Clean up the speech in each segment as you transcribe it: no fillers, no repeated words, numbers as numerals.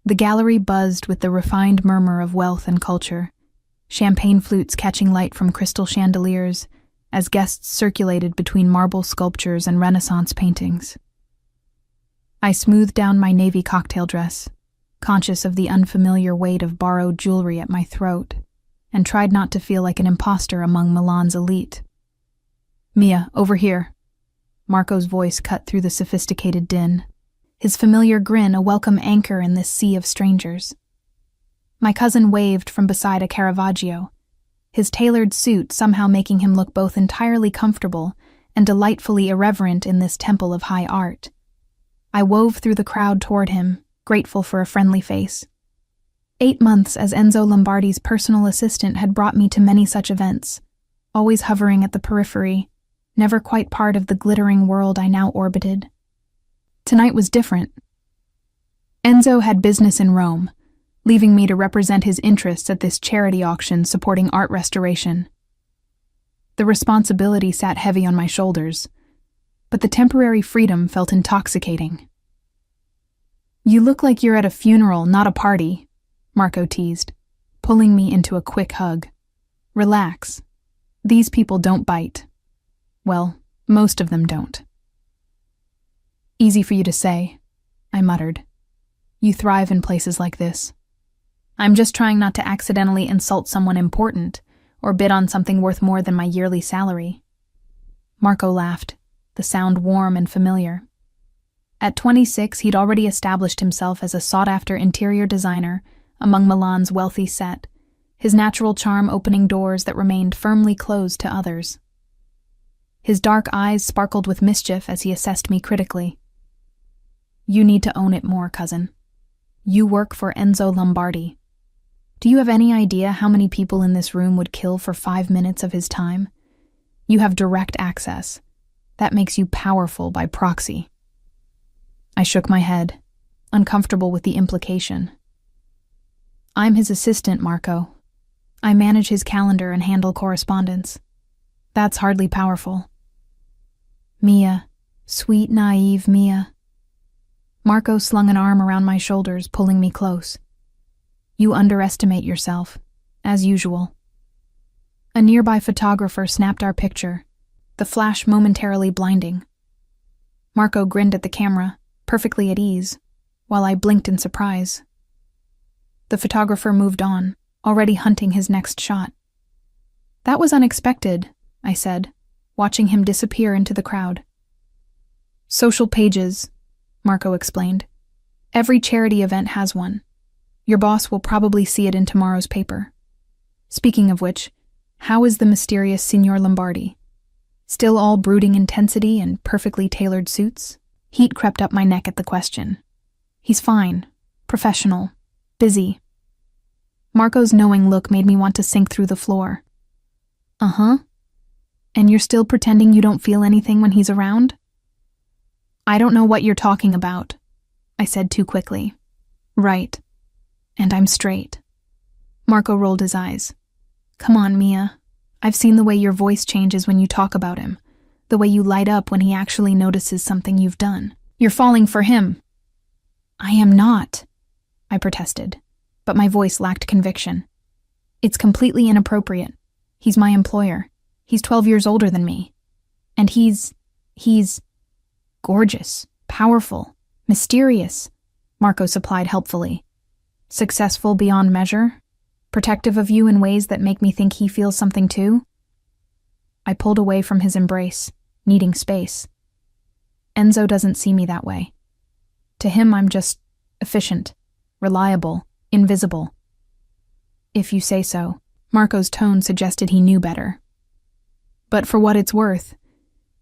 The gallery buzzed with the refined murmur of wealth and culture, champagne flutes catching light from crystal chandeliers as guests circulated between marble sculptures and Renaissance paintings. I smoothed down my navy cocktail dress, conscious of the unfamiliar weight of borrowed jewelry at my throat, and tried not to feel like an imposter among Milan's elite. "Mia, over here." Marco's voice cut through the sophisticated din, his familiar grin a welcome anchor in this sea of strangers. My cousin waved from beside a Caravaggio, his tailored suit somehow making him look both entirely comfortable and delightfully irreverent in this temple of high art. I wove through the crowd toward him, grateful for a friendly face. 8 months as Enzo Lombardi's personal assistant had brought me to many such events, always hovering at the periphery, never quite part of the glittering world I now orbited. Tonight was different. Enzo had business in Rome, leaving me to represent his interests at this charity auction supporting art restoration. The responsibility sat heavy on my shoulders, but the temporary freedom felt intoxicating. "You look like you're at a funeral, not a party," Marco teased, pulling me into a quick hug. "Relax. These people don't bite. Well, most of them don't." "Easy for you to say," I muttered. "You thrive in places like this. I'm just trying not to accidentally insult someone important or bid on something worth more than my yearly salary." Marco laughed, the sound warm and familiar. At 26, he'd already established himself as a sought-after interior designer among Milan's wealthy set, his natural charm opening doors that remained firmly closed to others. His dark eyes sparkled with mischief as he assessed me critically. "You need to own it more, cousin. You work for Enzo Lombardi. Do you have any idea how many people in this room would kill for 5 minutes of his time? You have direct access. That makes you powerful by proxy." I shook my head, uncomfortable with the implication. "I'm his assistant, Marco. I manage his calendar and handle correspondence. That's hardly powerful." "Mia, sweet, naive Mia." Marco slung an arm around my shoulders, pulling me close. "You underestimate yourself, as usual." A nearby photographer snapped our picture, the flash momentarily blinding. Marco grinned at the camera, perfectly at ease, while I blinked in surprise. The photographer moved on, already hunting his next shot. "That was unexpected," I said, watching him disappear into the crowd. "Social pages," Marco explained. "Every charity event has one. Your boss will probably see it in tomorrow's paper. Speaking of which, how is the mysterious Signor Lombardi? Still all brooding intensity and perfectly tailored suits?" Heat crept up my neck at the question. "He's fine, professional, busy." Marco's knowing look made me want to sink through the floor. "Uh-huh. And you're still pretending you don't feel anything when he's around?" "I don't know what you're talking about," I said too quickly. "Right. And I'm straight." Marco rolled his eyes. "Come on, Mia. I've seen the way your voice changes when you talk about him, the way you light up when he actually notices something you've done. You're falling for him." "I am not," I protested, but my voice lacked conviction. "It's completely inappropriate. He's my employer. He's 12 years older than me. And he's gorgeous, powerful, mysterious," Marco supplied helpfully. "Successful beyond measure, protective of you in ways that make me think he feels something too." I pulled away from his embrace, needing space. Enzo doesn't see me that way. To him, I'm just efficient, reliable, invisible. "If you say so," Marco's tone suggested he knew better. "But for what it's worth,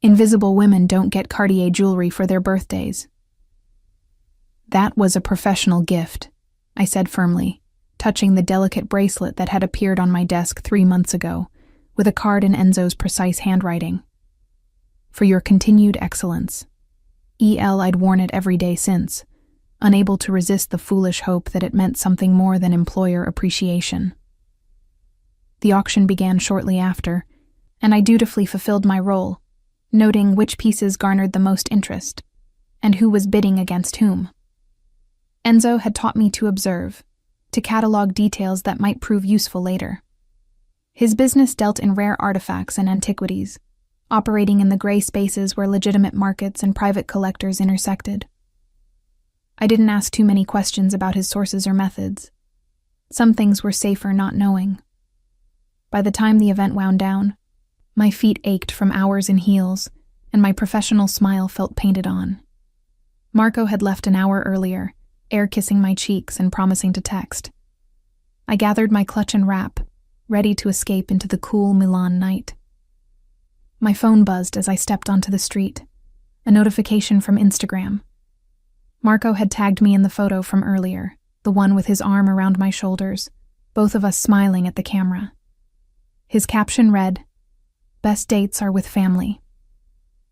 invisible women don't get Cartier jewelry for their birthdays." "That was a professional gift," I said firmly, touching the delicate bracelet that had appeared on my desk 3 months ago, with a card in Enzo's precise handwriting. "For your continued excellence." I'd worn it every day since, unable to resist the foolish hope that it meant something more than employer appreciation. The auction began shortly after, and I dutifully fulfilled my role, noting which pieces garnered the most interest, and who was bidding against whom. Enzo had taught me to observe, to catalog details that might prove useful later. His business dealt in rare artifacts and antiquities, operating in the gray spaces where legitimate markets and private collectors intersected. I didn't ask too many questions about his sources or methods. Some things were safer not knowing. By the time the event wound down, my feet ached from hours in heels, and my professional smile felt painted on. Marco had left an hour earlier, air-kissing my cheeks and promising to text. I gathered my clutch and wrap, ready to escape into the cool Milan night. My phone buzzed as I stepped onto the street, a notification from Instagram. Marco had tagged me in the photo from earlier, the one with his arm around my shoulders, both of us smiling at the camera. His caption read, "Best dates are with family.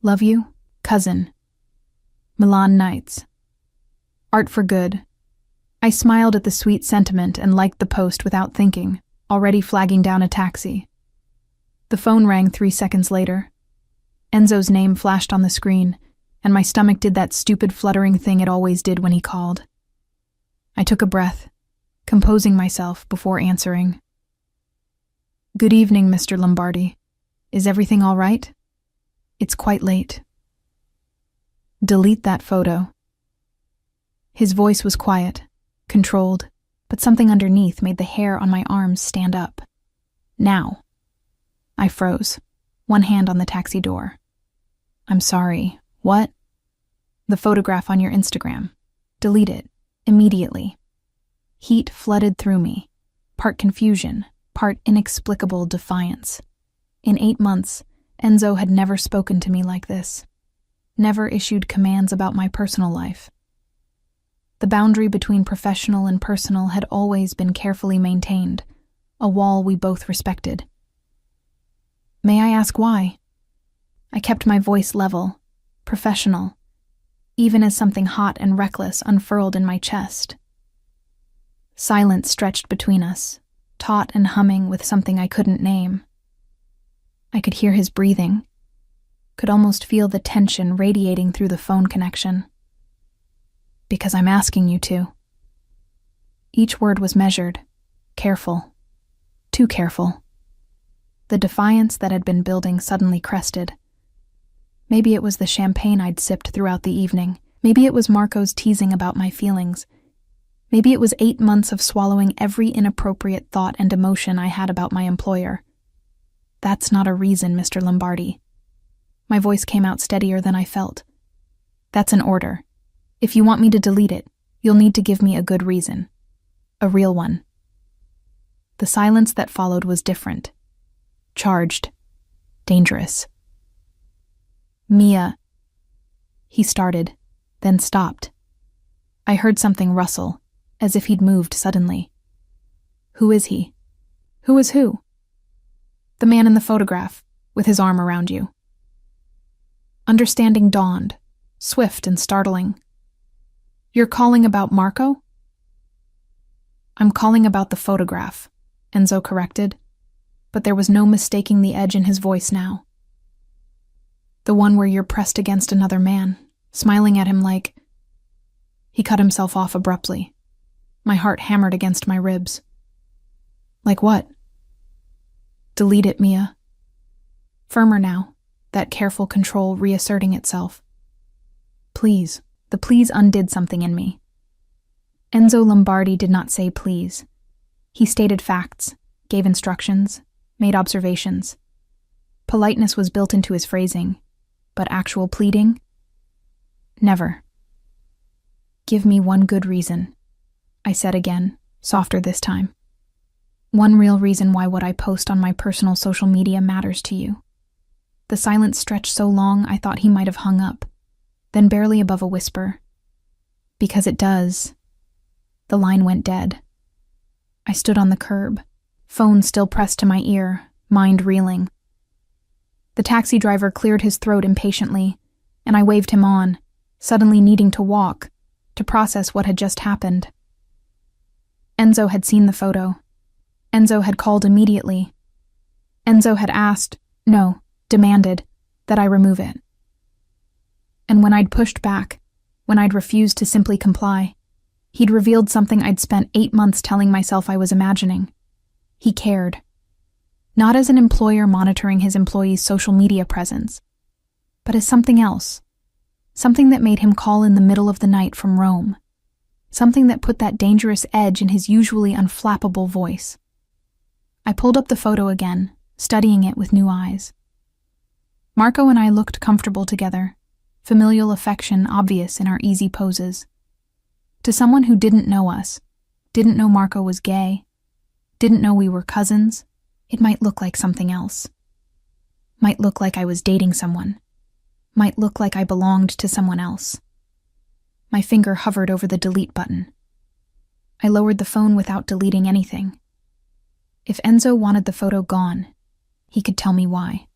Love you, cousin. Milan nights. Art for good." I smiled at the sweet sentiment and liked the post without thinking, already flagging down a taxi. The phone rang 3 seconds later. Enzo's name flashed on the screen, and my stomach did that stupid fluttering thing it always did when he called. I took a breath, composing myself before answering. "Good evening, Mr. Lombardi. Is everything all right? It's quite late." "Delete that photo." His voice was quiet, controlled, but something underneath made the hair on my arms stand up. "Now." I froze, one hand on the taxi door. "I'm sorry. What?" "The photograph on your Instagram. Delete it. Immediately." Heat flooded through me, part confusion, part inexplicable defiance. In 8 months, Enzo had never spoken to me like this, never issued commands about my personal life. The boundary between professional and personal had always been carefully maintained, a wall we both respected. "May I ask why?" I kept my voice level, professional, even as something hot and reckless unfurled in my chest. Silence stretched between us, taut and humming with something I couldn't name. I could hear his breathing, could almost feel the tension radiating through the phone connection. "Because I'm asking you to." Each word was measured, careful, too careful. The defiance that had been building suddenly crested. Maybe it was the champagne I'd sipped throughout the evening. Maybe it was Marco's teasing about my feelings. Maybe it was 8 months of swallowing every inappropriate thought and emotion I had about my employer. "That's not a reason, Mr. Lombardi." My voice came out steadier than I felt. "That's an order. If you want me to delete it, you'll need to give me a good reason. A real one." The silence that followed was different. Charged. Dangerous. "Mia," he started, then stopped. I heard something rustle, as if he'd moved suddenly. "Who is he?" "Who is who?" "The man in the photograph, with his arm around you." Understanding dawned, swift and startling. "You're calling about Marco?" "I'm calling about the photograph," Enzo corrected, but there was no mistaking the edge in his voice now. "The one where you're pressed against another man, smiling at him like—" He cut himself off abruptly. My heart hammered against my ribs. "Like what?" "Delete it, Mia." Firmer now, that careful control reasserting itself. "Please." The please undid something in me. Enzo Lombardi did not say please. He stated facts, gave instructions, made observations. Politeness was built into his phrasing, but actual pleading? Never. "Give me one good reason," I said again, softer this time. "One real reason why what I post on my personal social media matters to you." The silence stretched so long I thought he might have hung up, then barely above a whisper, "Because it does." The line went dead. I stood on the curb, phone still pressed to my ear, mind reeling. The taxi driver cleared his throat impatiently, and I waved him on, suddenly needing to walk, to process what had just happened. Enzo had seen the photo. Enzo had called immediately. Enzo had asked, no, demanded, that I remove it. And when I'd pushed back, when I'd refused to simply comply, He'd revealed something I'd spent 8 months telling myself I was imagining. He cared. Not as an employer monitoring his employees' social media presence, but as something else. Something that made him call in the middle of the night from Rome. Something that put that dangerous edge in his usually unflappable voice. I pulled up the photo again, studying it with new eyes. Marco and I looked comfortable together, familial affection obvious in our easy poses. To someone who didn't know us, didn't know Marco was gay, didn't know we were cousins, it might look like something else. Might look like I was dating someone. Might look like I belonged to someone else. My finger hovered over the delete button. I lowered the phone without deleting anything. If Enzo wanted the photo gone, he could tell me why.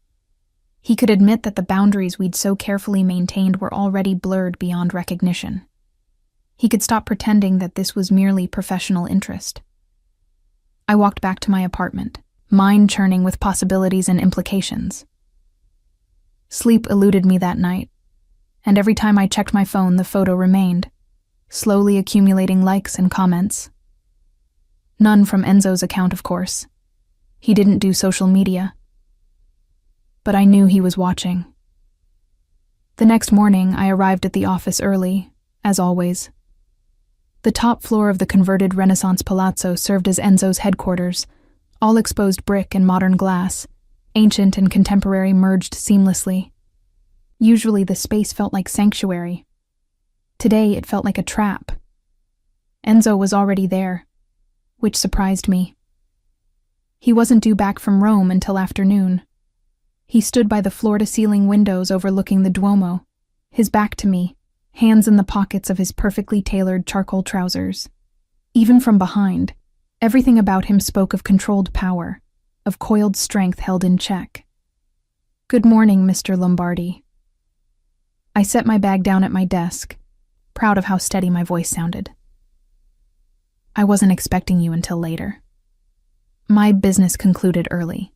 He could admit that the boundaries we'd so carefully maintained were already blurred beyond recognition. He could stop pretending that this was merely professional interest. I walked back to my apartment, mind churning with possibilities and implications. Sleep eluded me that night, and every time I checked my phone, the photo remained, slowly accumulating likes and comments. None from Enzo's account, of course. He didn't do social media. But I knew he was watching. The next morning, I arrived at the office early, as always. The top floor of the converted Renaissance palazzo served as Enzo's headquarters, all exposed brick and modern glass, ancient and contemporary merged seamlessly. Usually the space felt like sanctuary. Today it felt like a trap. Enzo was already there, which surprised me. He wasn't due back from Rome until afternoon. He stood by the floor-to-ceiling windows overlooking the Duomo, his back to me, hands in the pockets of his perfectly tailored charcoal trousers. Even from behind, everything about him spoke of controlled power, of coiled strength held in check. "Good morning, Mr. Lombardi." I set my bag down at my desk, proud of how steady my voice sounded. "I wasn't expecting you until later. My business concluded early."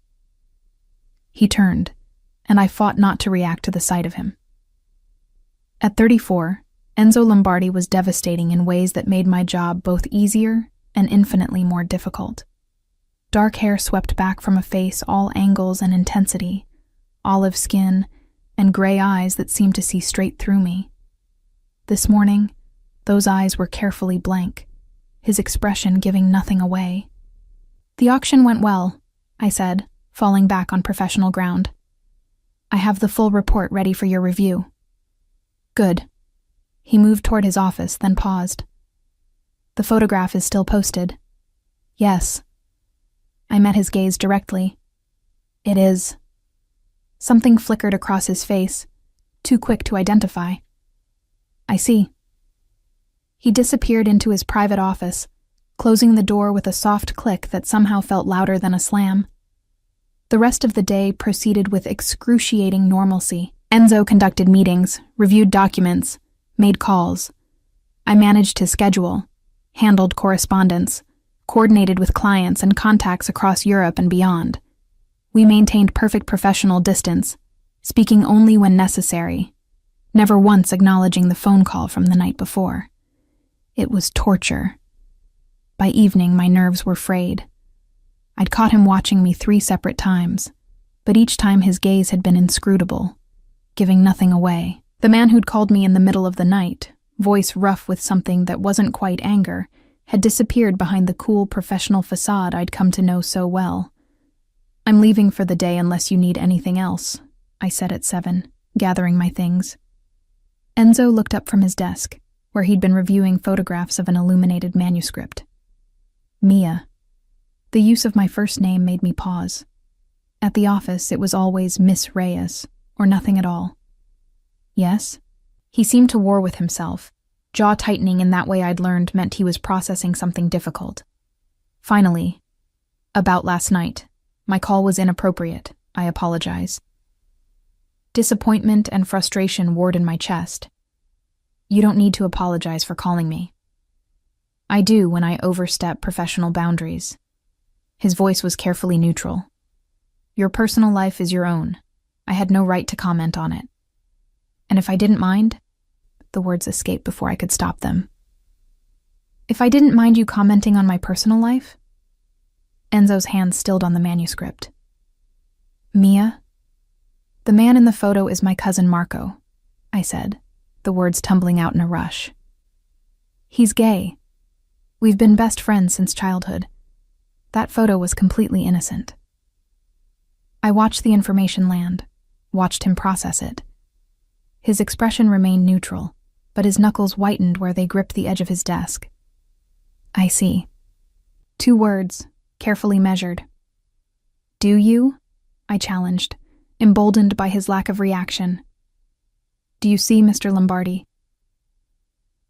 He turned, and I fought not to react to the sight of him. At 34, Enzo Lombardi was devastating in ways that made my job both easier and infinitely more difficult. Dark hair swept back from a face all angles and intensity, olive skin, and gray eyes that seemed to see straight through me. This morning, those eyes were carefully blank, his expression giving nothing away. "The auction went well," I said, falling back on professional ground. "I have the full report ready for your review." "Good." He moved toward his office, then paused. "The photograph is still posted." "Yes." I met his gaze directly. "It is." Something flickered across his face, too quick to identify. "I see." He disappeared into his private office, closing the door with a soft click that somehow felt louder than a slam. The rest of the day proceeded with excruciating normalcy. Enzo conducted meetings, reviewed documents, made calls. I managed his schedule, handled correspondence, coordinated with clients and contacts across Europe and beyond. We maintained perfect professional distance, speaking only when necessary, never once acknowledging the phone call from the night before. It was torture. By evening, my nerves were frayed. I'd caught him watching me 3 separate times, but each time his gaze had been inscrutable, giving nothing away. The man who'd called me in the middle of the night, voice rough with something that wasn't quite anger, had disappeared behind the cool professional facade I'd come to know so well. "I'm leaving for the day unless you need anything else," I said at 7, gathering my things. Enzo looked up from his desk, where he'd been reviewing photographs of an illuminated manuscript. Mia. The use of my first name made me pause. At the office, it was always Miss Reyes, or nothing at all. "Yes?" He seemed to war with himself, jaw tightening in that way I'd learned meant he was processing something difficult. Finally, "About last night. My call was inappropriate. I apologize." Disappointment and frustration warred in my chest. "You don't need to apologize for calling me." "I do when I overstep professional boundaries." His voice was carefully neutral. "Your personal life is your own. I had no right to comment on it. And if I didn't mind," the words escaped before I could stop them. If I didn't mind you commenting on my personal life? Enzo's hand stilled on the manuscript. Mia? The man in the photo is my cousin Marco, I said, the words tumbling out in a rush. He's gay. We've been best friends since childhood. That photo was completely innocent. I watched the information land, watched him process it. His expression remained neutral, but his knuckles whitened where they gripped the edge of his desk. I see. 2 words, carefully measured. Do you? I challenged, emboldened by his lack of reaction. Do you see, Mr. Lombardi?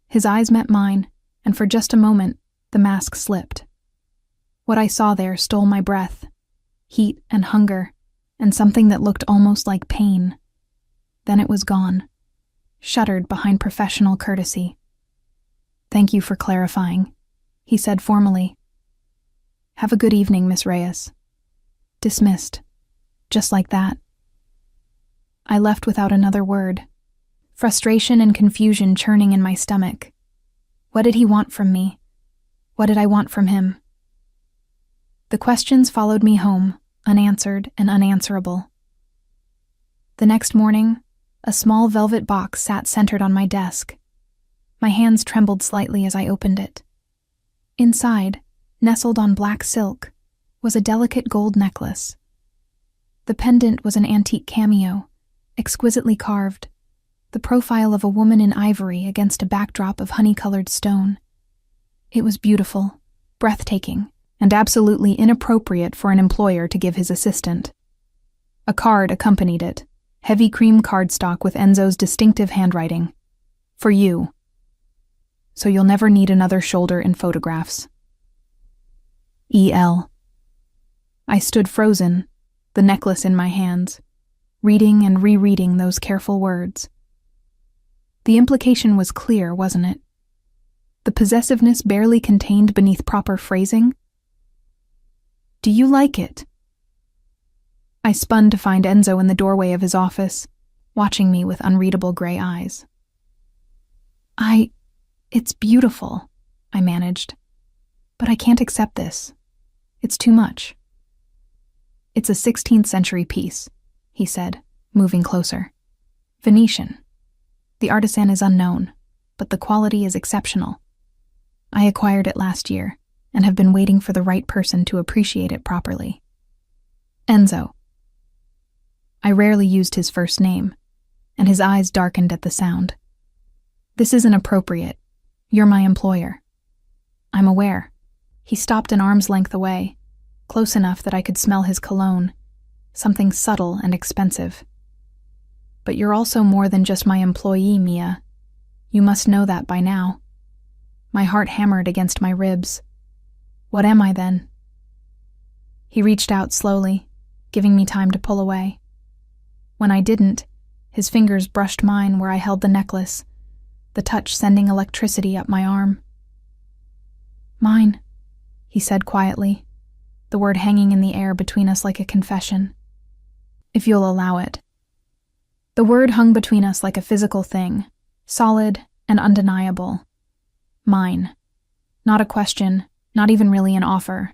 His eyes met mine, and for just a moment, the mask slipped. What I saw there stole my breath, heat and hunger, and something that looked almost like pain. Then it was gone, shuttered behind professional courtesy. Thank you for clarifying, he said formally. Have a good evening, Miss Reyes. Dismissed. Just like that. I left without another word, frustration and confusion churning in my stomach. What did he want from me? What did I want from him? The questions followed me home, unanswered and unanswerable. The next morning, a small velvet box sat centered on my desk. My hands trembled slightly as I opened it. Inside, nestled on black silk, was a delicate gold necklace. The pendant was an antique cameo, exquisitely carved, the profile of a woman in ivory against a backdrop of honey-colored stone. It was beautiful, breathtaking, and absolutely inappropriate for an employer to give his assistant. A card accompanied it, heavy cream cardstock with Enzo's distinctive handwriting. For you. So you'll never need another shoulder in photographs. E.L. I stood frozen, the necklace in my hands, reading and rereading those careful words. The implication was clear, wasn't it? The possessiveness barely contained beneath proper phrasing. Do you like it? I spun to find Enzo in the doorway of his office, watching me with unreadable gray eyes. It's beautiful, I managed. But I can't accept this. It's too much. It's a 16th century piece, he said, moving closer. Venetian. The artisan is unknown, but the quality is exceptional. I acquired it last year, and have been waiting for the right person to appreciate it properly. Enzo. I rarely used his first name, and his eyes darkened at the sound. This isn't appropriate. You're my employer. I'm aware. He stopped an arm's length away, close enough that I could smell his cologne, something subtle and expensive. But you're also more than just my employee, Mia. You must know that by now. My heart hammered against my ribs. What am I then? He reached out slowly, giving me time to pull away. When I didn't, his fingers brushed mine where I held the necklace, the touch sending electricity up my arm. Mine, he said quietly, the word hanging in the air between us like a confession. If you'll allow it. The word hung between us like a physical thing, solid and undeniable. Mine. Not a question, not even really an offer.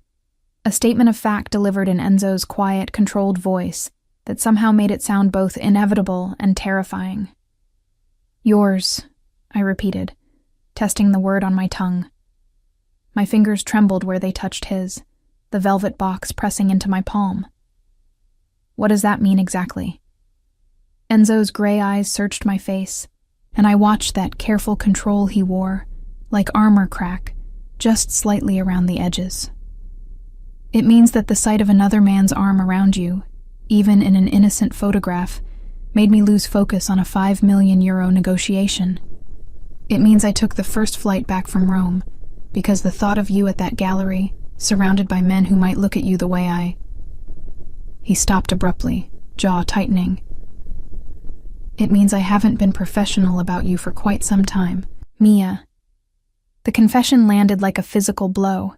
A statement of fact delivered in Enzo's quiet, controlled voice that somehow made it sound both inevitable and terrifying. Yours, I repeated, testing the word on my tongue. My fingers trembled where they touched his, the velvet box pressing into my palm. What does that mean exactly? Enzo's gray eyes searched my face, and I watched that careful control he wore, like armor crack, just slightly around the edges. It means that the sight of another man's arm around you, even in an innocent photograph, made me lose focus on a €5 million negotiation. It means I took the first flight back from Rome, because the thought of you at that gallery, surrounded by men who might look at you the way I... He stopped abruptly, jaw tightening. It means I haven't been professional about you for quite some time. Mia. The confession landed like a physical blow.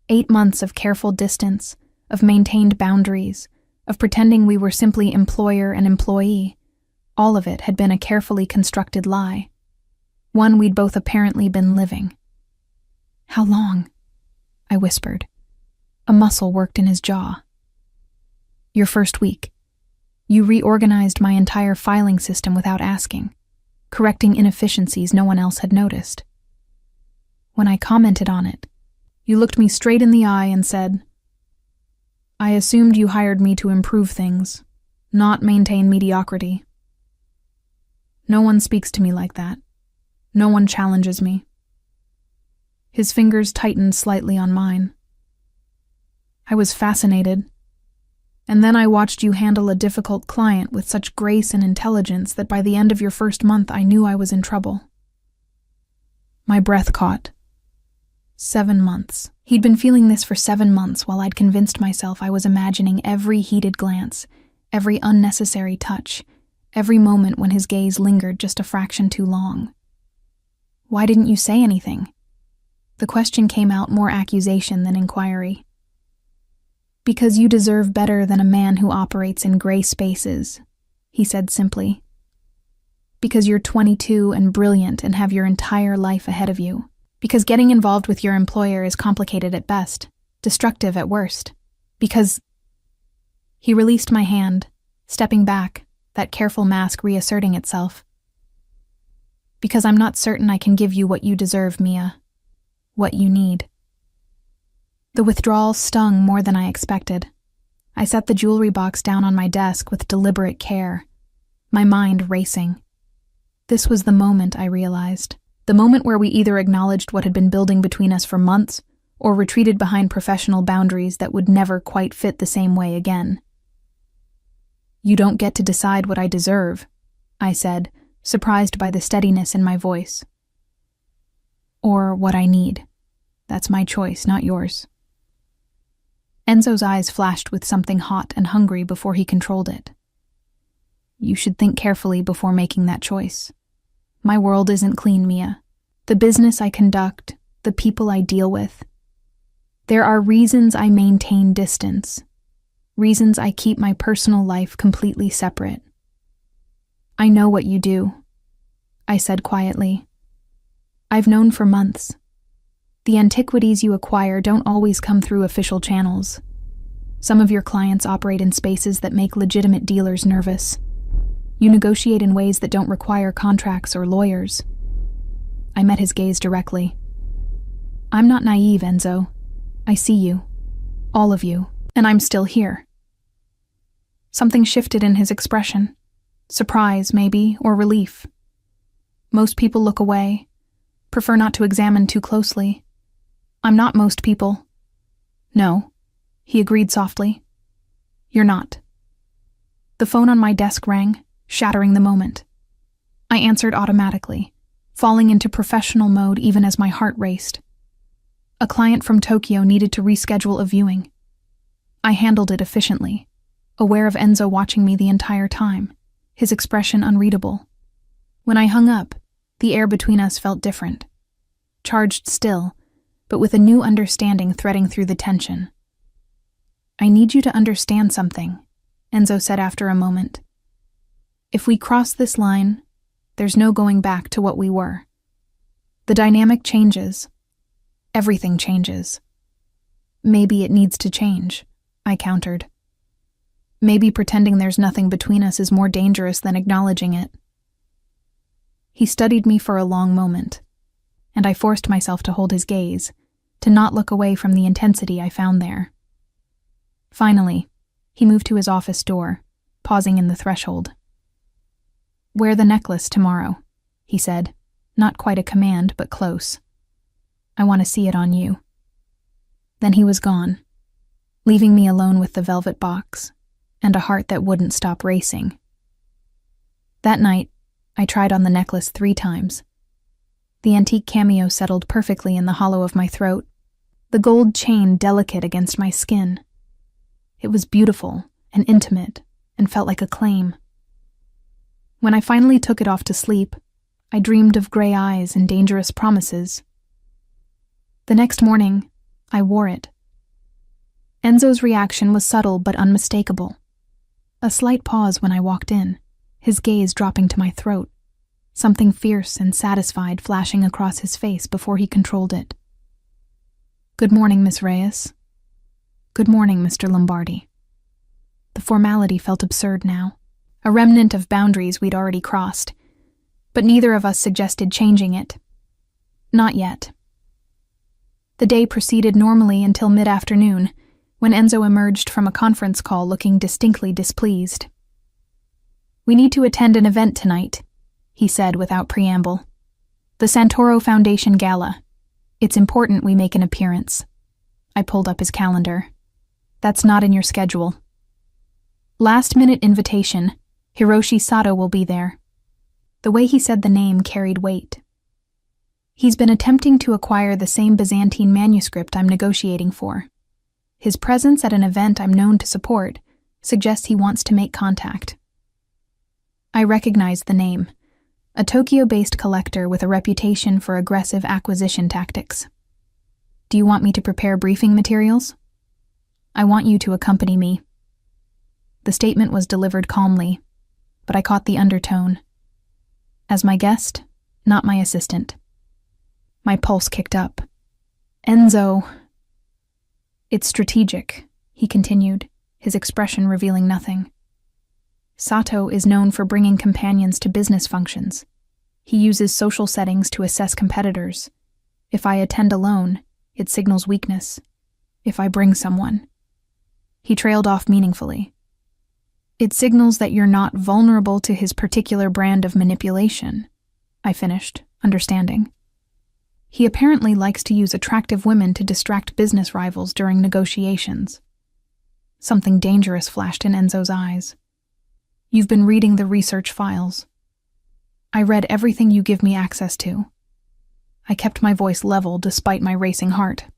8 months of careful distance, of maintained boundaries, of pretending we were simply employer and employee. All of it had been a carefully constructed lie. One we'd both apparently been living. How long? I whispered. A muscle worked in his jaw. Your first week. You reorganized my entire filing system without asking, correcting inefficiencies no one else had noticed. When I commented on it, you looked me straight in the eye and said, I assumed you hired me to improve things, not maintain mediocrity. No one speaks to me like that. No one challenges me. His fingers tightened slightly on mine. I was fascinated. And then I watched you handle a difficult client with such grace and intelligence that by the end of your first month I knew I was in trouble. My breath caught. 7 months. He'd been feeling this for 7 months while I'd convinced myself I was imagining every heated glance, every unnecessary touch, every moment when his gaze lingered just a fraction too long. Why didn't you say anything? The question came out more accusation than inquiry. Because you deserve better than a man who operates in gray spaces, he said simply. Because you're 22 and brilliant and have your entire life ahead of you. Because getting involved with your employer is complicated at best, destructive at worst. Because... He released my hand, stepping back, that careful mask reasserting itself. Because I'm not certain I can give you what you deserve, Mia. What you need. The withdrawal stung more than I expected. I set the jewelry box down on my desk with deliberate care, my mind racing. This was the moment, I realized. The moment where we either acknowledged what had been building between us for months or retreated behind professional boundaries that would never quite fit the same way again. You don't get to decide what I deserve, I said, surprised by the steadiness in my voice. Or what I need. That's my choice, not yours. Enzo's eyes flashed with something hot and hungry before he controlled it. You should think carefully before making that choice. My world isn't clean, Mia. The business I conduct, the people I deal with. There are reasons I maintain distance. Reasons I keep my personal life completely separate. I know what you do, I said quietly. I've known for months. The antiquities you acquire don't always come through official channels. Some of your clients operate in spaces that make legitimate dealers nervous. You negotiate in ways that don't require contracts or lawyers. I met his gaze directly. I'm not naive, Enzo. I see you. All of you. And I'm still here. Something shifted in his expression. Surprise, maybe, or relief. Most people look away, prefer not to examine too closely. I'm not most people. No, he agreed softly. You're not. The phone on my desk rang, shattering the moment. I answered automatically, falling into professional mode even as my heart raced. A client from Tokyo needed to reschedule a viewing. I handled it efficiently, aware of Enzo watching me the entire time, his expression unreadable. When I hung up, the air between us felt different. Charged still, but with a new understanding threading through the tension. I need you to understand something, Enzo said after a moment. If we cross this line, there's no going back to what we were. The dynamic changes. Everything changes. Maybe it needs to change, I countered. Maybe pretending there's nothing between us is more dangerous than acknowledging it. He studied me for a long moment, and I forced myself to hold his gaze, to not look away from the intensity I found there. Finally, he moved to his office door, pausing in the threshold. Wear the necklace tomorrow, he said, not quite a command, but close. I want to see it on you. Then he was gone, leaving me alone with the velvet box and a heart that wouldn't stop racing. That night, I tried on the necklace 3 times. The antique cameo settled perfectly in the hollow of my throat, the gold chain delicate against my skin. It was beautiful and intimate and felt like a claim. When I finally took it off to sleep, I dreamed of gray eyes and dangerous promises. The next morning, I wore it. Enzo's reaction was subtle but unmistakable. A slight pause when I walked in, his gaze dropping to my throat, something fierce and satisfied flashing across his face before he controlled it. Good morning, Miss Reyes. Good morning, Mr. Lombardi. The formality felt absurd now, a remnant of boundaries we'd already crossed, but neither of us suggested changing it. Not yet. The day proceeded normally until mid-afternoon, when Enzo emerged from a conference call looking distinctly displeased. "We need to attend an event tonight," he said without preamble. "The Santoro Foundation Gala. It's important we make an appearance." I pulled up his calendar. "That's not in your schedule." "Last-minute invitation. Hiroshi Sato will be there." The way he said the name carried weight. He's been attempting to acquire the same Byzantine manuscript I'm negotiating for. His presence at an event I'm known to support suggests he wants to make contact. I recognized the name, a Tokyo-based collector with a reputation for aggressive acquisition tactics. "Do you want me to prepare briefing materials?" "I want you to accompany me." The statement was delivered calmly, but I caught the undertone. As my guest, not my assistant. My pulse kicked up. "Enzo." "It's strategic," he continued, his expression revealing nothing. "Sato is known for bringing companions to business functions. He uses social settings to assess competitors. If I attend alone, it signals weakness. If I bring someone..." He trailed off meaningfully. "It signals that you're not vulnerable to his particular brand of manipulation," I finished, understanding. He apparently likes to use attractive women to distract business rivals during negotiations. Something dangerous flashed in Enzo's eyes. "You've been reading the research files." "I read everything you give me access to." I kept my voice level despite my racing heart.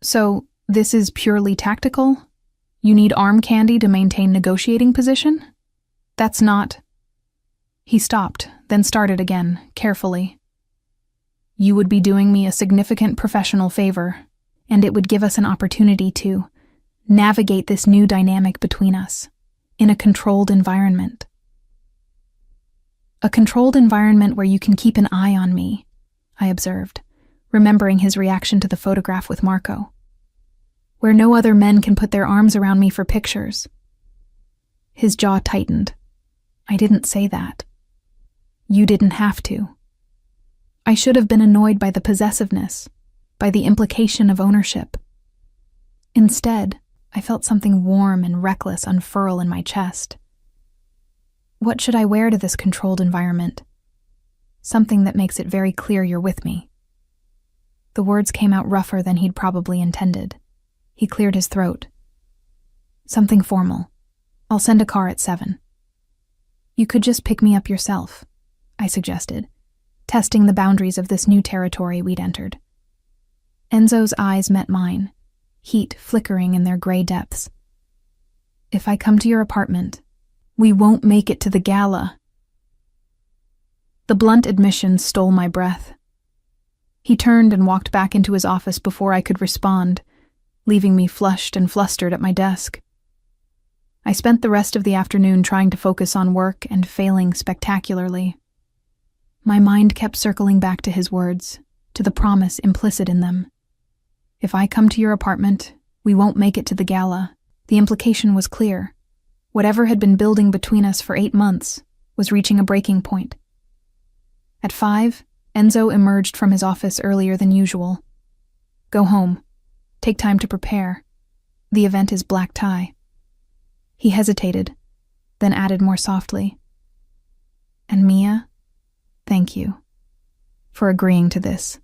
"So, this is purely tactical? You need arm candy to maintain negotiating position? That's not..." He stopped, then started again, carefully. "You would be doing me a significant professional favor, and it would give us an opportunity to navigate this new dynamic between us in a controlled environment. A controlled environment where you can keep an eye on me," I observed, remembering his reaction to the photograph with Marco. "Where no other men can put their arms around me for pictures." His jaw tightened. "I didn't say that." "You didn't have to." I should have been annoyed by the possessiveness, by the implication of ownership. Instead, I felt something warm and reckless unfurl in my chest. "What should I wear to this controlled environment?" "Something that makes it very clear you're with me." The words came out rougher than he'd probably intended. He cleared his throat. "Something formal. I'll send a car at 7. "You could just pick me up yourself," I suggested, testing the boundaries of this new territory we'd entered. Enzo's eyes met mine, heat flickering in their gray depths. "If I come to your apartment, we won't make it to the gala." The blunt admission stole my breath. He turned and walked back into his office before I could respond, leaving me flushed and flustered at my desk. I spent the rest of the afternoon trying to focus on work and failing spectacularly. My mind kept circling back to his words, to the promise implicit in them. If I come to your apartment, we won't make it to the gala. The implication was clear. Whatever had been building between us for 8 months was reaching a breaking point. At 5, Enzo emerged from his office earlier than usual. "Go home. Take time to prepare. The event is black tie." He hesitated, then added more softly, "And Mia, thank you for agreeing to this."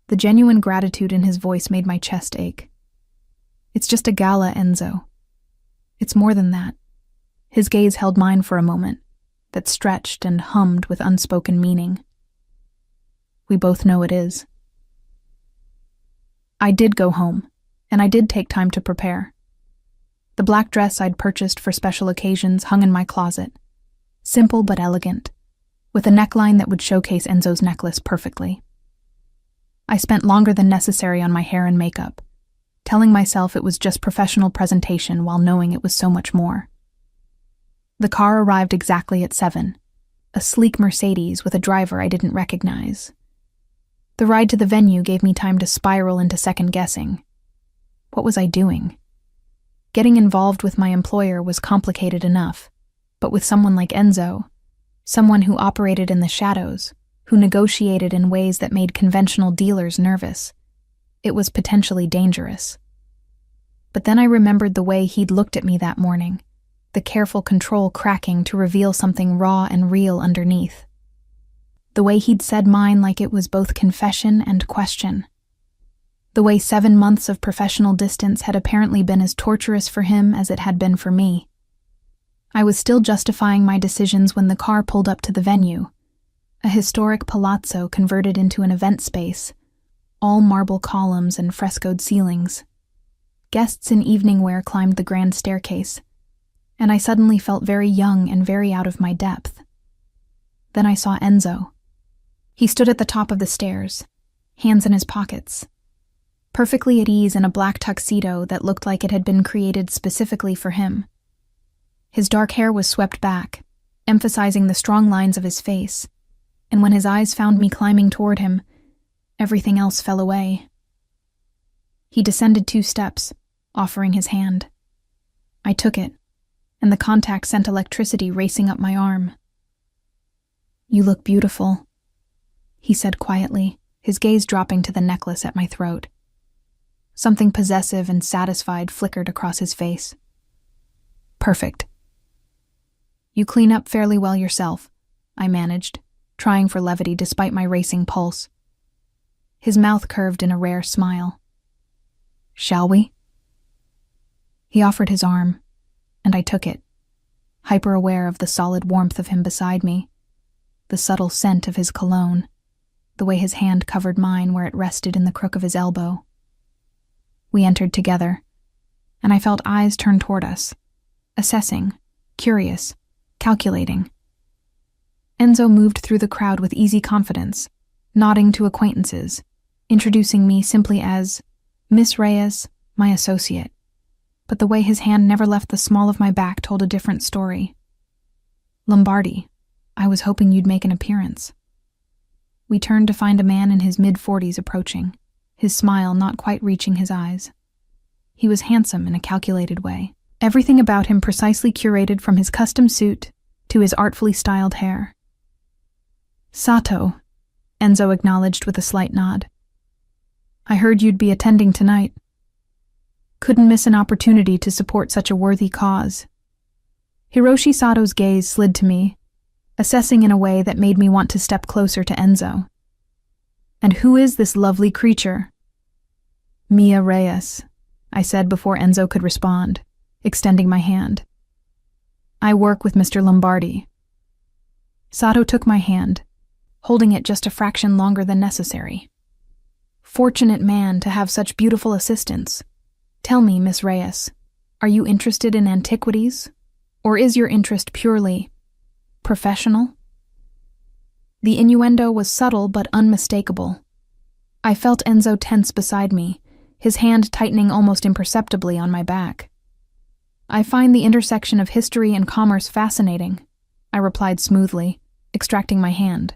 The genuine gratitude in his voice made my chest ache. "It's just a gala, Enzo. It's more than that." His gaze held mine for a moment, that stretched and hummed with unspoken meaning. "We both know it is." I did go home, and I did take time to prepare. The black dress I'd purchased for special occasions hung in my closet, simple but elegant, with a neckline that would showcase Enzo's necklace perfectly. I spent longer than necessary on my hair and makeup, telling myself it was just professional presentation while knowing it was so much more. The car arrived exactly at 7, a sleek Mercedes with a driver I didn't recognize. The ride to the venue gave me time to spiral into second-guessing. What was I doing? Getting involved with my employer was complicated enough, but with someone like Enzo, someone who operated in the shadows, who negotiated in ways that made conventional dealers nervous, it was potentially dangerous. But then I remembered the way he'd looked at me that morning, the careful control cracking to reveal something raw and real underneath. The way he'd said mine like it was both confession and question. The way 7 months of professional distance had apparently been as torturous for him as it had been for me. I was still justifying my decisions when the car pulled up to the venue, a historic palazzo converted into an event space, all marble columns and frescoed ceilings. Guests in evening wear climbed the grand staircase, and I suddenly felt very young and very out of my depth. Then I saw Enzo. He stood at the top of the stairs, hands in his pockets, perfectly at ease in a black tuxedo that looked like it had been created specifically for him. His dark hair was swept back, emphasizing the strong lines of his face, and when his eyes found me climbing toward him, everything else fell away. He descended 2 steps, offering his hand. I took it, and the contact sent electricity racing up my arm. "You look beautiful," he said quietly, his gaze dropping to the necklace at my throat. Something possessive and satisfied flickered across his face. "Perfect." "You clean up fairly well yourself," I managed, trying for levity despite my racing pulse. His mouth curved in a rare smile. "Shall we?" He offered his arm, and I took it, hyper-aware of the solid warmth of him beside me, the subtle scent of his cologne, the way his hand covered mine where it rested in the crook of his elbow. We entered together, and I felt eyes turn toward us, assessing, curious, calculating. Enzo moved through the crowd with easy confidence, nodding to acquaintances, introducing me simply as Miss Reyes, my associate. But the way his hand never left the small of my back told a different story. "Lombardi, I was hoping you'd make an appearance." We turned to find a man in his mid-40s approaching, his smile not quite reaching his eyes. He was handsome in a calculated way, everything about him precisely curated from his custom suit to his artfully styled hair. "Sato," Enzo acknowledged with a slight nod. "I heard you'd be attending tonight. Couldn't miss an opportunity to support such a worthy cause." Hiroshi Sato's gaze slid to me, assessing in a way that made me want to step closer to Enzo. "And who is this lovely creature?" "Mia Reyes," I said before Enzo could respond, extending my hand. "I work with Mr. Lombardi." Sato took my hand, holding it just a fraction longer than necessary. "Fortunate man to have such beautiful assistants. Tell me, Miss Reyes, are you interested in antiquities, or is your interest purely professional?" The innuendo was subtle but unmistakable. I felt Enzo tense beside me, his hand tightening almost imperceptibly on my back. "I find the intersection of history and commerce fascinating," I replied smoothly, extracting my hand.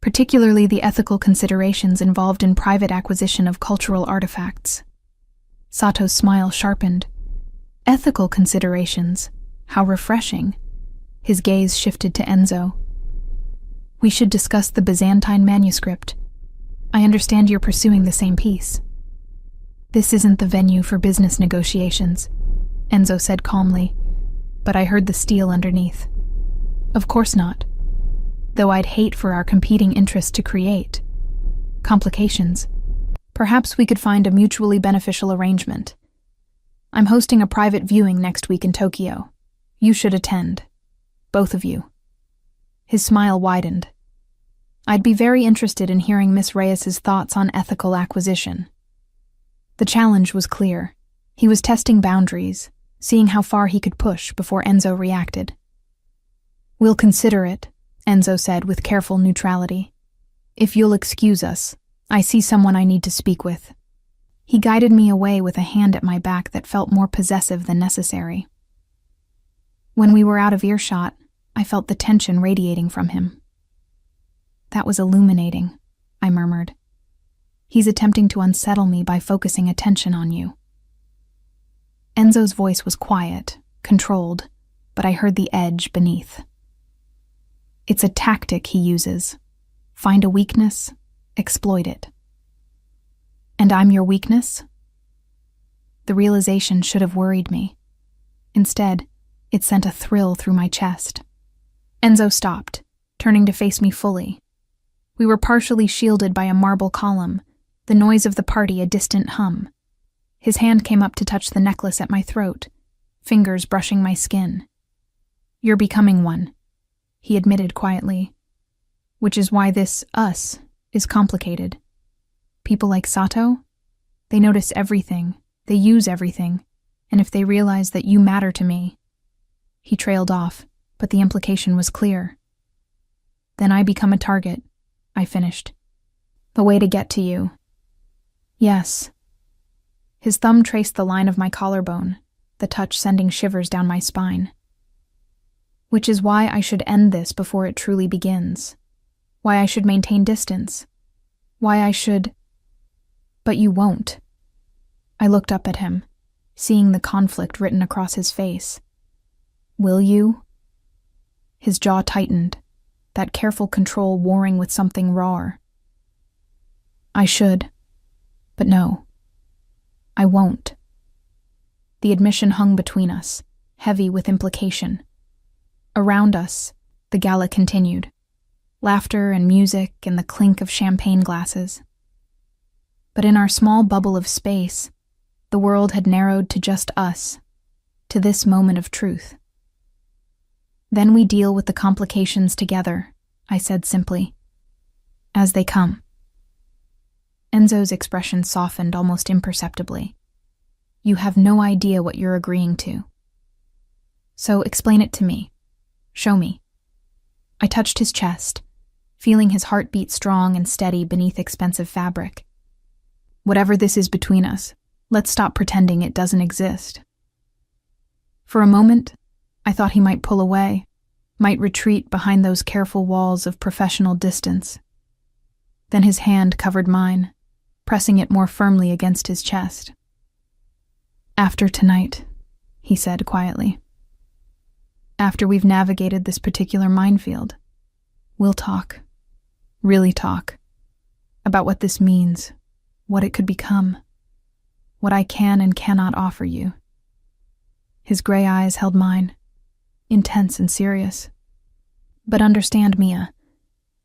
"Particularly the ethical considerations involved in private acquisition of cultural artifacts." Sato's smile sharpened. "Ethical considerations? How refreshing." His gaze shifted to Enzo. "We should discuss the Byzantine manuscript. I understand you're pursuing the same piece." "This isn't the venue for business negotiations," Enzo said calmly, but I heard the steel underneath. "Of course not. Though I'd hate for our competing interests to create complications. Perhaps we could find a mutually beneficial arrangement. I'm hosting a private viewing next week in Tokyo. You should attend. Both of you." His smile widened. "I'd be very interested in hearing Miss Reyes's thoughts on ethical acquisition." The challenge was clear. He was testing boundaries, seeing how far he could push before Enzo reacted. "We'll consider it," Enzo said with careful neutrality. "If you'll excuse us, I see someone I need to speak with." He guided me away with a hand at my back that felt more possessive than necessary. When we were out of earshot, I felt the tension radiating from him. "That was illuminating," I murmured. He's attempting to unsettle me by focusing attention on you." Enzo's voice was quiet, controlled, but I heard the edge beneath. "It's a tactic he uses. Find a weakness, exploit it." "And I'm your weakness?" The realization should have worried me. Instead, it sent a thrill through my chest. Enzo stopped, turning to face me fully. We were partially shielded by a marble column, the noise of the party a distant hum. His hand came up to touch the necklace at my throat, fingers brushing my skin. "You're becoming one," he admitted quietly. "Which is why this us is complicated. People like Sato, they notice everything, they use everything, and if they realize that you matter to me..." He trailed off, but the implication was clear. "Then I become a target," I finished. "A way to get to you." "Yes." His thumb traced the line of my collarbone, the touch sending shivers down my spine. "Which is why I should end this before it truly begins. Why I should maintain distance. Why I should..." "But you won't." I looked up at him, seeing the conflict written across his face. "Will you?" His jaw tightened, that careful control warring with something raw. "I should. But no. I won't." The admission hung between us, heavy with implication. Around us, the gala continued. Laughter and music and the clink of champagne glasses. But in our small bubble of space, the world had narrowed to just us, to this moment of truth. "Then we deal with the complications together," I said simply. "As they come." Enzo's expression softened almost imperceptibly. "You have no idea what you're agreeing to. So explain it to me. Show me." I touched his chest, feeling his heartbeat strong and steady beneath expensive fabric. "Whatever this is between us, let's stop pretending it doesn't exist." For a moment, I thought he might pull away, might retreat behind those careful walls of professional distance. Then his hand covered mine, pressing it more firmly against his chest. "After tonight," he said quietly. "After we've navigated this particular minefield, we'll talk, really talk, about what this means, what it could become, what I can and cannot offer you." His gray eyes held mine, intense and serious. "But understand, Mia,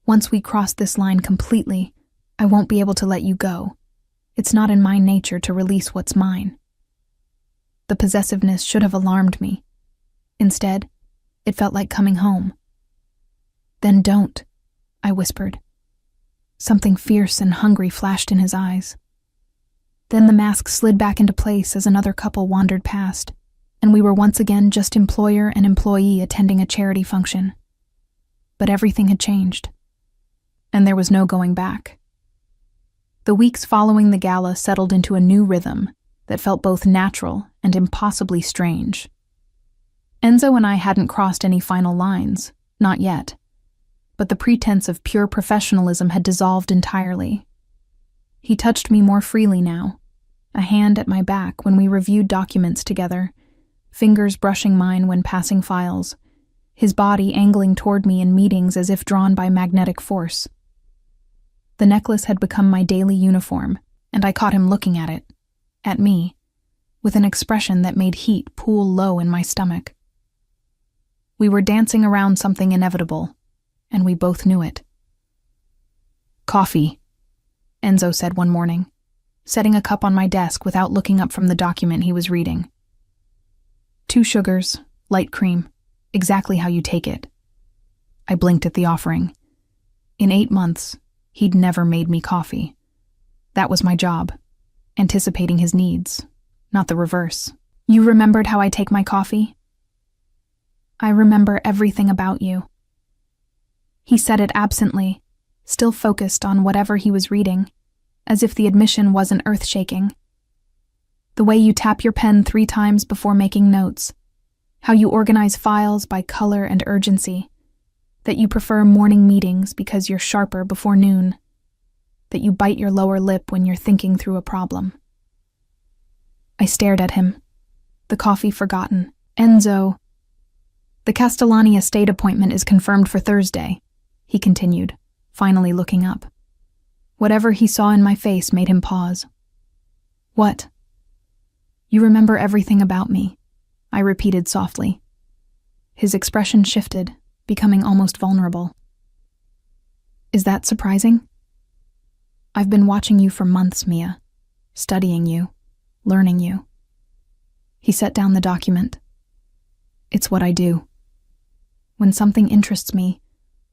once we cross this line completely, I won't be able to let you go. It's not in my nature to release what's mine." The possessiveness should have alarmed me. Instead, it felt like coming home. "Then don't," I whispered. Something fierce and hungry flashed in his eyes. Then the mask slid back into place as another couple wandered past, and we were once again just employer and employee attending a charity function. But everything had changed, and there was no going back. The weeks following the gala settled into a new rhythm that felt both natural and impossibly strange. Enzo and I hadn't crossed any final lines, not yet, but the pretense of pure professionalism had dissolved entirely. He touched me more freely now, a hand at my back when we reviewed documents together, fingers brushing mine when passing files, his body angling toward me in meetings as if drawn by magnetic force. The necklace had become my daily uniform, and I caught him looking at it, at me, with an expression that made heat pool low in my stomach. We were dancing around something inevitable, and we both knew it. "Coffee," Enzo said one morning, setting a cup on my desk without looking up from the document he was reading. "2 sugars, light cream, exactly how you take it." I blinked at the offering. In 8 months, he'd never made me coffee. That was my job, anticipating his needs, not the reverse. "You remembered how I take my coffee?" "I remember everything about you." He said it absently, still focused on whatever he was reading, as if the admission wasn't earth-shaking. "The way you tap your pen 3 times before making notes, how you organize files by color and urgency, that you prefer morning meetings because you're sharper before noon. that you bite your lower lip when you're thinking through a problem. I stared at him, the coffee forgotten. Enzo, the Castellani estate appointment is confirmed for Thursday, he continued, finally looking up. Whatever he saw in my face made him pause. What? You remember everything about me, I repeated softly. His expression shifted, becoming almost vulnerable. Is that surprising? I've been watching you for months, Mia, studying you, learning you. He set down the document. It's what I do. When something interests me,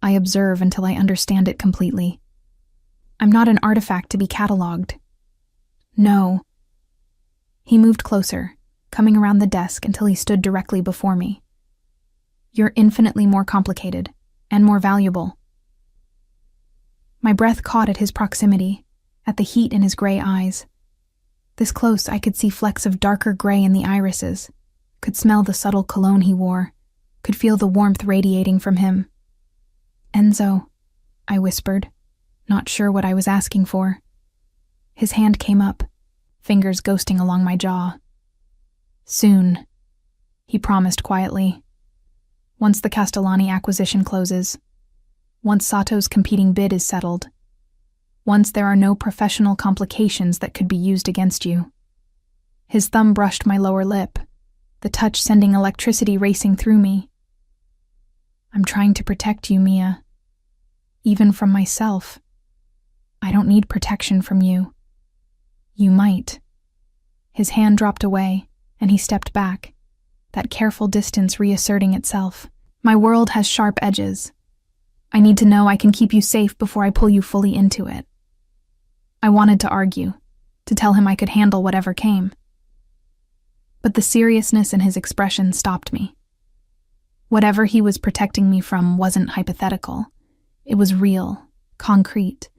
I observe until I understand it completely. I'm not an artifact to be catalogued. No. He moved closer, coming around the desk until he stood directly before me. You're infinitely more complicated and more valuable. My breath caught at his proximity, at the heat in his gray eyes. This close, I could see flecks of darker gray in the irises, could smell the subtle cologne he wore, could feel the warmth radiating from him. Enzo, I whispered, not sure what I was asking for. His hand came up, fingers ghosting along my jaw. Soon, he promised quietly. Once the Castellani acquisition closes, once Sato's competing bid is settled, once there are no professional complications that could be used against you. His thumb brushed my lower lip, the touch sending electricity racing through me. I'm trying to protect you, Mia. Even from myself. I don't need protection from you. You might. His hand dropped away, and he stepped back, that careful distance reasserting itself. My world has sharp edges. I need to know I can keep you safe before I pull you fully into it. I wanted to argue, to tell him I could handle whatever came. But the seriousness in his expression stopped me. Whatever he was protecting me from wasn't hypothetical. It was real, concrete,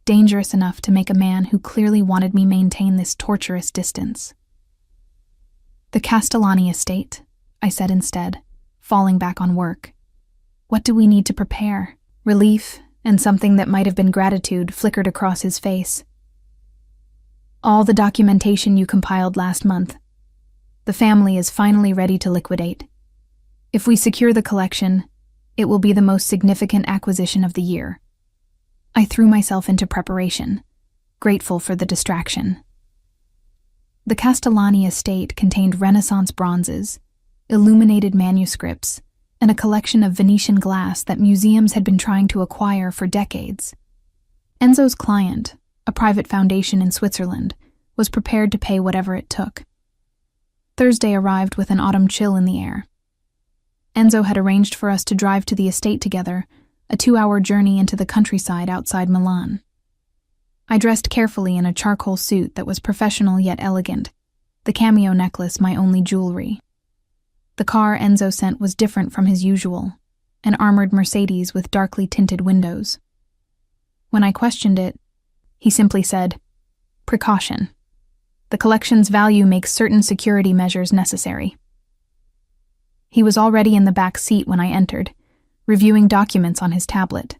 dangerous enough to make a man who clearly wanted me maintain this torturous distance. The Castellani estate, I said instead, falling back on work. What do we need to prepare? Relief and something that might have been gratitude flickered across his face. All the documentation you compiled last month. The family is finally ready to liquidate. If we secure the collection, it will be the most significant acquisition of the year. I threw myself into preparation, grateful for the distraction. The Castellani estate contained Renaissance bronzes, illuminated manuscripts, and a collection of Venetian glass that museums had been trying to acquire for decades. Enzo's client, a private foundation in Switzerland, was prepared to pay whatever it took. Thursday arrived with an autumn chill in the air. Enzo had arranged for us to drive to the estate together, a 2-hour journey into the countryside outside Milan. I dressed carefully in a charcoal suit that was professional yet elegant, the cameo necklace my only jewelry. The car Enzo sent was different from his usual, an armored Mercedes with darkly tinted windows. When I questioned it, he simply said, "Precaution. The collection's value makes certain security measures necessary." He was already in the back seat when I entered, reviewing documents on his tablet.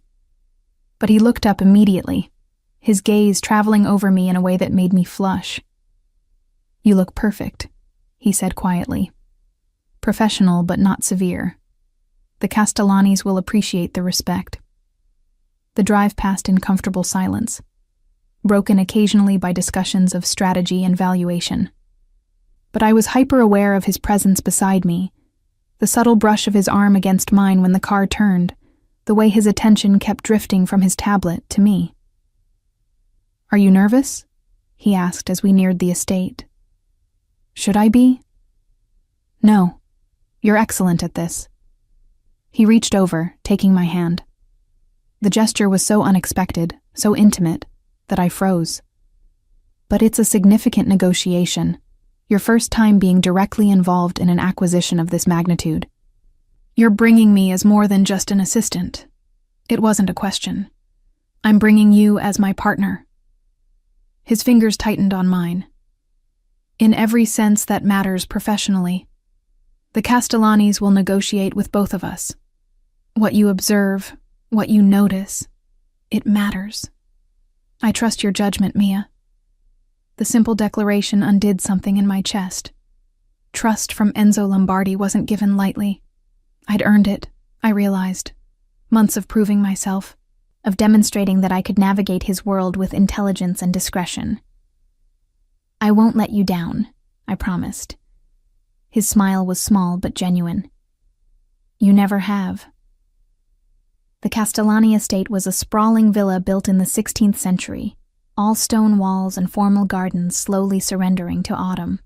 But he looked up immediately, his gaze traveling over me in a way that made me flush. "You look perfect," he said quietly. "Professional but not severe. The Castellanis will appreciate the respect." The drive passed in comfortable silence, broken occasionally by discussions of strategy and valuation. But I was hyper-aware of his presence beside me, the subtle brush of his arm against mine when the car turned, the way his attention kept drifting from his tablet to me. "Are you nervous?" he asked as we neared the estate. "Should I be?" "No. You're excellent at this." He reached over, taking my hand. The gesture was so unexpected, so intimate, that I froze. "But it's a significant negotiation, your first time being directly involved in an acquisition of this magnitude. You're bringing me as more than just an assistant. It wasn't a question. I'm bringing you as my partner." His fingers tightened on mine. "In every sense that matters professionally. The Castellanis will negotiate with both of us. What you observe, what you notice, it matters." I trust your judgment, Mia. The simple declaration undid something in my chest. Trust from Enzo Lombardi wasn't given lightly. I'd earned it, I realized. Months of proving myself, of demonstrating that I could navigate his world with intelligence and discretion. I won't let you down, I promised. His smile was small but genuine. You never have. The Castellani estate was a sprawling villa built in the 16th century, all stone walls and formal gardens slowly surrendering to autumn.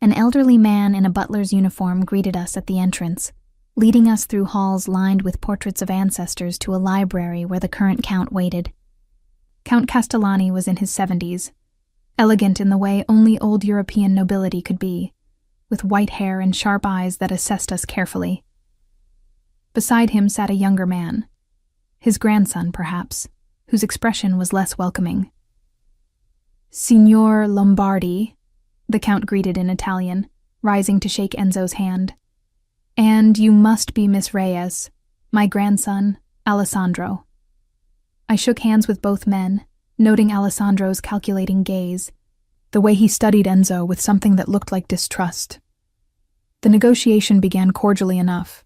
An elderly man in a butler's uniform greeted us at the entrance, leading us through halls lined with portraits of ancestors to a library where the current count waited. Count Castellani was in his 70s, elegant in the way only old European nobility could be, with white hair and sharp eyes that assessed us carefully. Beside him sat a younger man, his grandson perhaps, whose expression was less welcoming. Signor Lombardi, the Count greeted in Italian, rising to shake Enzo's hand. And you must be Miss Reyes, my grandson, Alessandro. I shook hands with both men, noting Alessandro's calculating gaze, the way he studied Enzo with something that looked like distrust. The negotiation began cordially enough.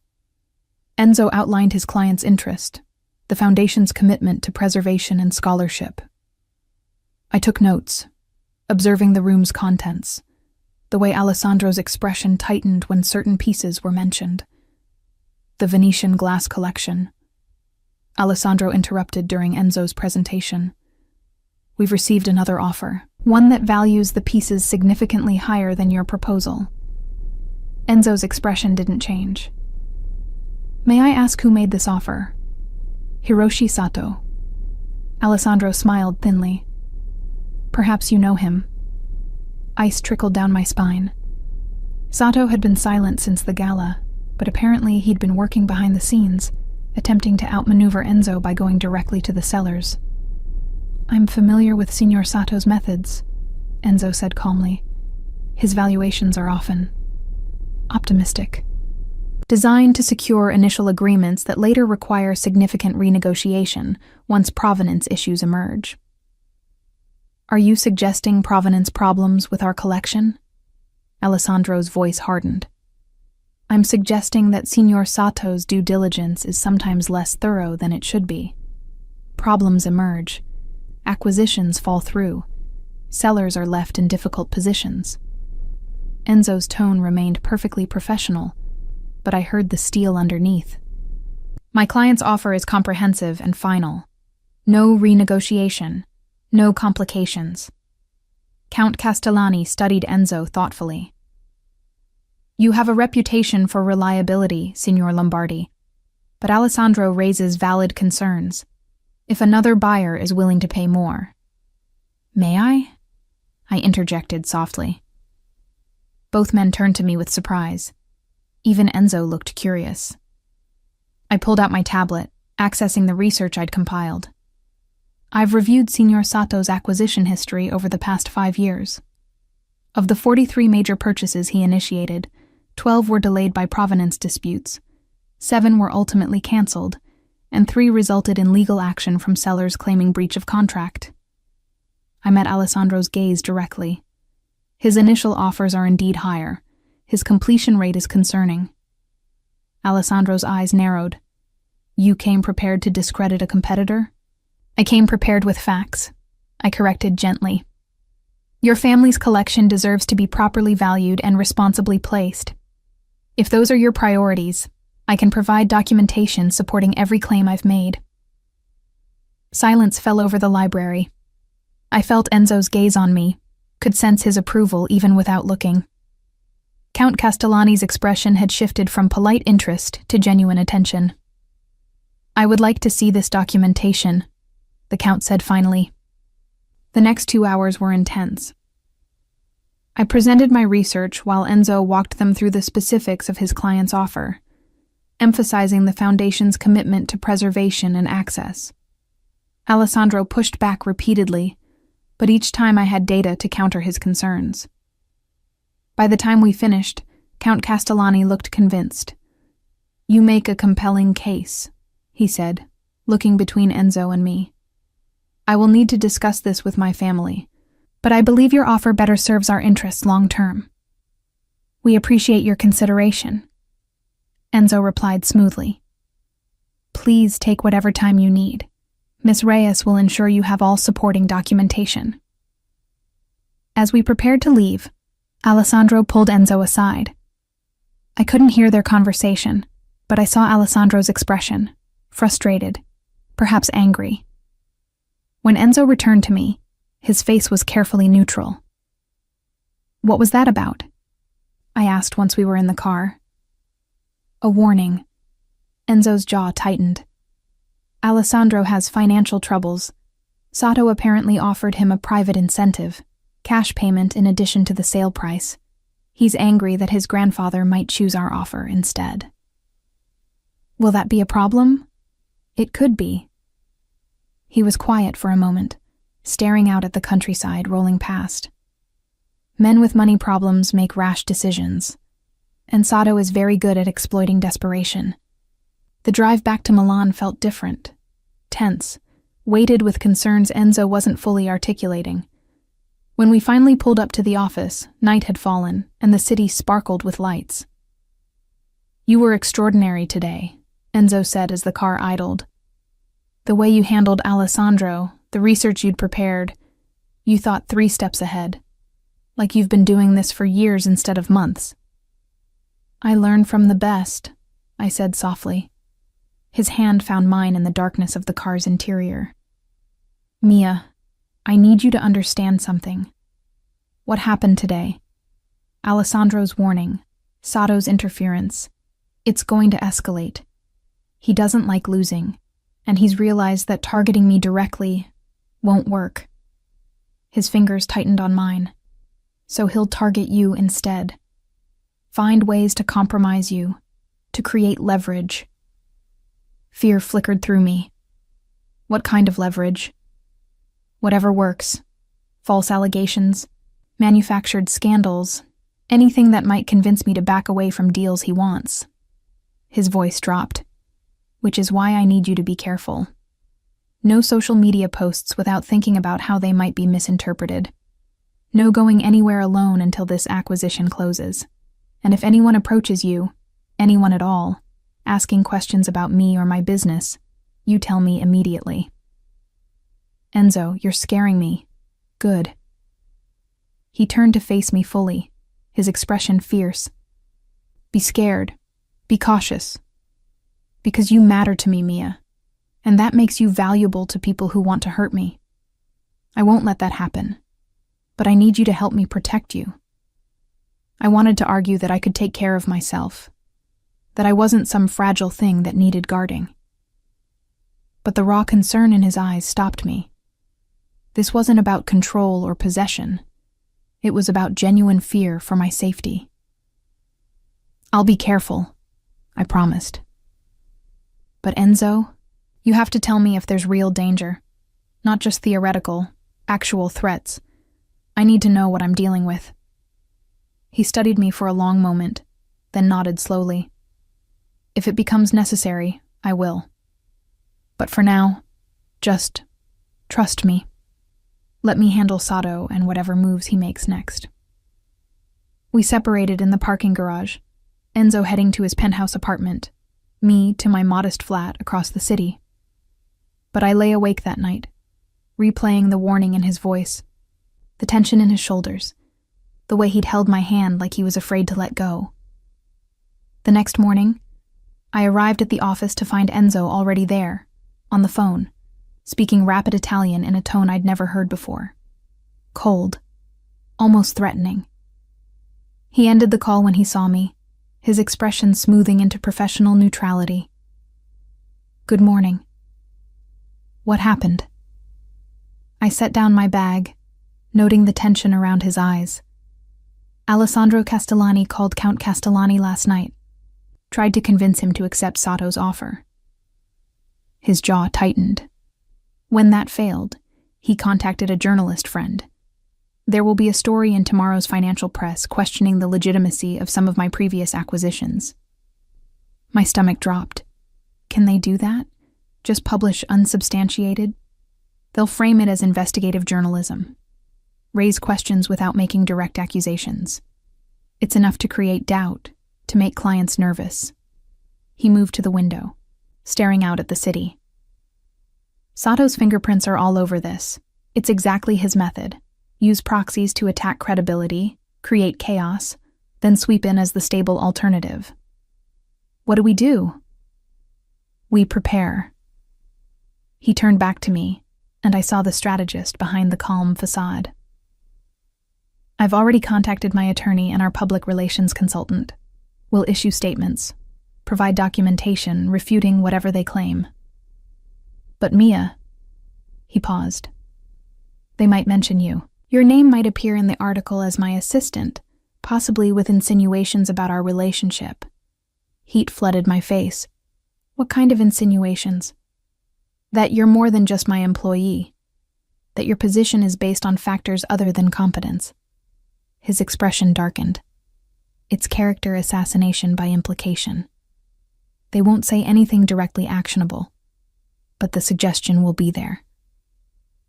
Enzo outlined his client's interest, the Foundation's commitment to preservation and scholarship. I took notes, observing the room's contents, the way Alessandro's expression tightened when certain pieces were mentioned. The Venetian glass collection. Alessandro interrupted during Enzo's presentation. We've received another offer, one that values the pieces significantly higher than your proposal. Enzo's expression didn't change. May I ask who made this offer? Hiroshi Sato. Alessandro smiled thinly. Perhaps you know him. Ice trickled down my spine. Sato had been silent since the gala, but apparently he'd been working behind the scenes, attempting to outmaneuver Enzo by going directly to the cellars. I'm familiar with Signor Sato's methods, Enzo said calmly. His valuations are often optimistic, designed to secure initial agreements that later require significant renegotiation once provenance issues emerge. Are you suggesting provenance problems with our collection? Alessandro's voice hardened. I'm suggesting that Signor Sato's due diligence is sometimes less thorough than it should be. Problems emerge. Acquisitions fall through. Sellers are left in difficult positions. Enzo's tone remained perfectly professional, but I heard the steel underneath. My client's offer is comprehensive and final. No renegotiation. No complications. Count Castellani studied Enzo thoughtfully. You have a reputation for reliability, Signor Lombardi, but Alessandro raises valid concerns. If another buyer is willing to pay more. May I? I interjected softly. Both men turned to me with surprise. Even Enzo looked curious. I pulled out my tablet, accessing the research I'd compiled. I've reviewed Signor Sato's acquisition history over the past 5 years. Of the 43 major purchases he initiated, 12 were delayed by provenance disputes, 7 were ultimately canceled, and 3 resulted in legal action from sellers claiming breach of contract. I met Alessandro's gaze directly. His initial offers are indeed higher. His completion rate is concerning. Alessandro's eyes narrowed. You came prepared to discredit a competitor? I came prepared with facts, I corrected gently. Your family's collection deserves to be properly valued and responsibly placed. If those are your priorities, I can provide documentation supporting every claim I've made. Silence fell over the library. I felt Enzo's gaze on me, could sense his approval even without looking. Count Castellani's expression had shifted from polite interest to genuine attention. I would like to see this documentation, the Count said finally. The next 2 hours were intense. I presented my research while Enzo walked them through the specifics of his client's offer, emphasizing the Foundation's commitment to preservation and access. Alessandro pushed back repeatedly, but each time I had data to counter his concerns. By the time we finished, Count Castellani looked convinced. You make a compelling case, he said, looking between Enzo and me. I will need to discuss this with my family, but I believe your offer better serves our interests long term. We appreciate your consideration. Enzo replied smoothly. Please take whatever time you need. Miss Reyes will ensure you have all supporting documentation. As we prepared to leave, Alessandro pulled Enzo aside. I couldn't hear their conversation, but I saw Alessandro's expression, frustrated, perhaps angry. When Enzo returned to me, his face was carefully neutral. What was that about? I asked once we were in the car. A warning. Enzo's jaw tightened. Alessandro has financial troubles. Sato apparently offered him a private incentive, cash payment in addition to the sale price. He's angry that his grandfather might choose our offer instead. Will that be a problem? It could be. He was quiet for a moment, staring out at the countryside rolling past. Men with money problems make rash decisions, and Sato is very good at exploiting desperation. The drive back to Milan felt different, tense, weighted with concerns Enzo wasn't fully articulating. When we finally pulled up to the office, night had fallen, and the city sparkled with lights. You were extraordinary today, Enzo said as the car idled. The way you handled Alessandro, the research you'd prepared, you thought 3 steps ahead. Like you've been doing this for years instead of months. I learned from the best, I said softly. His hand found mine in the darkness of the car's interior. Mia, I need you to understand something. What happened today? Alessandro's warning, Sato's interference. It's going to escalate. He doesn't like losing, and he's realized that targeting me directly won't work. His fingers tightened on mine. So he'll target you instead. Find ways to compromise you, to create leverage. Fear flickered through me. What kind of leverage? Whatever works. False allegations, manufactured scandals, anything that might convince me to back away from deals he wants. His voice dropped. Which is why I need you to be careful. No social media posts without thinking about how they might be misinterpreted. No going anywhere alone until this acquisition closes. And if anyone approaches you, anyone at all, asking questions about me or my business, you tell me immediately. Enzo, you're scaring me. Good. He turned to face me fully, his expression fierce. Be scared. Be cautious. Because you matter to me, Mia. And that makes you valuable to people who want to hurt me. I won't let that happen. But I need you to help me protect you. I wanted to argue that I could take care of myself, that I wasn't some fragile thing that needed guarding. But the raw concern in his eyes stopped me. This wasn't about control or possession. It was about genuine fear for my safety. I'll be careful, I promised. But Enzo, you have to tell me if there's real danger, not just theoretical, actual threats. I need to know what I'm dealing with. He studied me for a long moment, then nodded slowly. If it becomes necessary, I will. But for now, just trust me. Let me handle Sato and whatever moves he makes next. We separated in the parking garage, Enzo heading to his penthouse apartment, me to my modest flat across the city. But I lay awake that night, replaying the warning in his voice, the tension in his shoulders, the way he'd held my hand like he was afraid to let go. The next morning, I arrived at the office to find Enzo already there, on the phone, speaking rapid Italian in a tone I'd never heard before. Cold, almost threatening. He ended the call when he saw me, his expression smoothing into professional neutrality. Good morning. What happened? I set down my bag, noting the tension around his eyes. Alessandro Castellani called Count Castellani last night, tried to convince him to accept Sato's offer. His jaw tightened. When that failed, he contacted a journalist friend. There will be a story in tomorrow's financial press questioning the legitimacy of some of my previous acquisitions. My stomach dropped. Can they do that? Just publish unsubstantiated? They'll frame it as investigative journalism, raise questions without making direct accusations. It's enough to create doubt, to make clients nervous. He moved to the window, staring out at the city. Sato's fingerprints are all over this. It's exactly his method. Use proxies to attack credibility, create chaos, then sweep in as the stable alternative. What do? We prepare. He turned back to me, and I saw the strategist behind the calm facade. I've already contacted my attorney and our public relations consultant. We'll issue statements, provide documentation refuting whatever they claim. But Mia, he paused. They might mention you. Your name might appear in the article as my assistant, possibly with insinuations about our relationship. Heat flooded my face. What kind of insinuations? That you're more than just my employee. That your position is based on factors other than competence. His expression darkened. It's character assassination by implication. They won't say anything directly actionable, but the suggestion will be there.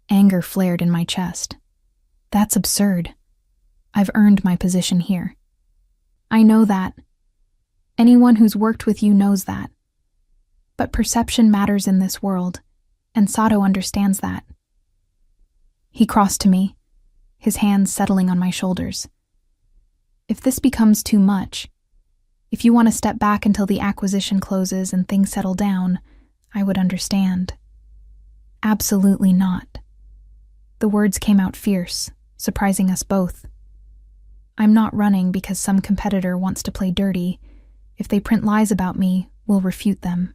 Anger flared in my chest. That's absurd. I've earned my position here. I know that. Anyone who's worked with you knows that. But perception matters in this world, and Sato understands that. He crossed to me, his hands settling on my shoulders. If this becomes too much, if you want to step back until the acquisition closes and things settle down, I would understand. Absolutely not. The words came out fierce, surprising us both. I'm not running because some competitor wants to play dirty. If they print lies about me, we'll refute them.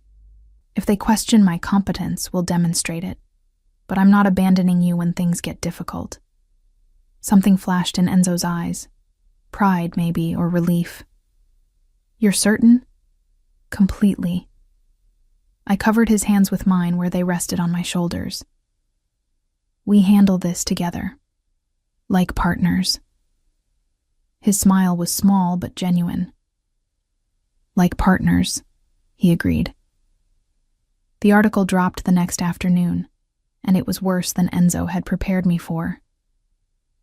If they question my competence, we'll demonstrate it. But I'm not abandoning you when things get difficult. Something flashed in Enzo's eyes. Pride, maybe, or relief. You're certain? Completely. I covered his hands with mine where they rested on my shoulders. We handle this together. Like partners. His smile was small but genuine. Like partners, he agreed. The article dropped the next afternoon, and it was worse than Enzo had prepared me for.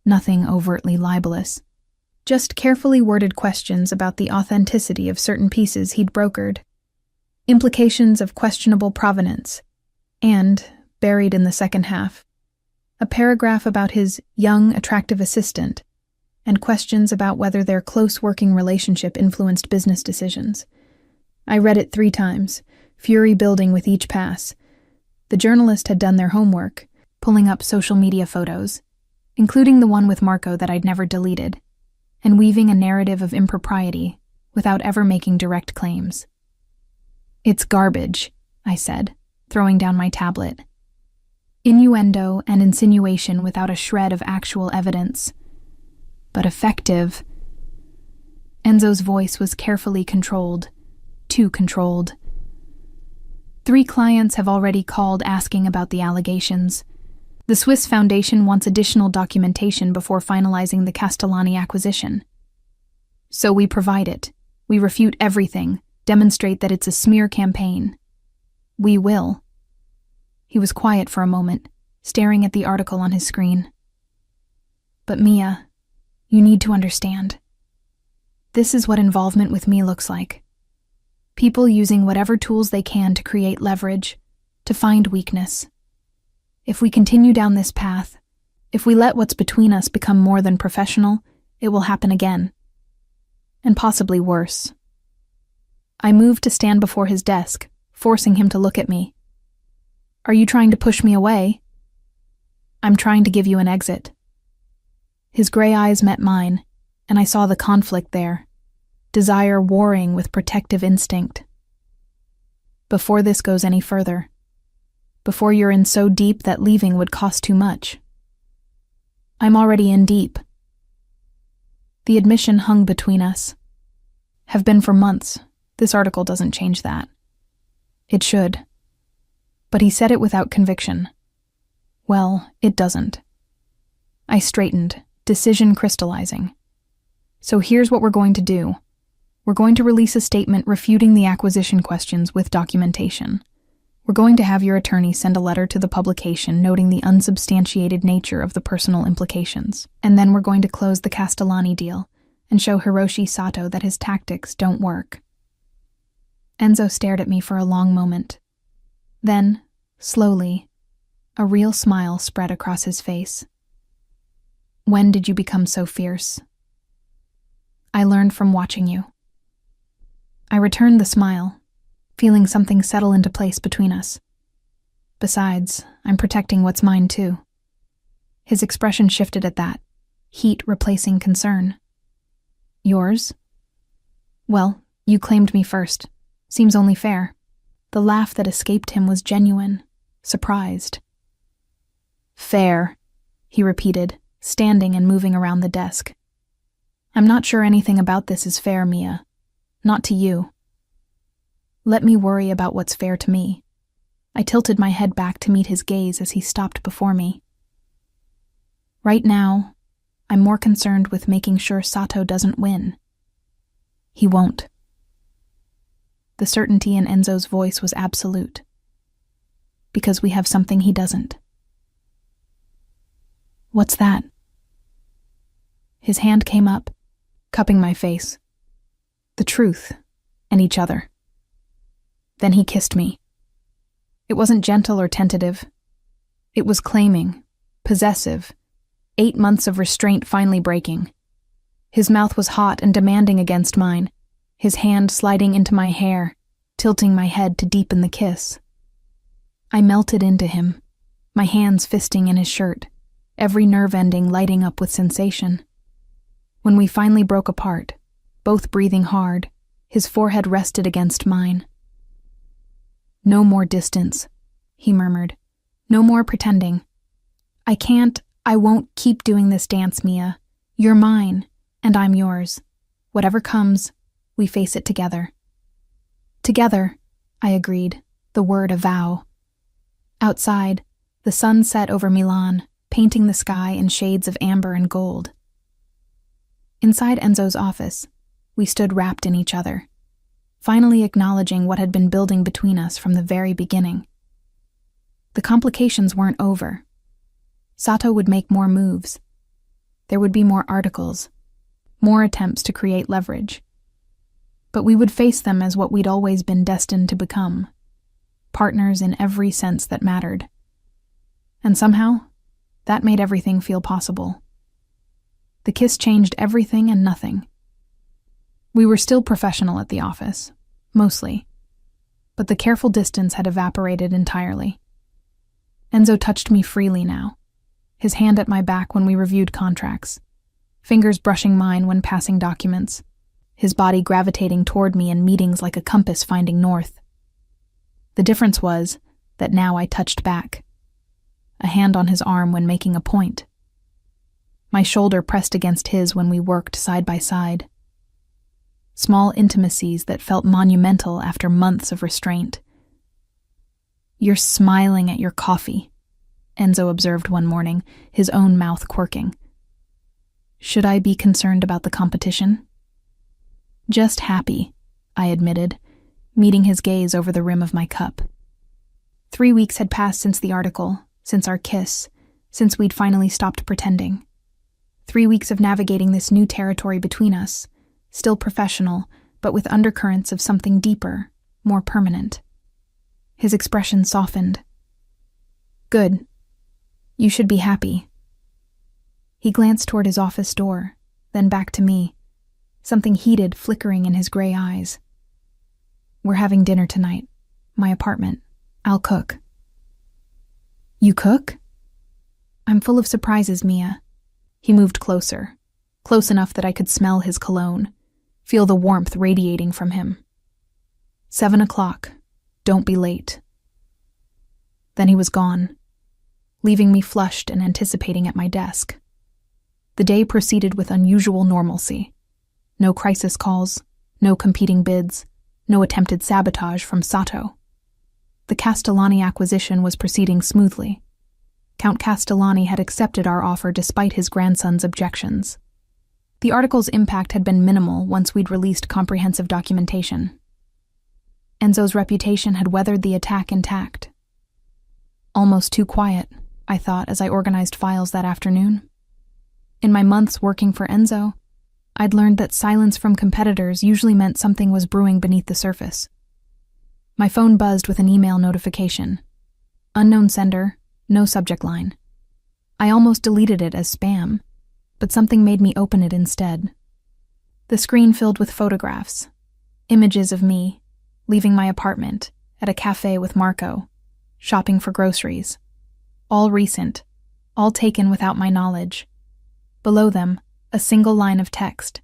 Nothing overtly libelous, just carefully worded questions about the authenticity of certain pieces he'd brokered, implications of questionable provenance, and, buried in the second half, a paragraph about his young, attractive assistant, and questions about whether their close working relationship influenced business decisions. I read it 3 times, fury building with each pass. The journalist had done their homework, pulling up social media photos, including the one with Marco that I'd never deleted, and weaving a narrative of impropriety without ever making direct claims. It's garbage, I said, throwing down my tablet. Innuendo and insinuation without a shred of actual evidence. But effective. Enzo's voice was carefully controlled, too controlled. 3 clients have already called asking about the allegations. The Swiss Foundation wants additional documentation before finalizing the Castellani acquisition. So we provide it. We refute everything, demonstrate that it's a smear campaign. We will. He was quiet for a moment, staring at the article on his screen. But Mia, you need to understand. This is what involvement with me looks like. People using whatever tools they can to create leverage, to find weakness. If we continue down this path, if we let what's between us become more than professional, it will happen again. And possibly worse. I moved to stand before his desk, forcing him to look at me. Are you trying to push me away? I'm trying to give you an exit. His gray eyes met mine, and I saw the conflict there, desire warring with protective instinct. Before this goes any further, before you're in so deep that leaving would cost too much. I'm already in deep. The admission hung between us. Have been for months. This article doesn't change that. It should. But he said it without conviction. Well, it doesn't. I straightened, decision crystallizing. So here's what we're going to do. We're going to release a statement refuting the acquisition questions with documentation. We're going to have your attorney send a letter to the publication noting the unsubstantiated nature of the personal implications. And then we're going to close the Castellani deal and show Hiroshi Sato that his tactics don't work. Enzo stared at me for a long moment. Then, slowly, a real smile spread across his face. When did you become so fierce? I learned from watching you. I returned the smile, feeling something settle into place between us. Besides, I'm protecting what's mine too. His expression shifted at that, heat replacing concern. Yours? Well, you claimed me first. Seems only fair. The laugh that escaped him was genuine, surprised. Fair, he repeated, standing and moving around the desk. I'm not sure anything about this is fair, Mia. Not to you. Let me worry about what's fair to me. I tilted my head back to meet his gaze as he stopped before me. Right now, I'm more concerned with making sure Sato doesn't win. He won't. The certainty in Enzo's voice was absolute. Because we have something he doesn't. What's that? His hand came up, cupping my face. The truth, and each other. Then he kissed me. It wasn't gentle or tentative. It was claiming, possessive, 8 months of restraint finally breaking. His mouth was hot and demanding against mine, his hand sliding into my hair, tilting my head to deepen the kiss. I melted into him, my hands fisting in his shirt, every nerve ending lighting up with sensation. When we finally broke apart, both breathing hard, his forehead rested against mine. No more distance, he murmured. No more pretending. I won't keep doing this dance, Mia. You're mine, and I'm yours. Whatever comes, we face it together. Together, I agreed, the word a vow. Outside, the sun set over Milan, painting the sky in shades of amber and gold. Inside Enzo's office, we stood wrapped in each other, finally acknowledging what had been building between us from the very beginning. The complications weren't over. Sato would make more moves. There would be more articles, more attempts to create leverage. But we would face them as what we'd always been destined to become, partners in every sense that mattered. And somehow, that made everything feel possible. The kiss changed everything and nothing. We were still professional at the office, mostly, but the careful distance had evaporated entirely. Enzo touched me freely now, his hand at my back when we reviewed contracts, fingers brushing mine when passing documents, his body gravitating toward me in meetings like a compass finding north. The difference was that now I touched back, a hand on his arm when making a point. My shoulder pressed against his when we worked side by side. Small intimacies that felt monumental after months of restraint. You're smiling at your coffee, Enzo observed one morning, his own mouth quirking. Should I be concerned about the competition? Just happy, I admitted, meeting his gaze over the rim of my cup. 3 weeks had passed since the article, since our kiss, since we'd finally stopped pretending. 3 weeks of navigating this new territory between us, still professional, but with undercurrents of something deeper, more permanent. His expression softened. Good. You should be happy. He glanced toward his office door, then back to me, something heated flickering in his gray eyes. We're having dinner tonight. My apartment. I'll cook. You cook? I'm full of surprises, Mia. He moved closer, close enough that I could smell his cologne, feel the warmth radiating from him. 7 o'clock. Don't be late. Then he was gone, leaving me flushed and anticipating at my desk. The day proceeded with unusual normalcy. No crisis calls, no competing bids, no attempted sabotage from Sato. The Castellani acquisition was proceeding smoothly. Count Castellani had accepted our offer despite his grandson's objections. The article's impact had been minimal once we'd released comprehensive documentation. Enzo's reputation had weathered the attack intact. Almost too quiet, I thought as I organized files that afternoon. In my months working for Enzo, I'd learned that silence from competitors usually meant something was brewing beneath the surface. My phone buzzed with an email notification. Unknown sender, no subject line. I almost deleted it as spam, but something made me open it instead. The screen filled with photographs, images of me, leaving my apartment, at a cafe with Marco, shopping for groceries. All recent, all taken without my knowledge. Below them, a single line of text.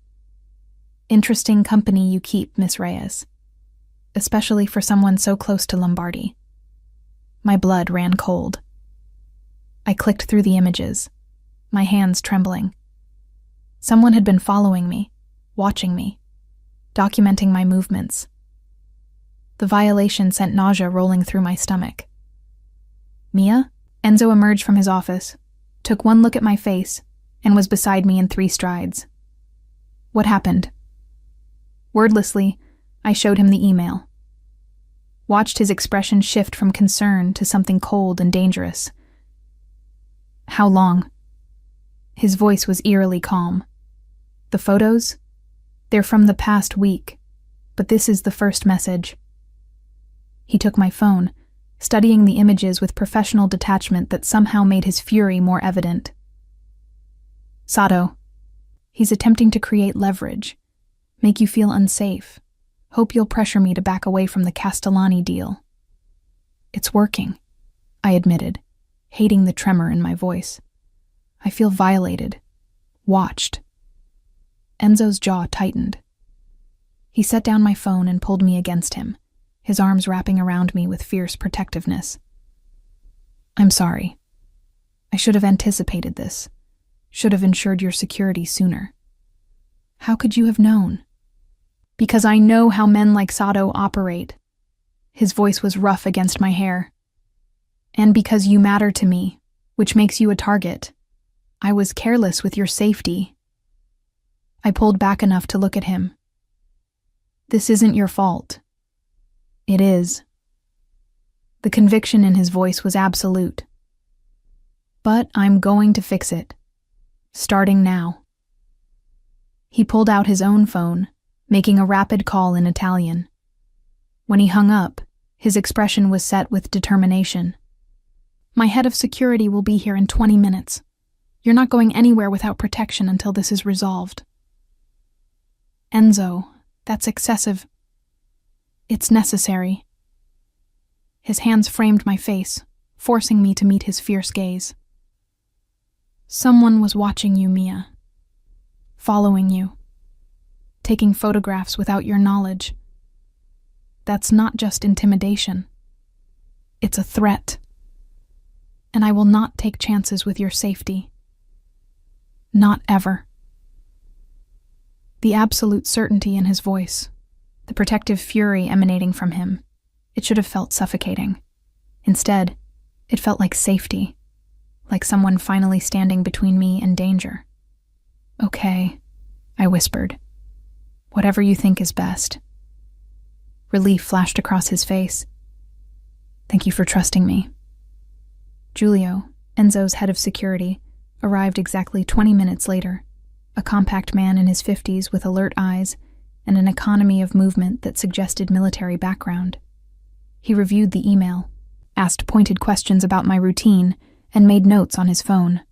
Interesting company you keep, Miss Reyes. Especially for someone so close to Lombardi. My blood ran cold. I clicked through the images, my hands trembling. Someone had been following me, watching me, documenting my movements. The violation sent nausea rolling through my stomach. Mia? Enzo emerged from his office, took one look at my face, and was beside me in 3 strides. What happened? Wordlessly, I showed him the email. Watched his expression shift from concern to something cold and dangerous. How long? His voice was eerily calm. The photos? They're from the past week, but this is the first message. He took my phone, studying the images with professional detachment that somehow made his fury more evident. Sato. He's attempting to create leverage, make you feel unsafe, hope you'll pressure me to back away from the Castellani deal. It's working, I admitted, hating the tremor in my voice. I feel violated, watched. Enzo's jaw tightened. He set down my phone and pulled me against him, his arms wrapping around me with fierce protectiveness. I'm sorry. I should have anticipated this, should have ensured your security sooner. How could you have known? Because I know how men like Sato operate. His voice was rough against my hair. And because you matter to me, which makes you a target. I was careless with your safety. I pulled back enough to look at him. This isn't your fault. It is. The conviction in his voice was absolute. But I'm going to fix it. Starting now. He pulled out his own phone, making a rapid call in Italian. When he hung up, his expression was set with determination. My head of security will be here in 20 minutes. You're not going anywhere without protection until this is resolved. Enzo, that's excessive. It's necessary. His hands framed my face, forcing me to meet his fierce gaze. Someone was watching you, Mia. Following you. Taking photographs without your knowledge. That's not just intimidation. It's a threat. And I will not take chances with your safety. Not ever. The absolute certainty in his voice, the protective fury emanating from him, it should have felt suffocating. Instead, it felt like safety, like someone finally standing between me and danger. Okay, I whispered. Whatever you think is best. Relief flashed across his face. Thank you for trusting me. Giulio, Enzo's head of security, arrived exactly 20 minutes later, a compact man in his 50s with alert eyes and an economy of movement that suggested military background. He reviewed the email, asked pointed questions about my routine, and made notes on his phone.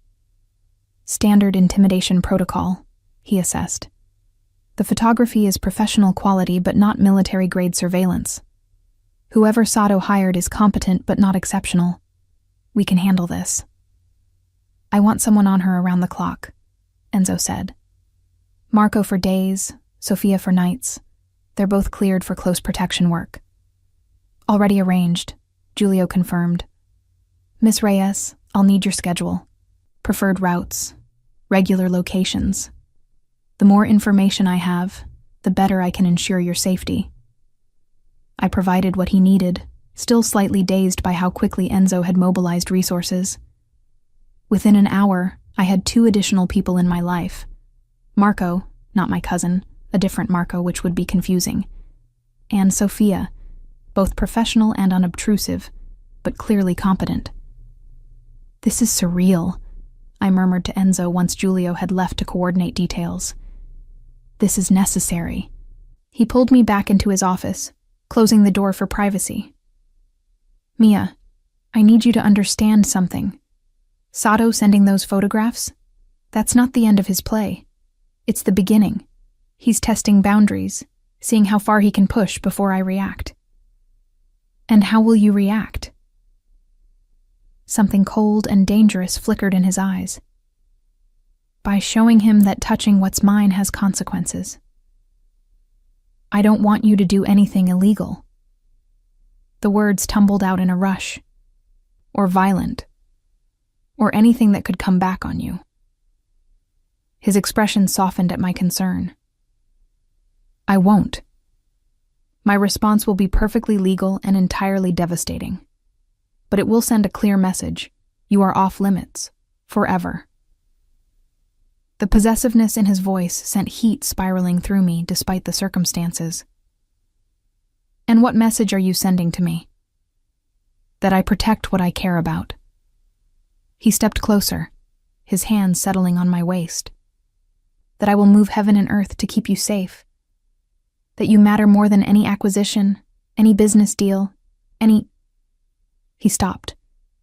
Standard intimidation protocol, he assessed. The photography is professional quality but not military-grade surveillance. Whoever Sato hired is competent but not exceptional. We can handle this. I want someone on her around the clock, Enzo said. Marco for days, Sophia for nights. They're both cleared for close protection work. Already arranged, Giulio confirmed. Miss Reyes, I'll need your schedule. Preferred routes. Regular locations. The more information I have, the better I can ensure your safety. I provided what he needed, still slightly dazed by how quickly Enzo had mobilized resources. Within an hour, I had 2 additional people in my life. Marco, not my cousin, a different Marco which would be confusing, and Sophia, both professional and unobtrusive, but clearly competent. "This is surreal," I murmured to Enzo once Giulio had left to coordinate details. "This is necessary." He pulled me back into his office, closing the door for privacy. "Mia, I need you to understand something. Sato sending those photographs? That's not the end of his play. It's the beginning. He's testing boundaries, seeing how far he can push before I react." "And how will you react?" Something cold and dangerous flickered in his eyes. "By showing him that touching what's mine has consequences. I don't want you to do anything illegal." The words tumbled out in a rush. "Or violent. Or anything that could come back on you." His expression softened at my concern. "I won't. My response will be perfectly legal and entirely devastating. But it will send a clear message. You are off limits. Forever." The possessiveness in his voice sent heat spiraling through me despite the circumstances. "And what message are you sending to me?" "That I protect what I care about." He stepped closer, his hands settling on my waist. "That I will move heaven and earth to keep you safe. That you matter more than any acquisition, any business deal, any—" He stopped,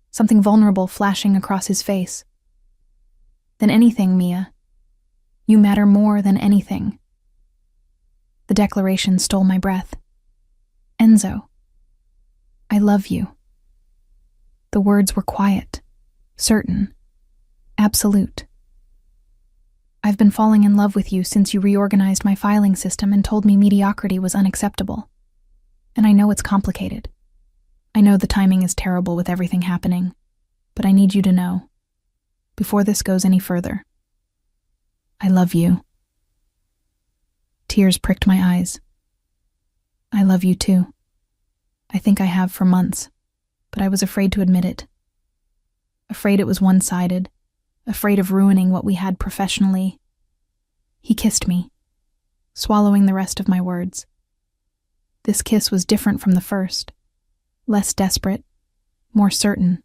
something vulnerable flashing across his face. "Than anything, Mia. You matter more than anything." The declaration stole my breath. "Enzo, I love you." The words were quiet, certain, absolute. "I've been falling in love with you since you reorganized my filing system and told me mediocrity was unacceptable. And I know it's complicated. I know the timing is terrible with everything happening, but I need you to know, before this goes any further, I love you." Tears pricked my eyes. "I love you too. I think I have for months, but I was afraid to admit it. Afraid it was one-sided, afraid of ruining what we had professionally." He kissed me, swallowing the rest of my words. This kiss was different from the first. Less desperate, more certain.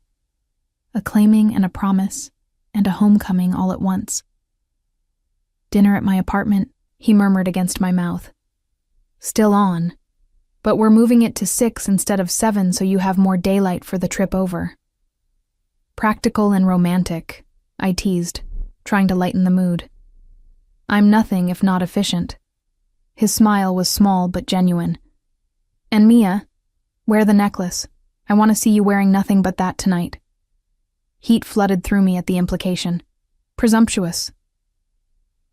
A claiming and a promise, and a homecoming all at once. "Dinner at my apartment," he murmured against my mouth. "Still on, but we're moving it to 6 instead of 7 so you have more daylight for the trip over." "Practical and romantic," I teased, trying to lighten the mood. "I'm nothing if not efficient." His smile was small but genuine. "And Mia, wear the necklace. I want to see you wearing nothing but that tonight." Heat flooded through me at the implication. Presumptuous.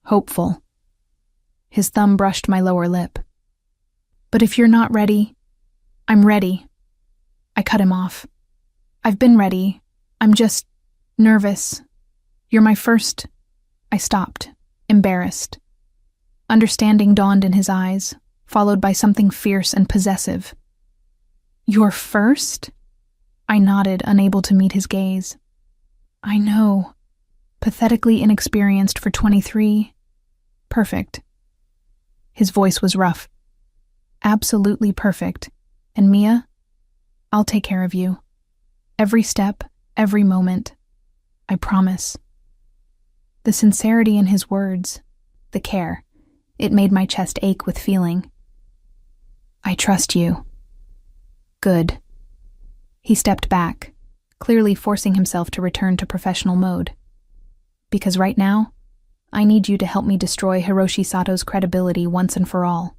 Hopeful. His thumb brushed my lower lip. "But if you're not ready—" "I'm ready." I cut him off. "I've been ready. I'm just nervous. You're my first—" I stopped, embarrassed. Understanding dawned in his eyes, followed by something fierce and possessive. "Your first?" I nodded, unable to meet his gaze. "I know. Pathetically inexperienced for 23. Perfect." His voice was rough. "Absolutely perfect. And Mia, I'll take care of you. Every step, every moment. I promise." The sincerity in his words, the care, it made my chest ache with feeling. "I trust you." "Good." He stepped back, clearly forcing himself to return to professional mode. "Because right now, I need you to help me destroy Hiroshi Sato's credibility once and for all."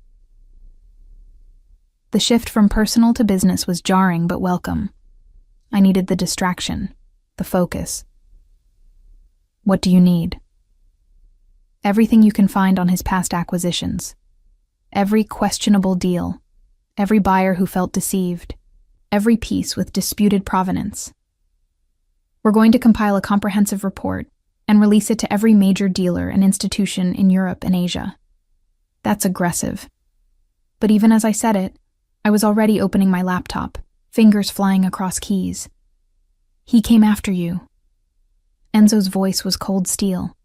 The shift from personal to business was jarring but welcome. I needed the distraction, the focus. "What do you need?" "Everything you can find on his past acquisitions. Every questionable deal. Every buyer who felt deceived. Every piece with disputed provenance. We're going to compile a comprehensive report and release it to every major dealer and institution in Europe and Asia." That's aggressive. But even as I said it, I was already opening my laptop, fingers flying across keys. "He came after you." Enzo's voice was cold steel.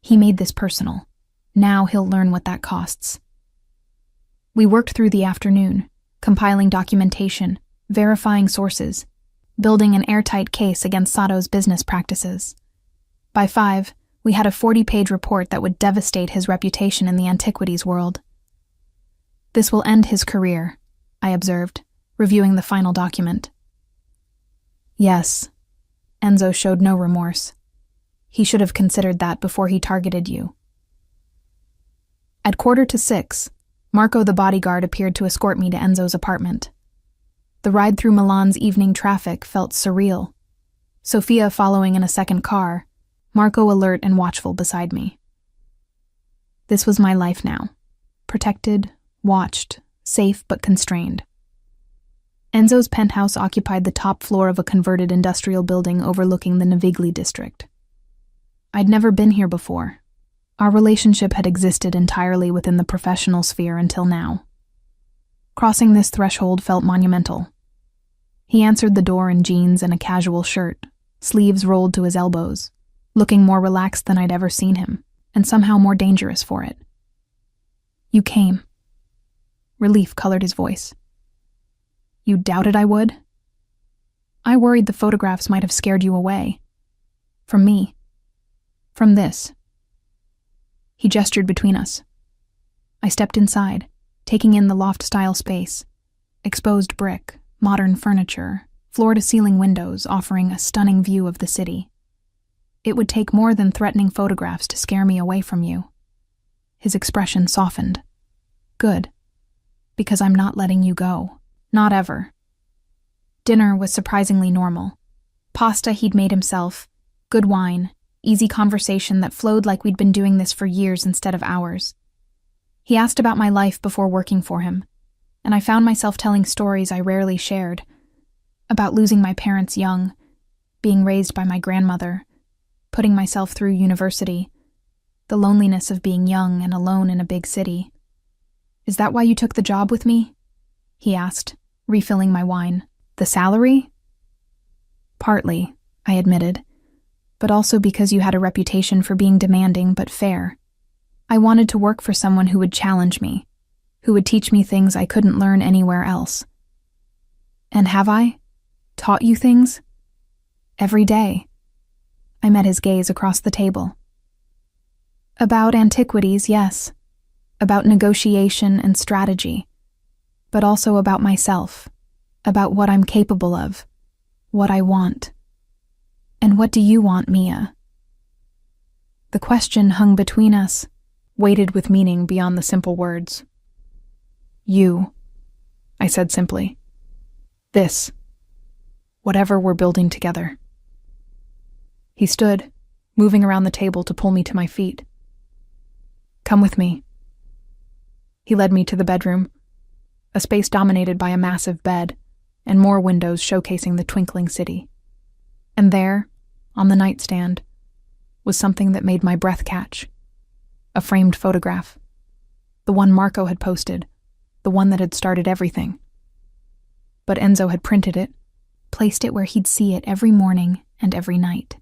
"He made this personal. Now he'll learn what that costs." We worked through the afternoon, compiling documentation, verifying sources, building an airtight case against Sato's business practices. By 5, we had a 40-page report that would devastate his reputation in the antiquities world. This will end his career, I observed, reviewing the final document. Yes. Enzo showed no remorse. He should have considered that before he targeted you. At 5:45, Marco the bodyguard appeared to escort me to Enzo's apartment. The ride through Milan's evening traffic felt surreal. Sophia following in a second car, Marco alert and watchful beside me. This was my life now. Protected, watched, safe but constrained. Enzo's penthouse occupied the top floor of a converted industrial building overlooking the Navigli district. I'd never been here before. Our relationship had existed entirely within the professional sphere until now. Crossing this threshold felt monumental. He answered the door in jeans and a casual shirt, sleeves rolled to his elbows, looking more relaxed than I'd ever seen him, and somehow more dangerous for it. You came. Relief colored his voice. You doubted I would? I worried the photographs might have scared you away. From me. From this. He gestured between us. I stepped inside, taking in the loft-style space. Exposed brick, modern furniture, floor-to-ceiling windows offering a stunning view of the city. It would take more than threatening photographs to scare me away from you. His expression softened. Good. Because I'm not letting you go. Not ever. Dinner was surprisingly normal. Pasta he'd made himself, good wine, easy conversation that flowed like we'd been doing this for years instead of hours. He asked about my life before working for him, and I found myself telling stories I rarely shared. About losing my parents young, being raised by my grandmother, putting myself through university, the loneliness of being young and alone in a big city. Is that why you took the job with me? He asked, refilling my wine. The salary? Partly, I admitted, but also because you had a reputation for being demanding but fair. I wanted to work for someone who would challenge me, who would teach me things I couldn't learn anywhere else. And have I? Taught you things? Every day. I met his gaze across the table. About antiquities, yes. About negotiation and strategy. But also about myself, about what I'm capable of, what I want. And what do you want, Mia? The question hung between us, weighted with meaning beyond the simple words. You, I said simply. This. Whatever we're building together. He stood, moving around the table to pull me to my feet. Come with me. He led me to the bedroom, a space dominated by a massive bed and more windows showcasing the twinkling city. And there, on the nightstand, was something that made my breath catch. A framed photograph. The one Marco had posted, the one that had started everything. But Enzo had printed it, placed it where he'd see it every morning and every night.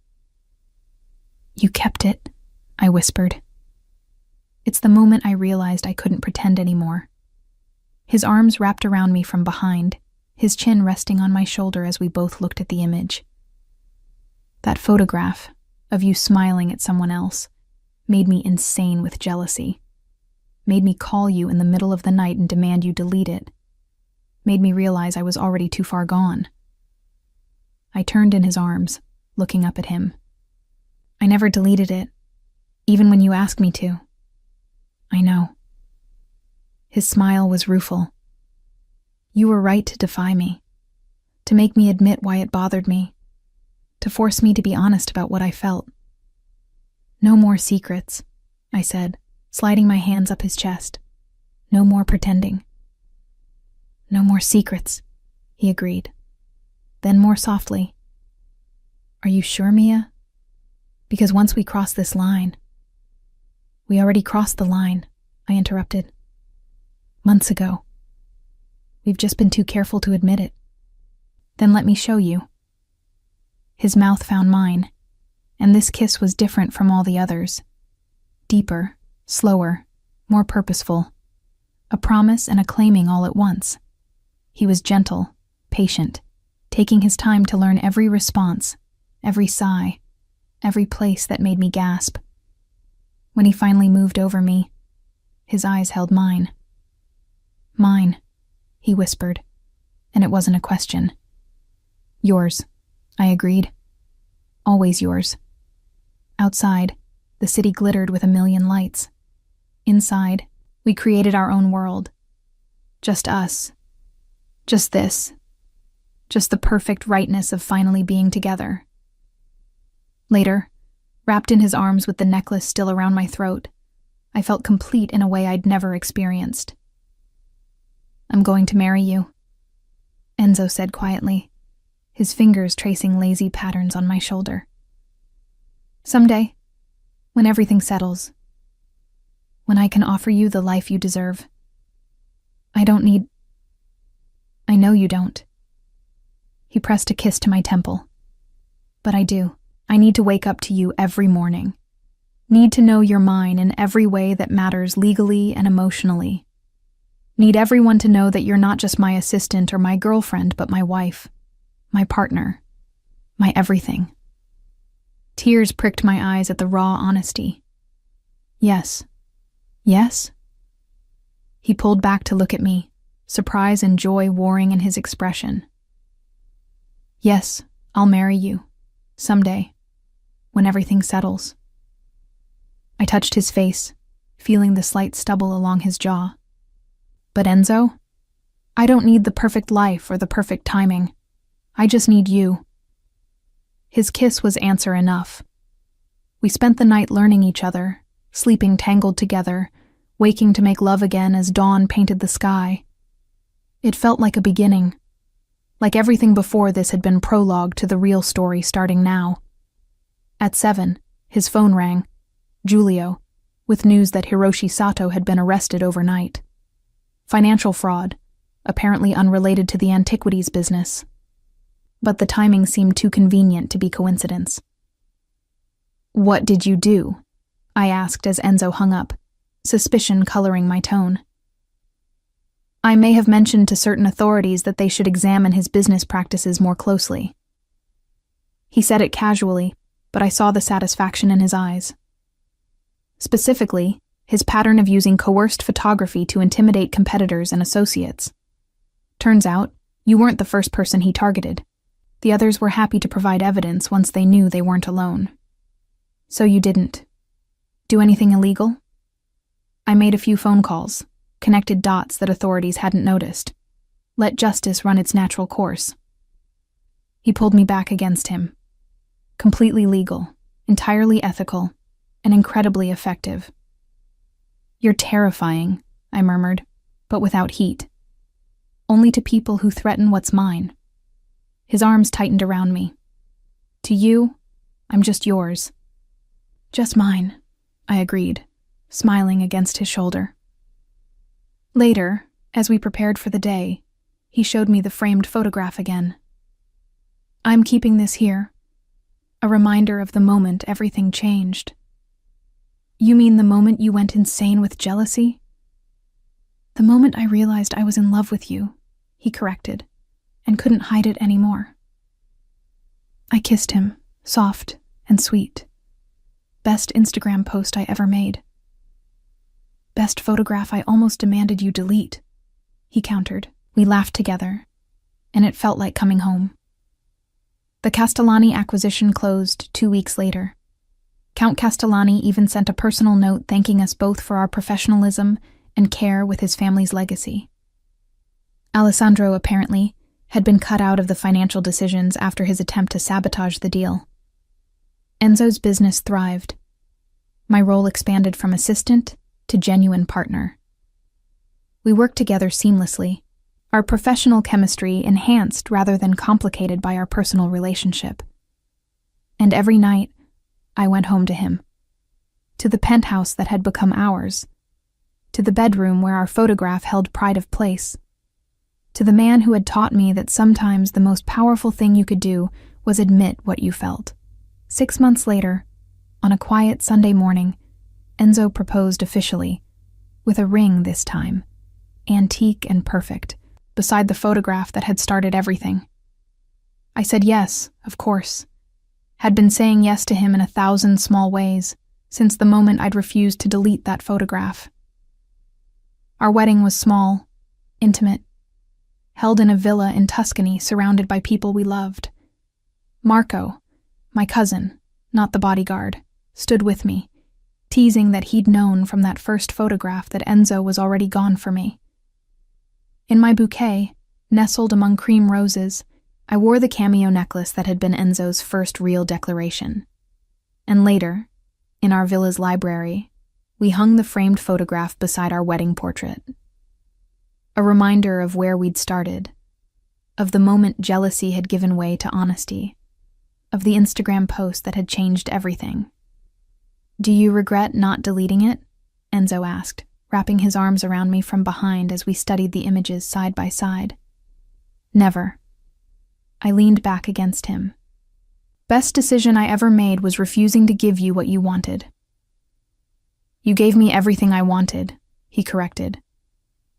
You kept it, I whispered. It's the moment I realized I couldn't pretend anymore. His arms wrapped around me from behind, his chin resting on my shoulder as we both looked at the image. That photograph of you smiling at someone else made me insane with jealousy. Made me call you in the middle of the night and demand you delete it. Made me realize I was already too far gone. I turned in his arms, looking up at him. I never deleted it, even when you asked me to. I know. His smile was rueful. You were right to defy me, to make me admit why it bothered me, to force me to be honest about what I felt. No more secrets, I said, sliding my hands up his chest. No more pretending. No more secrets, he agreed. Then more softly. Are you sure, Mia? Because once we cross this line... We already crossed the line, I interrupted. Months ago. We've just been too careful to admit it. Then let me show you. His mouth found mine, and this kiss was different from all the others. Deeper, slower, more purposeful. A promise and a claiming all at once. He was gentle, patient, taking his time to learn every response, every sigh, every place that made me gasp. When he finally moved over me, his eyes held mine. "Mine," he whispered, and it wasn't a question. "Yours," I agreed. "Always yours." Outside, the city glittered with a million lights. Inside, we created our own world. Just us. Just this. Just the perfect rightness of finally being together. Later, wrapped in his arms with the necklace still around my throat, I felt complete in a way I'd never experienced. "I'm going to marry you," Enzo said quietly, his fingers tracing lazy patterns on my shoulder. "Someday, when everything settles, when I can offer you the life you deserve. I know you don't." He pressed a kiss to my temple. "But I do. I need to wake up to you every morning. Need to know you're mine in every way that matters legally and emotionally. Need everyone to know that you're not just my assistant or my girlfriend, but my wife, my partner, my everything." Tears pricked my eyes at the raw honesty. "Yes. Yes?" He pulled back to look at me, surprise and joy warring in his expression. "Yes, I'll marry you. Someday. When everything settles." I touched his face, feeling the slight stubble along his jaw. "But Enzo, I don't need the perfect life or the perfect timing. I just need you." His kiss was answer enough. We spent the night learning each other, sleeping tangled together, waking to make love again as dawn painted the sky. It felt like a beginning. Like everything before this had been prologue to the real story starting now. At 7, his phone rang, Giulio, with news that Hiroshi Sato had been arrested overnight. Financial fraud, apparently unrelated to the antiquities business. But the timing seemed too convenient to be coincidence. "What did you do?" I asked as Enzo hung up, suspicion coloring my tone. "I may have mentioned to certain authorities that they should examine his business practices more closely." He said it casually, but I saw the satisfaction in his eyes. Specifically, his pattern of using coerced photography to intimidate competitors and associates. Turns out, you weren't the first person he targeted. The others were happy to provide evidence once they knew they weren't alone. "So you didn't do anything illegal?" I made a few phone calls, connected dots that authorities hadn't noticed. Let justice run its natural course. He pulled me back against him. Completely legal, entirely ethical, and incredibly effective. "You're terrifying," I murmured, but without heat. "Only to people who threaten what's mine." His arms tightened around me. "To you, I'm just yours." "Just mine," I agreed, smiling against his shoulder. Later, as we prepared for the day, he showed me the framed photograph again. "I'm keeping this here, a reminder of the moment everything changed." "You mean the moment you went insane with jealousy?" "The moment I realized I was in love with you," he corrected, and couldn't hide it anymore. I kissed him, soft and sweet. Best Instagram post I ever made. "Best photograph I almost demanded you delete," he countered. We laughed together, and it felt like coming home. The Castellani acquisition closed 2 weeks later. Count Castellani even sent a personal note thanking us both for our professionalism and care with his family's legacy. Alessandro, apparently, had been cut out of the financial decisions after his attempt to sabotage the deal. Enzo's business thrived. My role expanded from assistant to genuine partner. We worked together seamlessly, our professional chemistry enhanced rather than complicated by our personal relationship. And every night, I went home to him. To the penthouse that had become ours. To the bedroom where our photograph held pride of place. To the man who had taught me that sometimes the most powerful thing you could do was admit what you felt. 6 months later, on a quiet Sunday morning, Enzo proposed officially, with a ring this time, antique and perfect, beside the photograph that had started everything. I said yes, of course. Had been saying yes to him in 1,000 small ways, since the moment I'd refused to delete that photograph. Our wedding was small, intimate, held in a villa in Tuscany surrounded by people we loved. Marco, my cousin, not the bodyguard, stood with me, teasing that he'd known from that first photograph that Enzo was already gone for me. In my bouquet, nestled among cream roses, I wore the cameo necklace that had been Enzo's first real declaration. And later, in our villa's library, we hung the framed photograph beside our wedding portrait. A reminder of where we'd started, of the moment jealousy had given way to honesty, of the Instagram post that had changed everything. "Do you regret not deleting it?" Enzo asked, wrapping his arms around me from behind as we studied the images side by side. "Never." I leaned back against him. "Best decision I ever made was refusing to give you what you wanted." "You gave me everything I wanted," he corrected.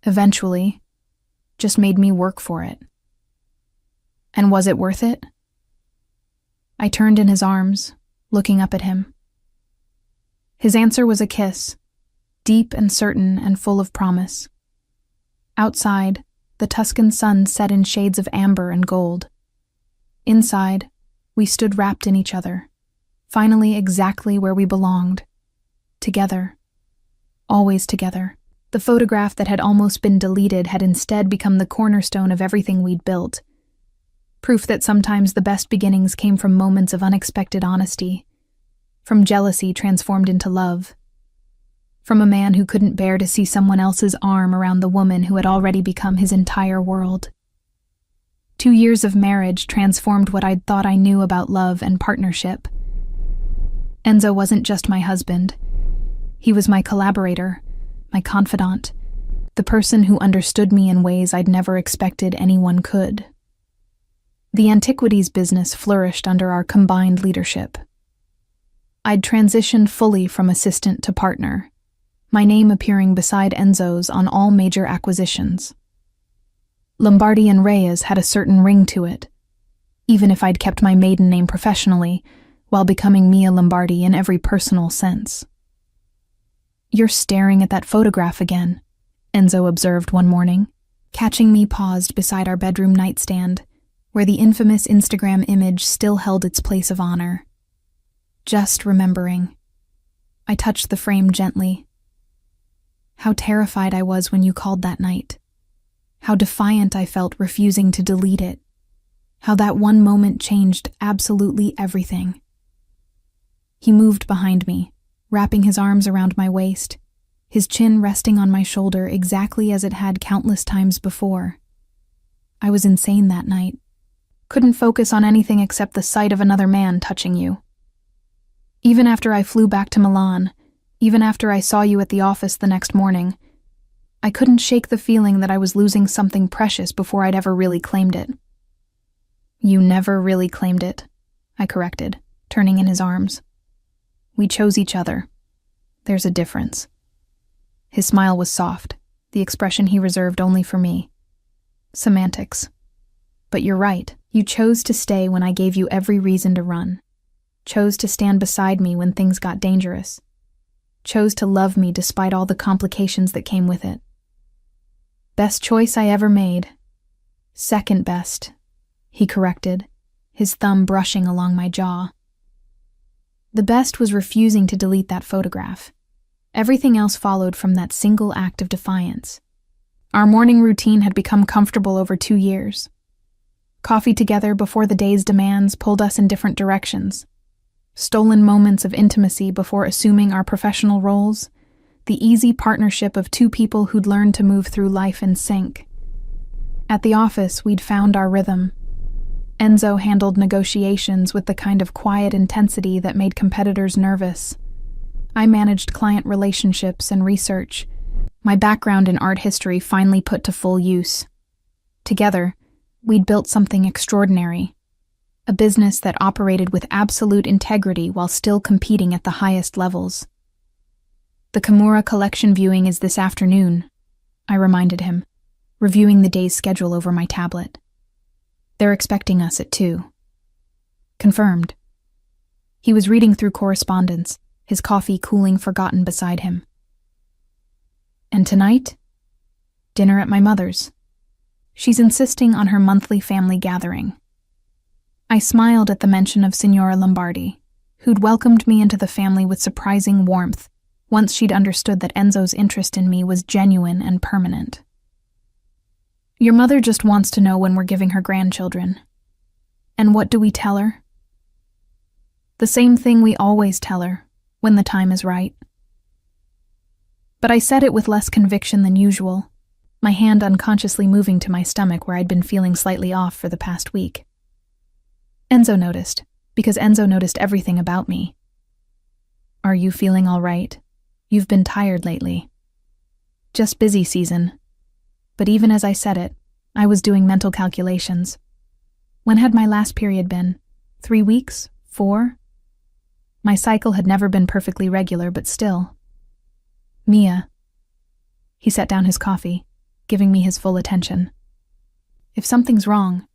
"Eventually, just made me work for it." "And was it worth it?" I turned in his arms, looking up at him. His answer was a kiss, deep and certain and full of promise. Outside, the Tuscan sun set in shades of amber and gold. Inside, we stood wrapped in each other, finally exactly where we belonged. Together. Always together. The photograph that had almost been deleted had instead become the cornerstone of everything we'd built. Proof that sometimes the best beginnings came from moments of unexpected honesty, from jealousy transformed into love, from a man who couldn't bear to see someone else's arm around the woman who had already become his entire world. 2 years of marriage transformed what I'd thought I knew about love and partnership. Enzo wasn't just my husband. He was my collaborator, my confidant, the person who understood me in ways I'd never expected anyone could. The antiquities business flourished under our combined leadership. I'd transitioned fully from assistant to partner, my name appearing beside Enzo's on all major acquisitions. Lombardi and Reyes had a certain ring to it, even if I'd kept my maiden name professionally, while becoming Mia Lombardi in every personal sense. "You're staring at that photograph again," Enzo observed one morning, catching me paused beside our bedroom nightstand, where the infamous Instagram image still held its place of honor. "Just remembering." I touched the frame gently. "How terrified I was when you called that night. How defiant I felt refusing to delete it. How that one moment changed absolutely everything." He moved behind me, wrapping his arms around my waist, his chin resting on my shoulder exactly as it had countless times before. I was insane that night. Couldn't focus on anything except the sight of another man touching you. Even after I flew back to Milan, even after I saw you at the office the next morning, I couldn't shake the feeling that I was losing something precious before I'd ever really claimed it. "You never really claimed it," I corrected, turning in his arms. "We chose each other. There's a difference." His smile was soft, the expression he reserved only for me. "Semantics. But you're right. You chose to stay when I gave you every reason to run. Chose to stand beside me when things got dangerous. Chose to love me despite all the complications that came with it. Best choice I ever made. Second best," he corrected, his thumb brushing along my jaw. The best was refusing to delete that photograph. Everything else followed from that single act of defiance. Our morning routine had become comfortable over 2 years. Coffee together before the day's demands pulled us in different directions. Stolen moments of intimacy before assuming our professional roles, the easy partnership of 2 people who'd learned to move through life in sync. At the office, we'd found our rhythm. Enzo handled negotiations with the kind of quiet intensity that made competitors nervous. I managed client relationships and research, my background in art history finally put to full use. Together, we'd built something extraordinary. A business that operated with absolute integrity while still competing at the highest levels. "The Kimura collection viewing is this afternoon," I reminded him, reviewing the day's schedule over my tablet. They're expecting us at 2. Confirmed. He was reading through correspondence, his coffee cooling forgotten beside him. And tonight? Dinner at my mother's. She's insisting on her monthly family gathering. I smiled at the mention of Signora Lombardi, who'd welcomed me into the family with surprising warmth once she'd understood that Enzo's interest in me was genuine and permanent. Your mother just wants to know when we're giving her grandchildren. And what do we tell her? The same thing we always tell her, when the time is right. But I said it with less conviction than usual, my hand unconsciously moving to my stomach where I'd been feeling slightly off for the past week. Enzo noticed, because Enzo noticed everything about me. Are you feeling all right? You've been tired lately. Just busy season. But even as I said it, I was doing mental calculations. When had my last period been? 3 weeks? 4? My cycle had never been perfectly regular, but still. Mia. He set down his coffee, giving me his full attention. If something's wrong,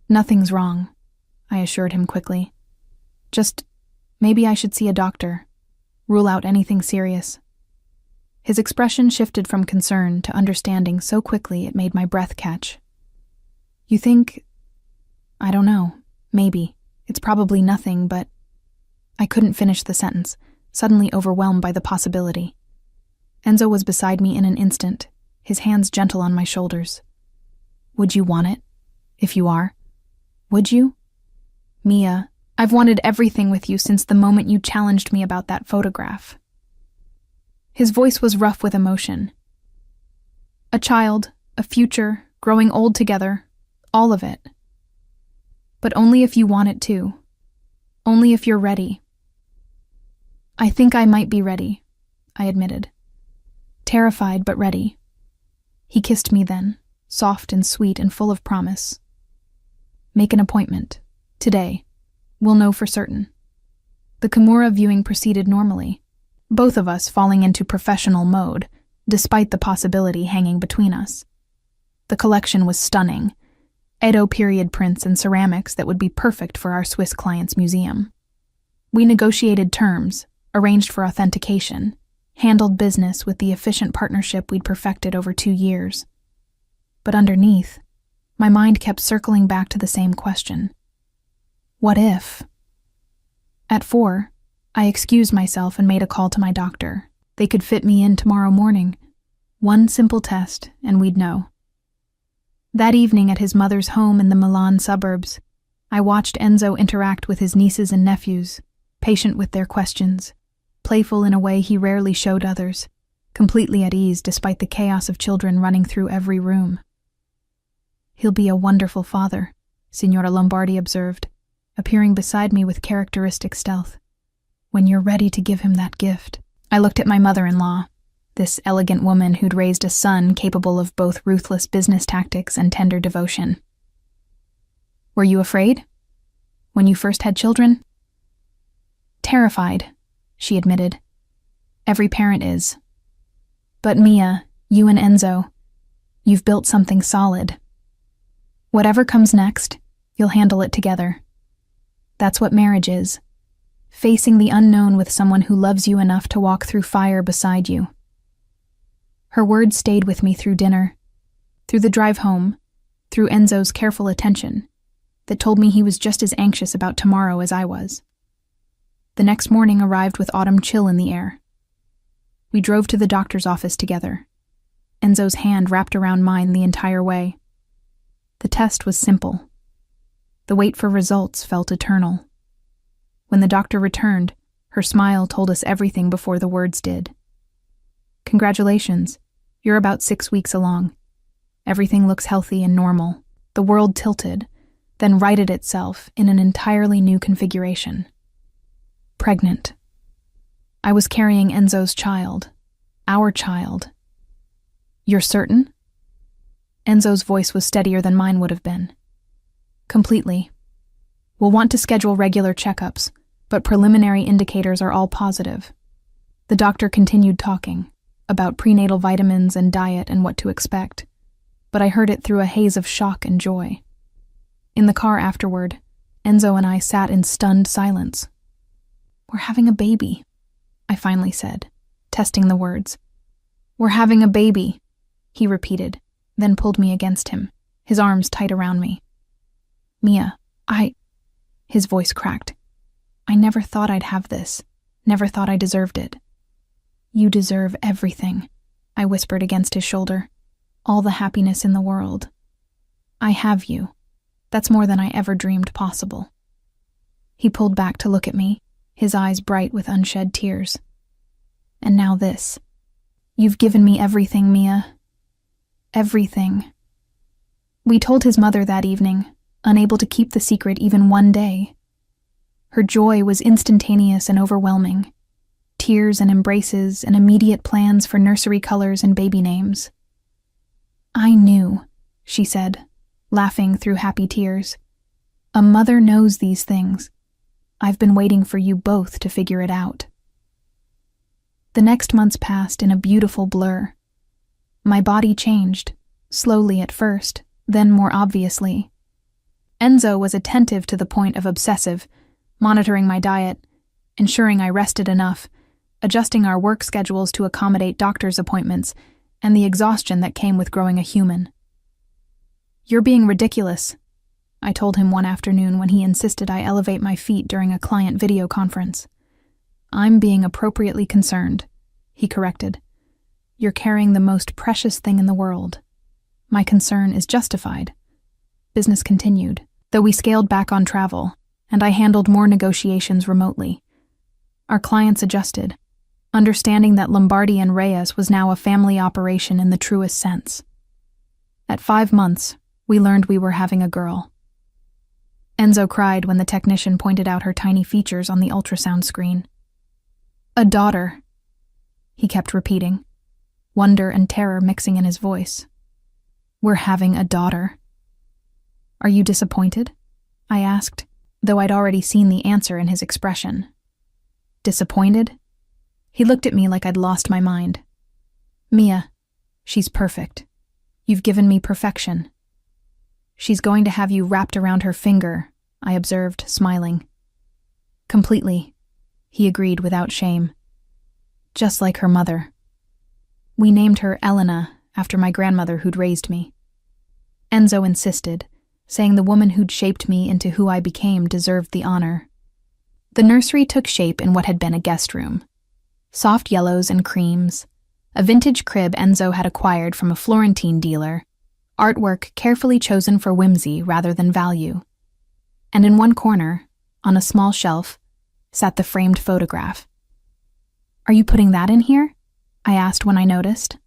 nothing's wrong, I assured him quickly. Just, maybe I should see a doctor. Rule out anything serious. His expression shifted from concern to understanding so quickly it made my breath catch. You think... I don't know. Maybe. It's probably nothing, but... I couldn't finish the sentence, suddenly overwhelmed by the possibility. Enzo was beside me in an instant, his hands gentle on my shoulders. Would you want it? If you are? Would you? Mia, I've wanted everything with you since the moment you challenged me about that photograph. His voice was rough with emotion. A child, a future, growing old together, all of it. But only if you want it too. Only if you're ready. I think I might be ready, I admitted. Terrified but ready. He kissed me then, soft and sweet and full of promise. Make an appointment. Today. We'll know for certain. The Kimura viewing proceeded normally, both of us falling into professional mode, despite the possibility hanging between us. The collection was stunning. Edo period prints and ceramics that would be perfect for our Swiss client's museum. We negotiated terms, arranged for authentication, handled business with the efficient partnership we'd perfected over 2 years. But underneath, my mind kept circling back to the same question. What if? At 4, I excused myself and made a call to my doctor. They could fit me in tomorrow morning. One simple test, and we'd know. That evening at his mother's home in the Milan suburbs, I watched Enzo interact with his nieces and nephews, patient with their questions, playful in a way he rarely showed others, completely at ease despite the chaos of children running through every room. He'll be a wonderful father, Signora Lombardi observed, appearing beside me with characteristic stealth. When you're ready to give him that gift. I looked at my mother-in-law, this elegant woman who'd raised a son capable of both ruthless business tactics and tender devotion. Were you afraid? When you first had children? Terrified, she admitted. Every parent is. But Mia, you and Enzo, you've built something solid. Whatever comes next, you'll handle it together. That's what marriage is. Facing the unknown with someone who loves you enough to walk through fire beside you. Her words stayed with me through dinner, through the drive home, through Enzo's careful attention, that told me he was just as anxious about tomorrow as I was. The next morning arrived with autumn chill in the air. We drove to the doctor's office together, Enzo's hand wrapped around mine the entire way. The test was simple. The wait for results felt eternal. When the doctor returned, her smile told us everything before the words did. Congratulations, you're about 6 weeks along. Everything looks healthy and normal. The world tilted, then righted itself in an entirely new configuration. Pregnant. I was carrying Enzo's child, our child. You're certain? Enzo's voice was steadier than mine would have been. Completely. We'll want to schedule regular checkups, but preliminary indicators are all positive. The doctor continued talking, about prenatal vitamins and diet and what to expect. but I heard it through a haze of shock and joy. In the car afterward, Enzo and I sat in stunned silence. "We're having a baby," I finally said, testing the words. "We're having a baby," he repeated, then pulled me against him, his arms tight around me. "Mia, his voice cracked. "I never thought I'd have this, never thought I deserved it." "You deserve everything," I whispered against his shoulder. "All the happiness in the world. I have you. That's more than I ever dreamed possible." He pulled back to look at me, his eyes bright with unshed tears. "And now this. You've given me everything, Mia. Everything." We told his mother that evening, unable to keep the secret even one day. Her joy was instantaneous and overwhelming. Tears and embraces and immediate plans for nursery colors and baby names. "I knew," she said, laughing through happy tears. "A mother knows these things. I've been waiting for you both to figure it out." The next months passed in a beautiful blur. My body changed, slowly at first, then more obviously. Enzo was attentive to the point of obsessive, monitoring my diet, ensuring I rested enough, adjusting our work schedules to accommodate doctor's appointments, and the exhaustion that came with growing a human. "You're being ridiculous," I told him one afternoon when he insisted I elevate my feet during a client video conference. "I'm being appropriately concerned," he corrected. "You're carrying the most precious thing in the world. My concern is justified." Business continued, though we scaled back on travel, and I handled more negotiations remotely. Our clients adjusted, understanding that Lombardi and Reyes was now a family operation in the truest sense. At 5 months, we learned we were having a girl. Enzo cried when the technician pointed out her tiny features on the ultrasound screen. "A daughter," he kept repeating, wonder and terror mixing in his voice. "We're having a daughter." "Are you disappointed?" I asked, though I'd already seen the answer in his expression. "Disappointed?" He looked at me like I'd lost my mind. "Mia, she's perfect. You've given me perfection." "She's going to have you wrapped around her finger," I observed, smiling. "Completely," he agreed without shame. "Just like her mother." We named her Elena, after my grandmother who'd raised me. Enzo insisted, saying the woman who'd shaped me into who I became deserved the honor. The nursery took shape in what had been a guest room. Soft yellows and creams, a vintage crib Enzo had acquired from a Florentine dealer, artwork carefully chosen for whimsy rather than value. And in one corner, on a small shelf, sat the framed photograph. "Are you putting that in here?" I asked when I noticed.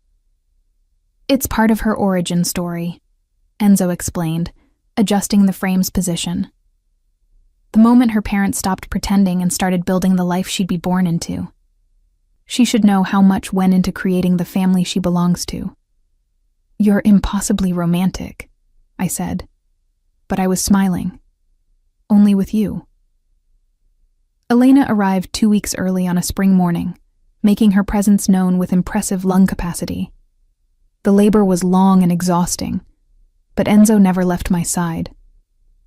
"It's part of her origin story," Enzo explained, adjusting the frame's position. The moment her parents stopped pretending and started building the life she'd be born into. She should know how much went into creating the family she belongs to. "You're impossibly romantic," I said, but I was smiling. "Only with you." Elena arrived 2 weeks early on a spring morning, making her presence known with impressive lung capacity. The labor was long and exhausting, but Enzo never left my side,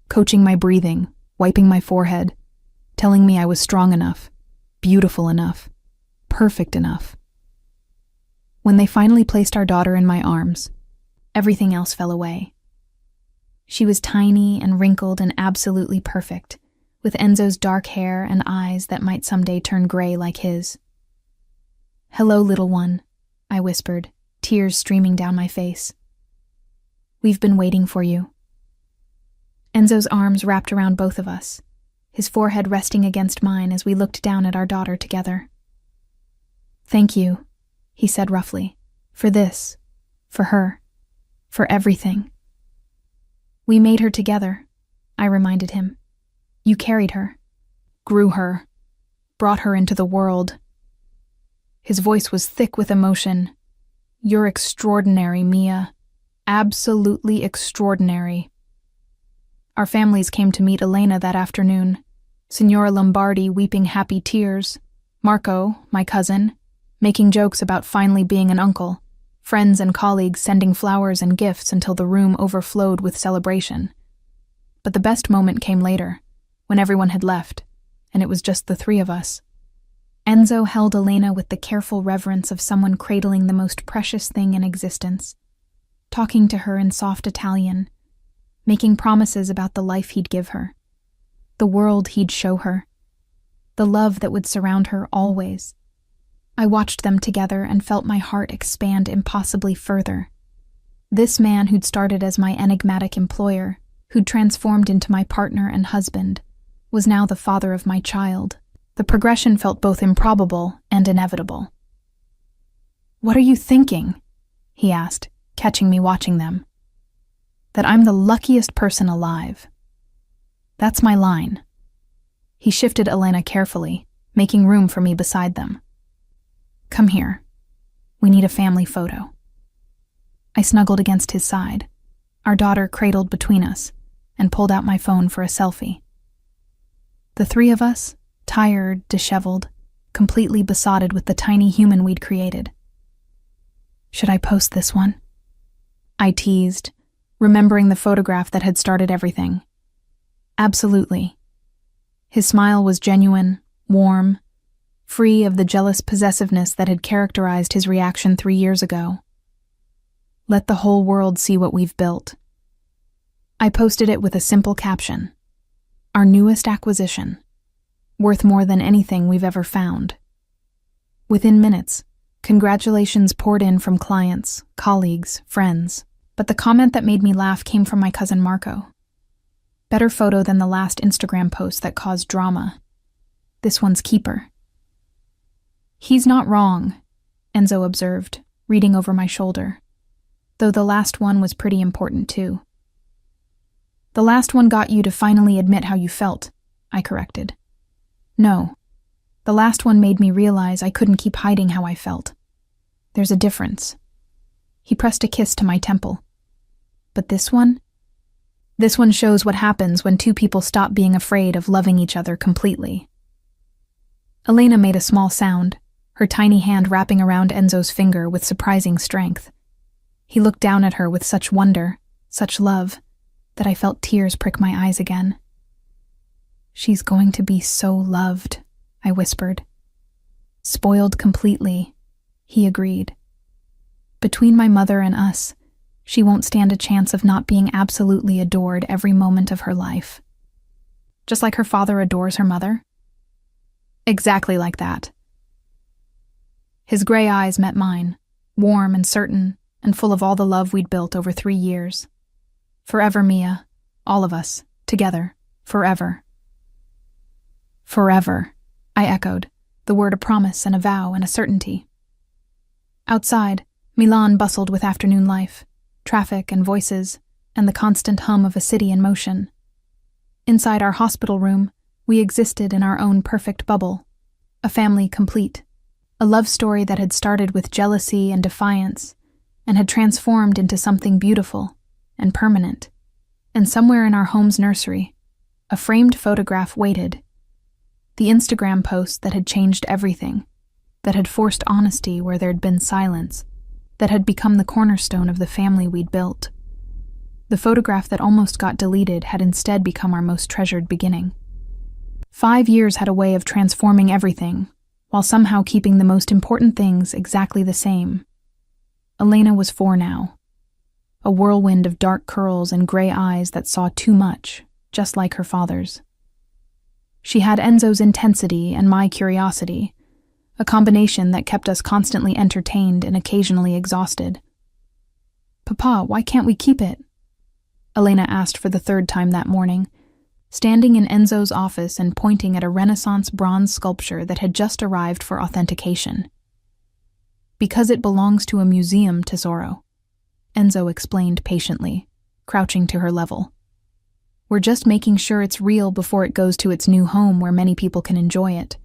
coaching my breathing, wiping my forehead, telling me I was strong enough, beautiful enough, perfect enough. When they finally placed our daughter in my arms, everything else fell away. She was tiny and wrinkled and absolutely perfect, with Enzo's dark hair and eyes that might someday turn gray like his. "Hello, little one," I whispered, tears streaming down my face. "We've been waiting for you." Enzo's arms wrapped around both of us, his forehead resting against mine as we looked down at our daughter together. "Thank you," he said roughly, "for this, for her, for everything." "We made her together," I reminded him. "You carried her, grew her, brought her into the world." His voice was thick with emotion. "You're extraordinary, Mia. Absolutely extraordinary." Our families came to meet Elena that afternoon. Signora Lombardi weeping happy tears, Marco, my cousin, making jokes about finally being an uncle, friends and colleagues sending flowers and gifts until the room overflowed with celebration. But the best moment came later, when everyone had left, and it was just the three of us. Enzo held Elena with the careful reverence of someone cradling the most precious thing in existence, talking to her in soft Italian, making promises about the life he'd give her, the world he'd show her, the love that would surround her always. I watched them together and felt my heart expand impossibly further. This man who'd started as my enigmatic employer, who'd transformed into my partner and husband, was now the father of my child. The progression felt both improbable and inevitable. "What are you thinking?" he asked, catching me watching them. "That I'm the luckiest person alive. That's my line." He shifted Elena carefully, making room for me beside them. "Come here. We need a family photo." I snuggled against his side, our daughter cradled between us, and pulled out my phone for a selfie. The three of us, tired, disheveled, completely besotted with the tiny human we'd created. "Should I post this one?" I teased, remembering the photograph that had started everything. "Absolutely." His smile was genuine, warm, free of the jealous possessiveness that had characterized his reaction 3 years ago. "Let the whole world see what we've built." I posted it with a simple caption: "Our newest acquisition, worth more than anything we've ever found." Within minutes, congratulations poured in from clients, colleagues, friends, but the comment that made me laugh came from my cousin Marco. "Better photo than the last Instagram post that caused drama. This one's keeper." "He's not wrong," Enzo observed, reading over my shoulder, though the last one was pretty important too. "The last one got you to finally admit how you felt," I corrected. "No, the last one made me realize I couldn't keep hiding how I felt. There's a difference." He pressed a kiss to my temple. "But this one? This one shows what happens when two people stop being afraid of loving each other completely." Elena made a small sound, her tiny hand wrapping around Enzo's finger with surprising strength. He looked down at her with such wonder, such love, that I felt tears prick my eyes again. "She's going to be so loved," I whispered. "Spoiled completely," he agreed. "Between my mother and us, she won't stand a chance of not being absolutely adored every moment of her life." "Just like her father adores her mother?" "Exactly like that." His gray eyes met mine, warm and certain, and full of all the love we'd built over 3 years. "Forever, Mia. All of us. Together. Forever." "Forever," I echoed, the word a promise and a vow and a certainty. Outside, Milan bustled with afternoon life, traffic and voices, and the constant hum of a city in motion. Inside our hospital room, we existed in our own perfect bubble, a family complete, a love story that had started with jealousy and defiance, and had transformed into something beautiful and permanent. And somewhere in our home's nursery, a framed photograph waited. The Instagram post that had changed everything, that had forced honesty where there'd been silence, that had become the cornerstone of the family we'd built. The photograph that almost got deleted had instead become our most treasured beginning. 5 years had a way of transforming everything, while somehow keeping the most important things exactly the same. Elena was 4 now, a whirlwind of dark curls and gray eyes that saw too much, just like her father's. She had Enzo's intensity and my curiosity, a combination that kept us constantly entertained and occasionally exhausted. "Papa, why can't we keep it?" Elena asked for the 3rd time that morning, standing in Enzo's office and pointing at a Renaissance bronze sculpture that had just arrived for authentication. "Because it belongs to a museum, Tesoro," Enzo explained patiently, crouching to her level. "We're just making sure it's real before it goes to its new home where many people can enjoy it."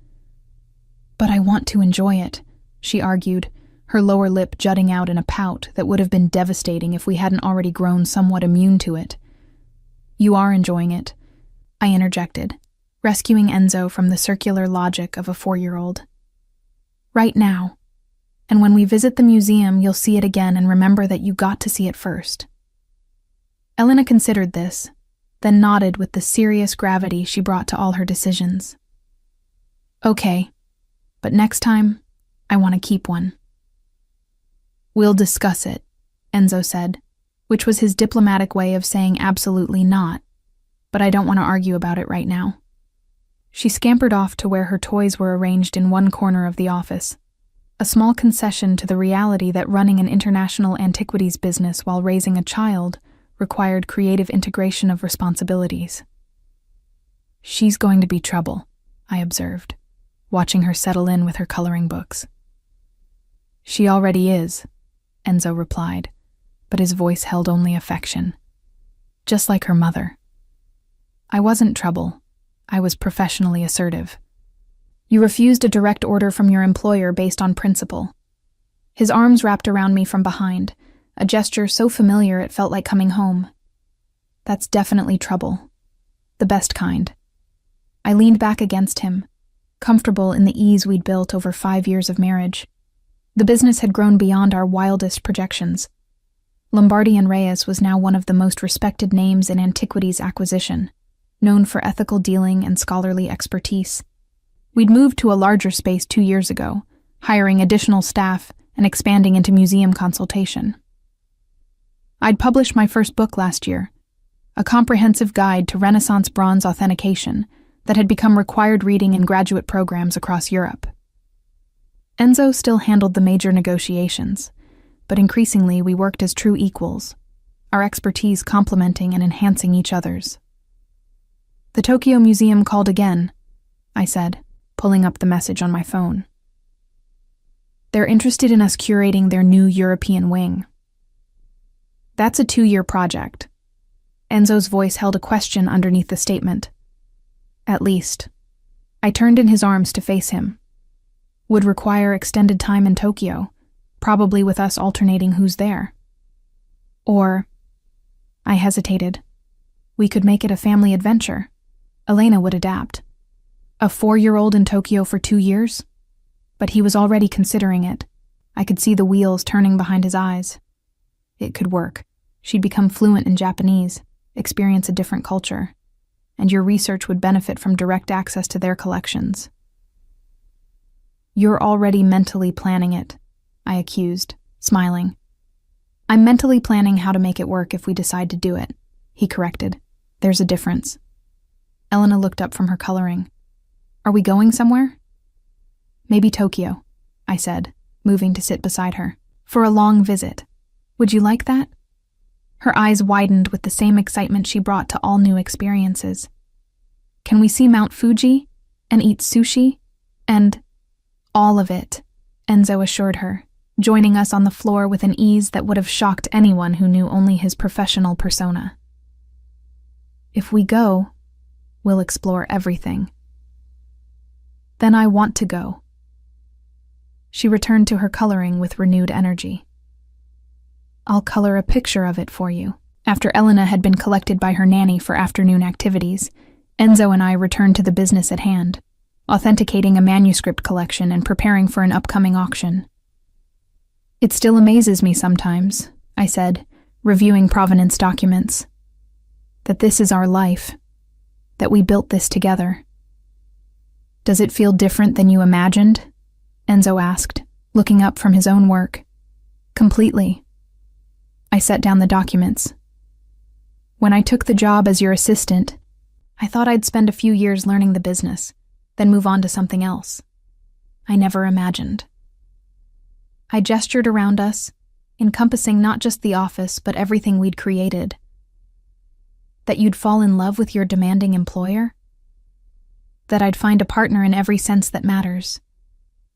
"But I want to enjoy it," she argued, her lower lip jutting out in a pout that would have been devastating if we hadn't already grown somewhat immune to it. "You are enjoying it," I interjected, rescuing Enzo from the circular logic of a 4-year-old. "Right now." And when we visit the museum, you'll see it again and remember that you got to see it first. Elena considered this, then nodded with the serious gravity she brought to all her decisions. Okay, but next time, I want to keep one. We'll discuss it, Enzo said, which was his diplomatic way of saying absolutely not, but I don't want to argue about it right now. She scampered off to where her toys were arranged in one corner of the office, a small concession to the reality that running an international antiquities business while raising a child required creative integration of responsibilities. She's going to be trouble, I observed, watching her settle in with her coloring books. She already is, Enzo replied, but his voice held only affection. Just like her mother. I wasn't trouble. I was professionally assertive. You refused a direct order from your employer based on principle. His arms wrapped around me from behind, a gesture so familiar it felt like coming home. That's definitely trouble. The best kind. I leaned back against him, comfortable in the ease we'd built over 5 years of marriage. The business had grown beyond our wildest projections. Lombardi & Reyes was now one of the most respected names in antiquities acquisition, known for ethical dealing and scholarly expertise. We'd moved to a larger space 2 years ago, hiring additional staff and expanding into museum consultation. I'd published my first book last year, a comprehensive guide to Renaissance bronze authentication that had become required reading in graduate programs across Europe. Enzo still handled the major negotiations, but increasingly we worked as true equals, our expertise complementing and enhancing each other's. The Tokyo Museum called again, I said, pulling up the message on my phone. They're interested in us curating their new European wing. That's a 2-year project. Enzo's voice held a question underneath the statement. At least. I turned in his arms to face him. Would require extended time in Tokyo, probably with us alternating who's there. Or, I hesitated. We could make it a family adventure. Elena would adapt. A 4-year-old in Tokyo for 2 years? But he was already considering it. I could see the wheels turning behind his eyes. It could work. She'd become fluent in Japanese, experience a different culture, and your research would benefit from direct access to their collections. You're already mentally planning it, I accused, smiling. I'm mentally planning how to make it work if we decide to do it, he corrected. There's a difference. Elena looked up from her coloring. Are we going somewhere? Maybe Tokyo, I said, moving to sit beside her. For a long visit. Would you like that? Her eyes widened with the same excitement she brought to all new experiences. Can we see Mount Fuji? And eat sushi? And all of it, Enzo assured her, joining us on the floor with an ease that would have shocked anyone who knew only his professional persona. If we go, we'll explore everything. Then I want to go. She returned to her coloring with renewed energy. I'll color a picture of it for you. After Elena had been collected by her nanny for afternoon activities, Enzo and I returned to the business at hand, authenticating a manuscript collection and preparing for an upcoming auction. It still amazes me sometimes, I said, reviewing provenance documents, that this is our life, that we built this together. Does it feel different than you imagined? Enzo asked, looking up from his own work. Completely. I set down the documents. When I took the job as your assistant, I thought I'd spend a few years learning the business, then move on to something else. I never imagined. I gestured around us, encompassing not just the office, but everything we'd created. That you'd fall in love with your demanding employer? That I'd find a partner in every sense that matters.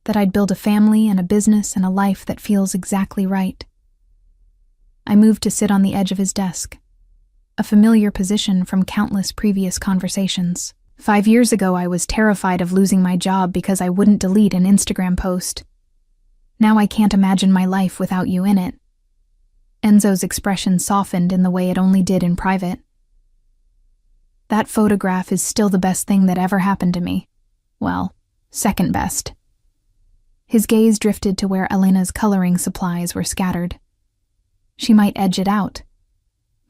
That I'd build a family and a business and a life that feels exactly right. I moved to sit on the edge of his desk, a familiar position from countless previous conversations. 5 years ago, I was terrified of losing my job because I wouldn't delete an Instagram post. Now I can't imagine my life without you in it. Enzo's expression softened in the way it only did in private. That photograph is still the best thing that ever happened to me. Well, second best. His gaze drifted to where Elena's coloring supplies were scattered. She might edge it out.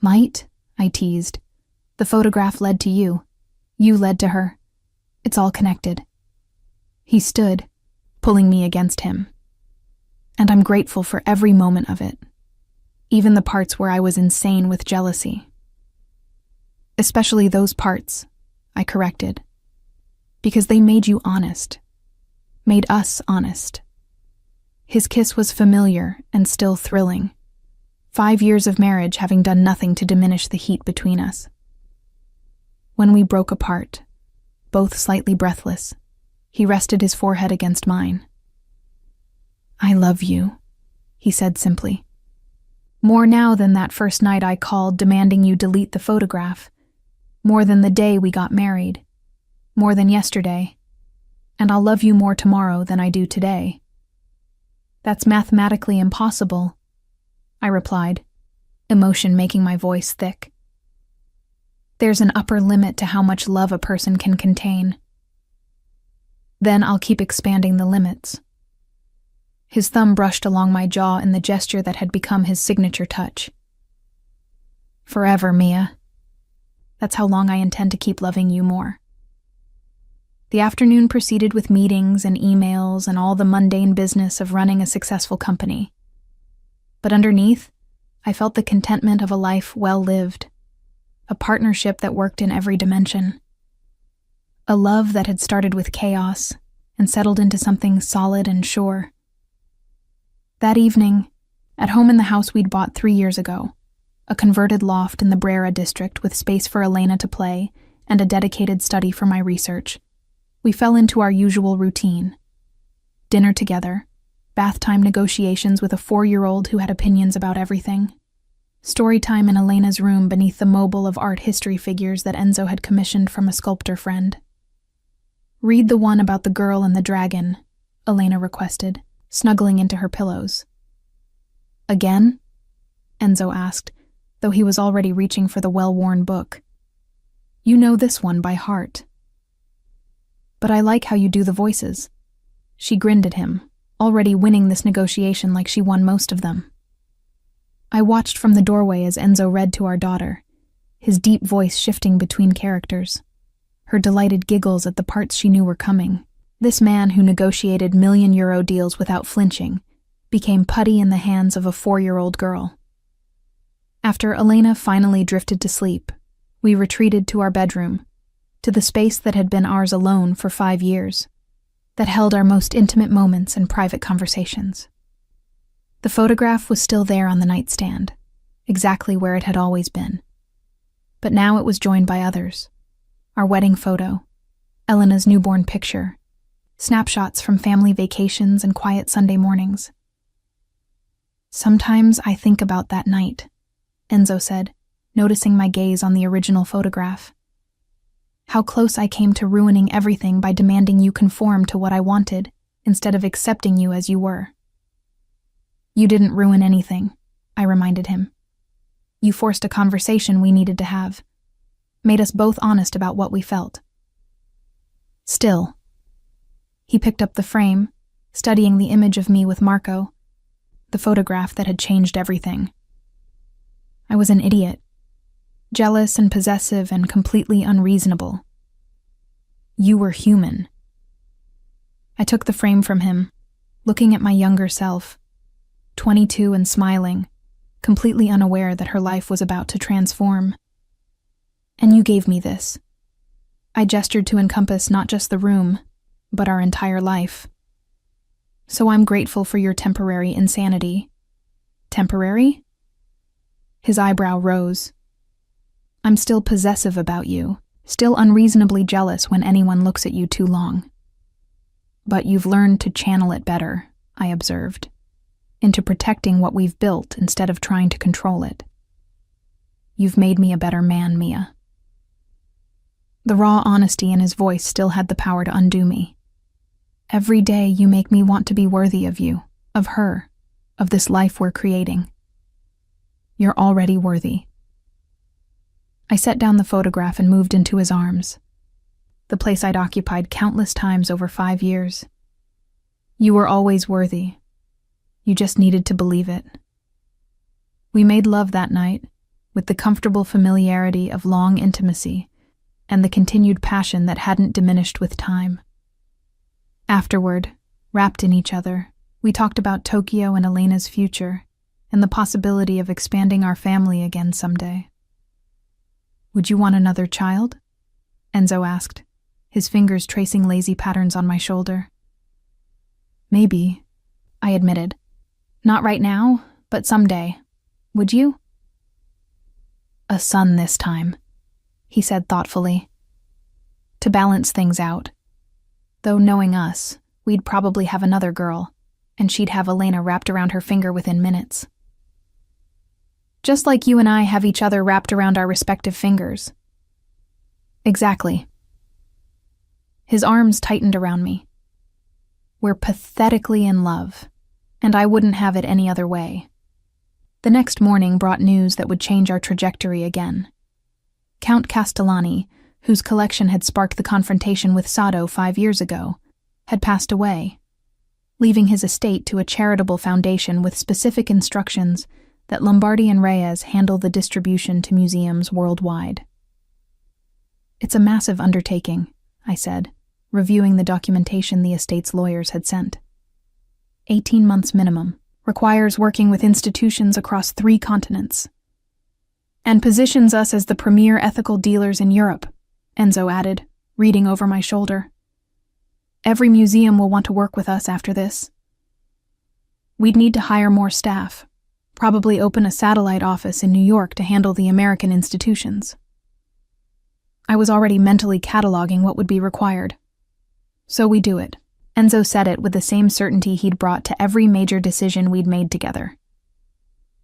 Might? I teased. The photograph led to you. You led to her. It's all connected. He stood, pulling me against him. And I'm grateful for every moment of it, even the parts where I was insane with jealousy. Especially those parts, I corrected, because they made you honest, made us honest. His kiss was familiar and still thrilling, 5 years of marriage having done nothing to diminish the heat between us. When we broke apart, both slightly breathless, he rested his forehead against mine. I love you, he said simply. More now than that first night I called demanding you delete the photograph, more than the day we got married, more than yesterday, and I'll love you more tomorrow than I do today. That's mathematically impossible, I replied, emotion making my voice thick. There's an upper limit to how much love a person can contain. Then I'll keep expanding the limits. His thumb brushed along my jaw in the gesture that had become his signature touch. Forever, Mia. That's how long I intend to keep loving you more. The afternoon proceeded with meetings and emails and all the mundane business of running a successful company. But underneath, I felt the contentment of a life well lived, a partnership that worked in every dimension, a love that had started with chaos and settled into something solid and sure. That evening, at home in the house we'd bought 3 years ago, a converted loft in the Brera district with space for Elena to play and a dedicated study for my research, we fell into our usual routine. Dinner together, bath time negotiations with a 4-year-old who had opinions about everything, story time in Elena's room beneath the mobile of art history figures that Enzo had commissioned from a sculptor friend. Read the one about the girl and the dragon, Elena requested, snuggling into her pillows. Again? Enzo asked, though he was already reaching for the well-worn book. You know this one by heart. But I like how you do the voices. She grinned at him, already winning this negotiation like she won most of them. I watched from the doorway as Enzo read to our daughter, his deep voice shifting between characters, her delighted giggles at the parts she knew were coming. This man who negotiated million-euro deals without flinching became putty in the hands of a 4-year-old girl. After Elena finally drifted to sleep, we retreated to our bedroom, to the space that had been ours alone for 5 years, that held our most intimate moments and private conversations. The photograph was still there on the nightstand, exactly where it had always been. But now it was joined by others. Our wedding photo, Elena's newborn picture, snapshots from family vacations and quiet Sunday mornings. Sometimes I think about that night, Enzo said, noticing my gaze on the original photograph. How close I came to ruining everything by demanding you conform to what I wanted, instead of accepting you as you were. You didn't ruin anything, I reminded him. You forced a conversation we needed to have, made us both honest about what we felt. Still, he picked up the frame, studying the image of me with Marco, the photograph that had changed everything. I was an idiot, jealous and possessive and completely unreasonable. You were human. I took the frame from him, looking at my younger self, 22 and smiling, completely unaware that her life was about to transform. And you gave me this. I gestured to encompass not just the room, but our entire life. So I'm grateful for your temporary insanity. Temporary? His eyebrow rose. I'm still possessive about you, still unreasonably jealous when anyone looks at you too long. But you've learned to channel it better, I observed, into protecting what we've built instead of trying to control it. You've made me a better man, Mia. The raw honesty in his voice still had the power to undo me. Every day you make me want to be worthy of you, of her, of this life we're creating. You're already worthy. I set down the photograph and moved into his arms, the place I'd occupied countless times over 5 years. You were always worthy. You just needed to believe it. We made love that night, with the comfortable familiarity of long intimacy and the continued passion that hadn't diminished with time. Afterward, wrapped in each other, we talked about Tokyo and Elena's future and the possibility of expanding our family again someday. Would you want another child? Enzo asked, his fingers tracing lazy patterns on my shoulder. Maybe, I admitted. Not right now, but someday. Would you? A son this time, he said thoughtfully. To balance things out. Though knowing us, we'd probably have another girl, and she'd have Elena wrapped around her finger within minutes. Just like you and I have each other wrapped around our respective fingers. Exactly. His arms tightened around me. We're pathetically in love, and I wouldn't have it any other way. The next morning brought news that would change our trajectory again. Count Castellani, whose collection had sparked the confrontation with Sado 5 years ago, had passed away, leaving his estate to a charitable foundation with specific instructions that Lombardi and Reyes handle the distribution to museums worldwide. It's a massive undertaking, I said, reviewing the documentation the estate's lawyers had sent. 18 months minimum, requires working with institutions across 3 continents. And positions us as the premier ethical dealers in Europe, Enzo added, reading over my shoulder. Every museum will want to work with us after this. We'd need to hire more staff, probably open a satellite office in New York to handle the American institutions. I was already mentally cataloging what would be required. So we do it. Enzo said it with the same certainty he'd brought to every major decision we'd made together.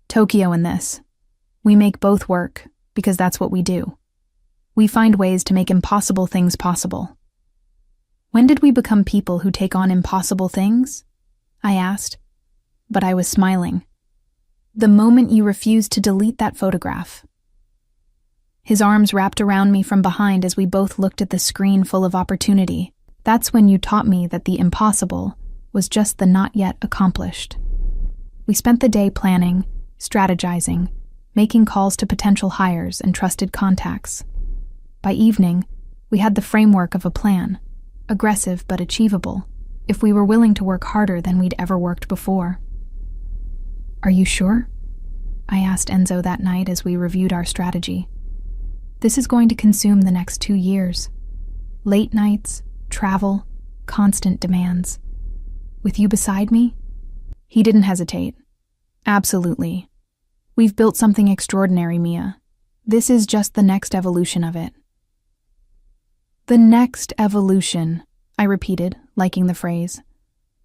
Tokyo in this. We make both work, because that's what we do. We find ways to make impossible things possible. When did we become people who take on impossible things? I asked, but I was smiling. The moment you refused to delete that photograph. His arms wrapped around me from behind as we both looked at the screen full of opportunity. That's when you taught me that the impossible was just the not yet accomplished. We spent the day planning, strategizing, making calls to potential hires and trusted contacts. By evening, we had the framework of a plan, aggressive but achievable, if we were willing to work harder than we'd ever worked before. Are you sure? I asked Enzo that night as we reviewed our strategy. This is going to consume the next 2 years. Late nights, travel, constant demands. With you beside me? He didn't hesitate. Absolutely. We've built something extraordinary, Mia. This is just the next evolution of it. The next evolution, I repeated, liking the phrase.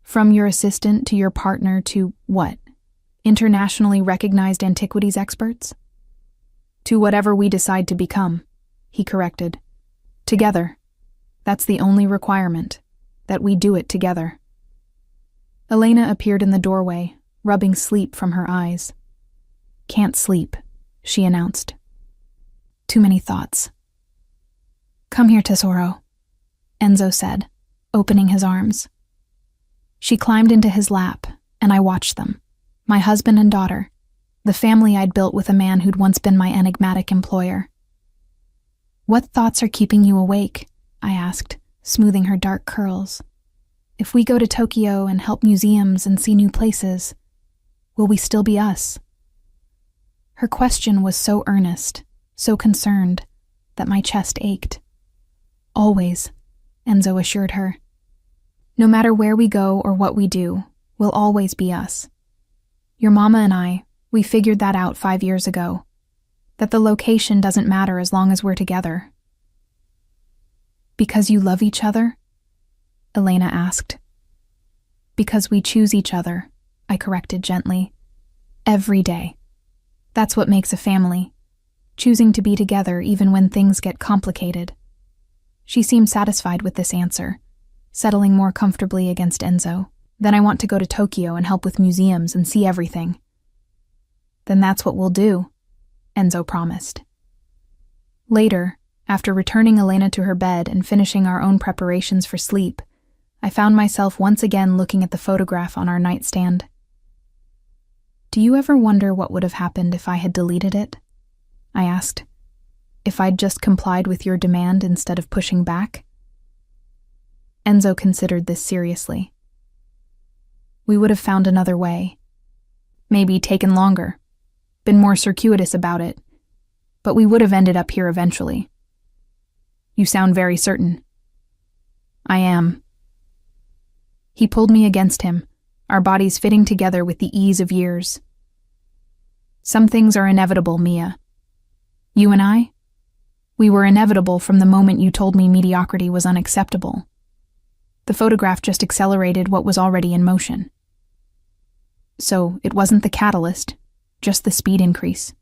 From your assistant to your partner to what? Internationally recognized antiquities experts? To whatever we decide to become, he corrected. Together. That's the only requirement, that we do it together. Elena appeared in the doorway, rubbing sleep from her eyes. Can't sleep, she announced. Too many thoughts. Come here, Tesoro, Enzo said, opening his arms. She climbed into his lap, and I watched them, my husband and daughter, the family I'd built with a man who'd once been my enigmatic employer. What thoughts are keeping you awake? I asked, smoothing her dark curls. If we go to Tokyo and help museums and see new places, will we still be us? Her question was so earnest, so concerned, that my chest ached. Always, Enzo assured her. No matter where we go or what we do, we'll always be us. Your mama and I, we figured that out 5 years ago, that the location doesn't matter as long as we're together. Because you love each other? Elena asked. Because we choose each other, I corrected gently. Every day. That's what makes a family. Choosing to be together even when things get complicated. She seemed satisfied with this answer, settling more comfortably against Enzo. Then I want to go to Tokyo and help with museums and see everything. Then that's what we'll do, Enzo promised. Later, after returning Elena to her bed and finishing our own preparations for sleep, I found myself once again looking at the photograph on our nightstand. Do you ever wonder what would have happened if I had deleted it? I asked. If I'd just complied with your demand instead of pushing back? Enzo considered this seriously. We would have found another way. Maybe taken longer, been more circuitous about it, but we would have ended up here eventually. You sound very certain. I am. He pulled me against him, our bodies fitting together with the ease of years. Some things are inevitable, Mia. You and I? We were inevitable from the moment you told me mediocrity was unacceptable. The photograph just accelerated what was already in motion. So it wasn't the catalyst, just the speed increase.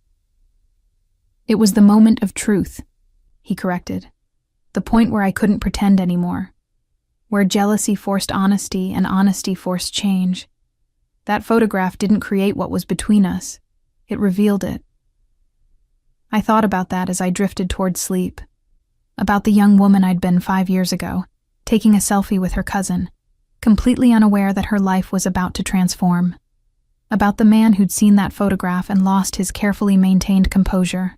It was the moment of truth, he corrected. The point where I couldn't pretend anymore. Where jealousy forced honesty and honesty forced change. That photograph didn't create what was between us. It revealed it. I thought about that as I drifted toward sleep. About the young woman I'd been 5 years ago, taking a selfie with her cousin, completely unaware that her life was about to transform. About the man who'd seen that photograph and lost his carefully maintained composure.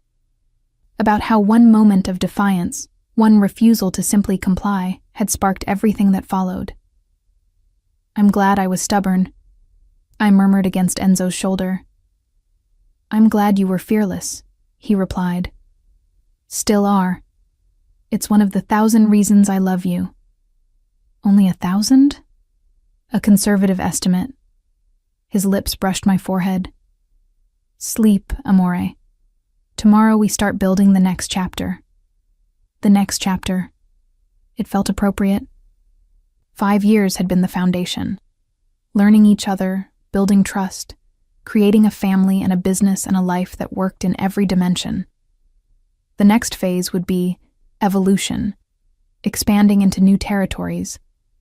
About how one moment of defiance, one refusal to simply comply, had sparked everything that followed. I'm glad I was stubborn, I murmured against Enzo's shoulder. I'm glad you were fearless, he replied. Still are. It's one of the 1,000 reasons I love you. Only 1,000? A conservative estimate. His lips brushed my forehead. Sleep, amore. Tomorrow we start building the next chapter. The next chapter. It felt appropriate. 5 years had been the foundation. Learning each other, building trust, creating a family and a business and a life that worked in every dimension. The next phase would be evolution, expanding into new territories,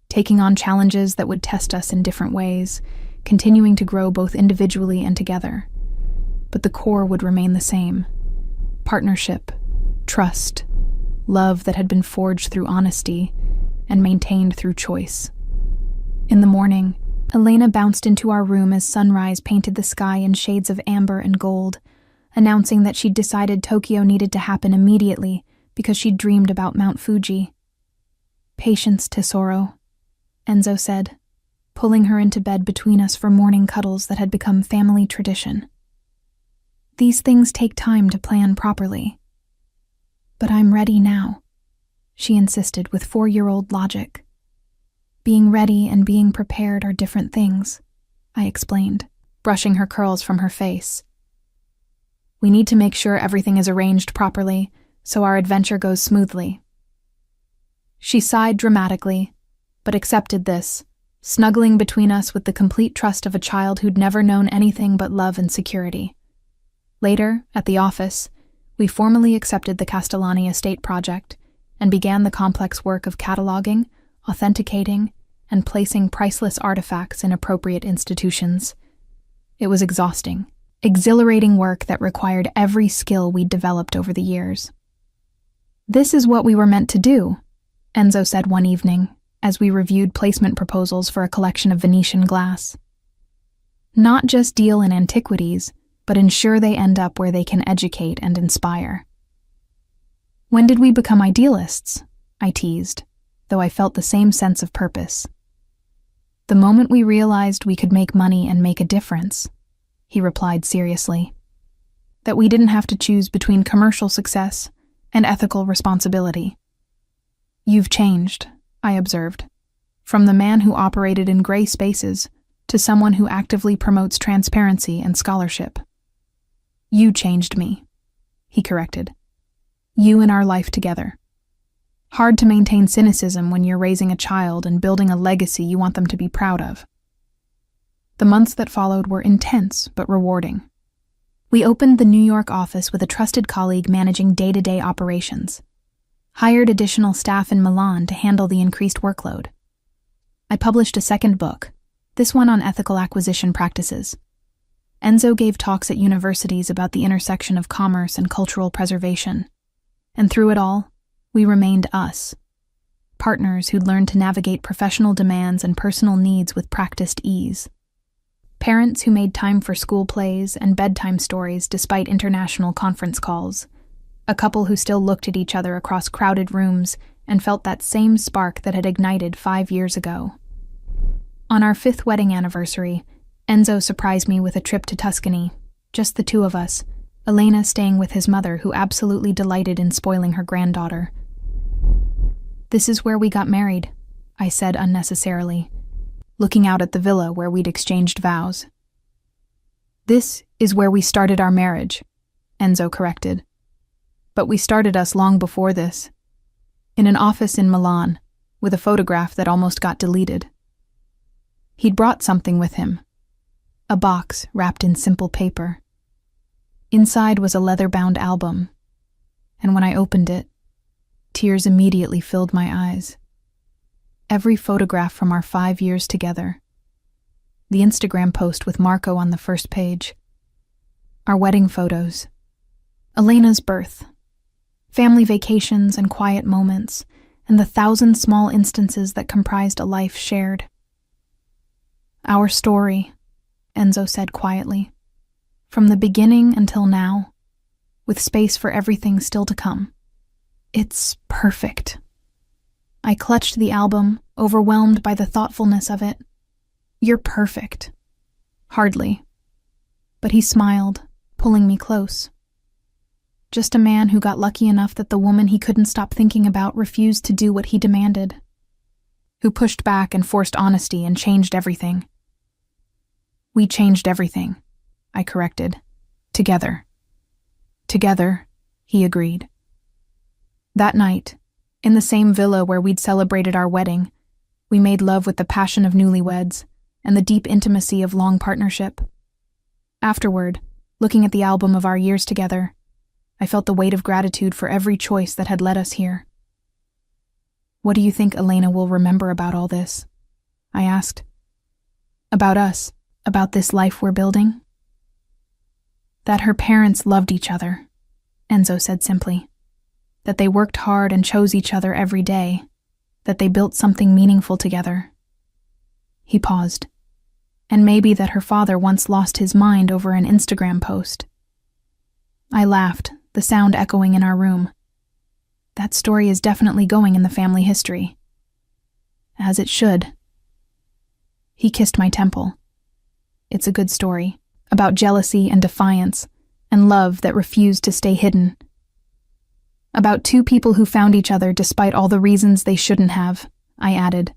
taking on challenges that would test us in different ways, continuing to grow both individually and together. But the core would remain the same. Partnership, trust, love that had been forged through honesty and maintained through choice. In the morning, Elena bounced into our room as sunrise painted the sky in shades of amber and gold, announcing that she'd decided Tokyo needed to happen immediately because she'd dreamed about Mount Fuji. Patience, Tesoro, Enzo said, pulling her into bed between us for morning cuddles that had become family tradition. These things take time to plan properly. But I'm ready now, she insisted with 4-year-old logic. Being ready and being prepared are different things, I explained, brushing her curls from her face. We need to make sure everything is arranged properly so our adventure goes smoothly. She sighed dramatically, but accepted this, snuggling between us with the complete trust of a child who'd never known anything but love and security. Later, at the office, we formally accepted the Castellani estate project and began the complex work of cataloging, authenticating, and placing priceless artifacts in appropriate institutions. It was exhausting, exhilarating work that required every skill we'd developed over the years. This is what we were meant to do, Enzo said one evening, as we reviewed placement proposals for a collection of Venetian glass. Not just deal in antiquities, but ensure they end up where they can educate and inspire. When did we become idealists? I teased, though I felt the same sense of purpose. The moment we realized we could make money and make a difference, he replied seriously. That we didn't have to choose between commercial success and ethical responsibility. You've changed, I observed, from the man who operated in gray spaces to someone who actively promotes transparency and scholarship. You changed me, he corrected. You and our life together. Hard to maintain cynicism when you're raising a child and building a legacy you want them to be proud of. The months that followed were intense but rewarding. We opened the New York office with a trusted colleague managing day-to-day operations. Hired additional staff in Milan to handle the increased workload. I published a second book, this one on ethical acquisition practices. Enzo gave talks at universities about the intersection of commerce and cultural preservation. And through it all, we remained us. partners who'd learned to navigate professional demands and personal needs with practiced ease. Parents who made time for school plays and bedtime stories despite international conference calls. A couple who still looked at each other across crowded rooms and felt that same spark that had ignited 5 years ago. On our 5th wedding anniversary, Enzo surprised me with a trip to Tuscany, just the two of us, Elena staying with his mother, who absolutely delighted in spoiling her granddaughter. "This is where we got married," I said unnecessarily, looking out at the villa where we'd exchanged vows. "This is where we started our marriage," Enzo corrected. "But we started us long before this, in an office in Milan, with a photograph that almost got deleted." He'd brought something with him, a box wrapped in simple paper. Inside was a leather-bound album, and when I opened it, tears immediately filled my eyes. Every photograph from our 5 years together. The Instagram post with Marco on the first page. Our wedding photos. Elena's birth. Family vacations and quiet moments, and the 1,000 small instances that comprised a life shared. "Our story," Enzo said quietly. "From the beginning until now, with space for everything still to come. It's perfect." I clutched the album, overwhelmed by the thoughtfulness of it. "You're perfect." "Hardly." But he smiled, pulling me close. Just a man who got lucky enough that the woman he couldn't stop thinking about refused to do what he demanded. Who pushed back and forced honesty and changed everything. "We changed everything," I corrected. "Together." "Together," he agreed. That night, in the same villa where we'd celebrated our wedding, we made love with the passion of newlyweds and the deep intimacy of long partnership. Afterward, looking at the album of our years together, I felt the weight of gratitude for every choice that had led us here. "What do you think Elena will remember about all this?" I asked. "About us, about this life we're building?" "That her parents loved each other," Enzo said simply. "That they worked hard and chose each other every day. That they built something meaningful together." He paused. "And maybe that her father once lost his mind over an Instagram post." I laughed, the sound echoing in our room. "That story is definitely going in the family history." "As it should." He kissed my temple. "It's a good story, about jealousy and defiance, and love that refused to stay hidden. About two people who found each other despite all the reasons they shouldn't have," I added,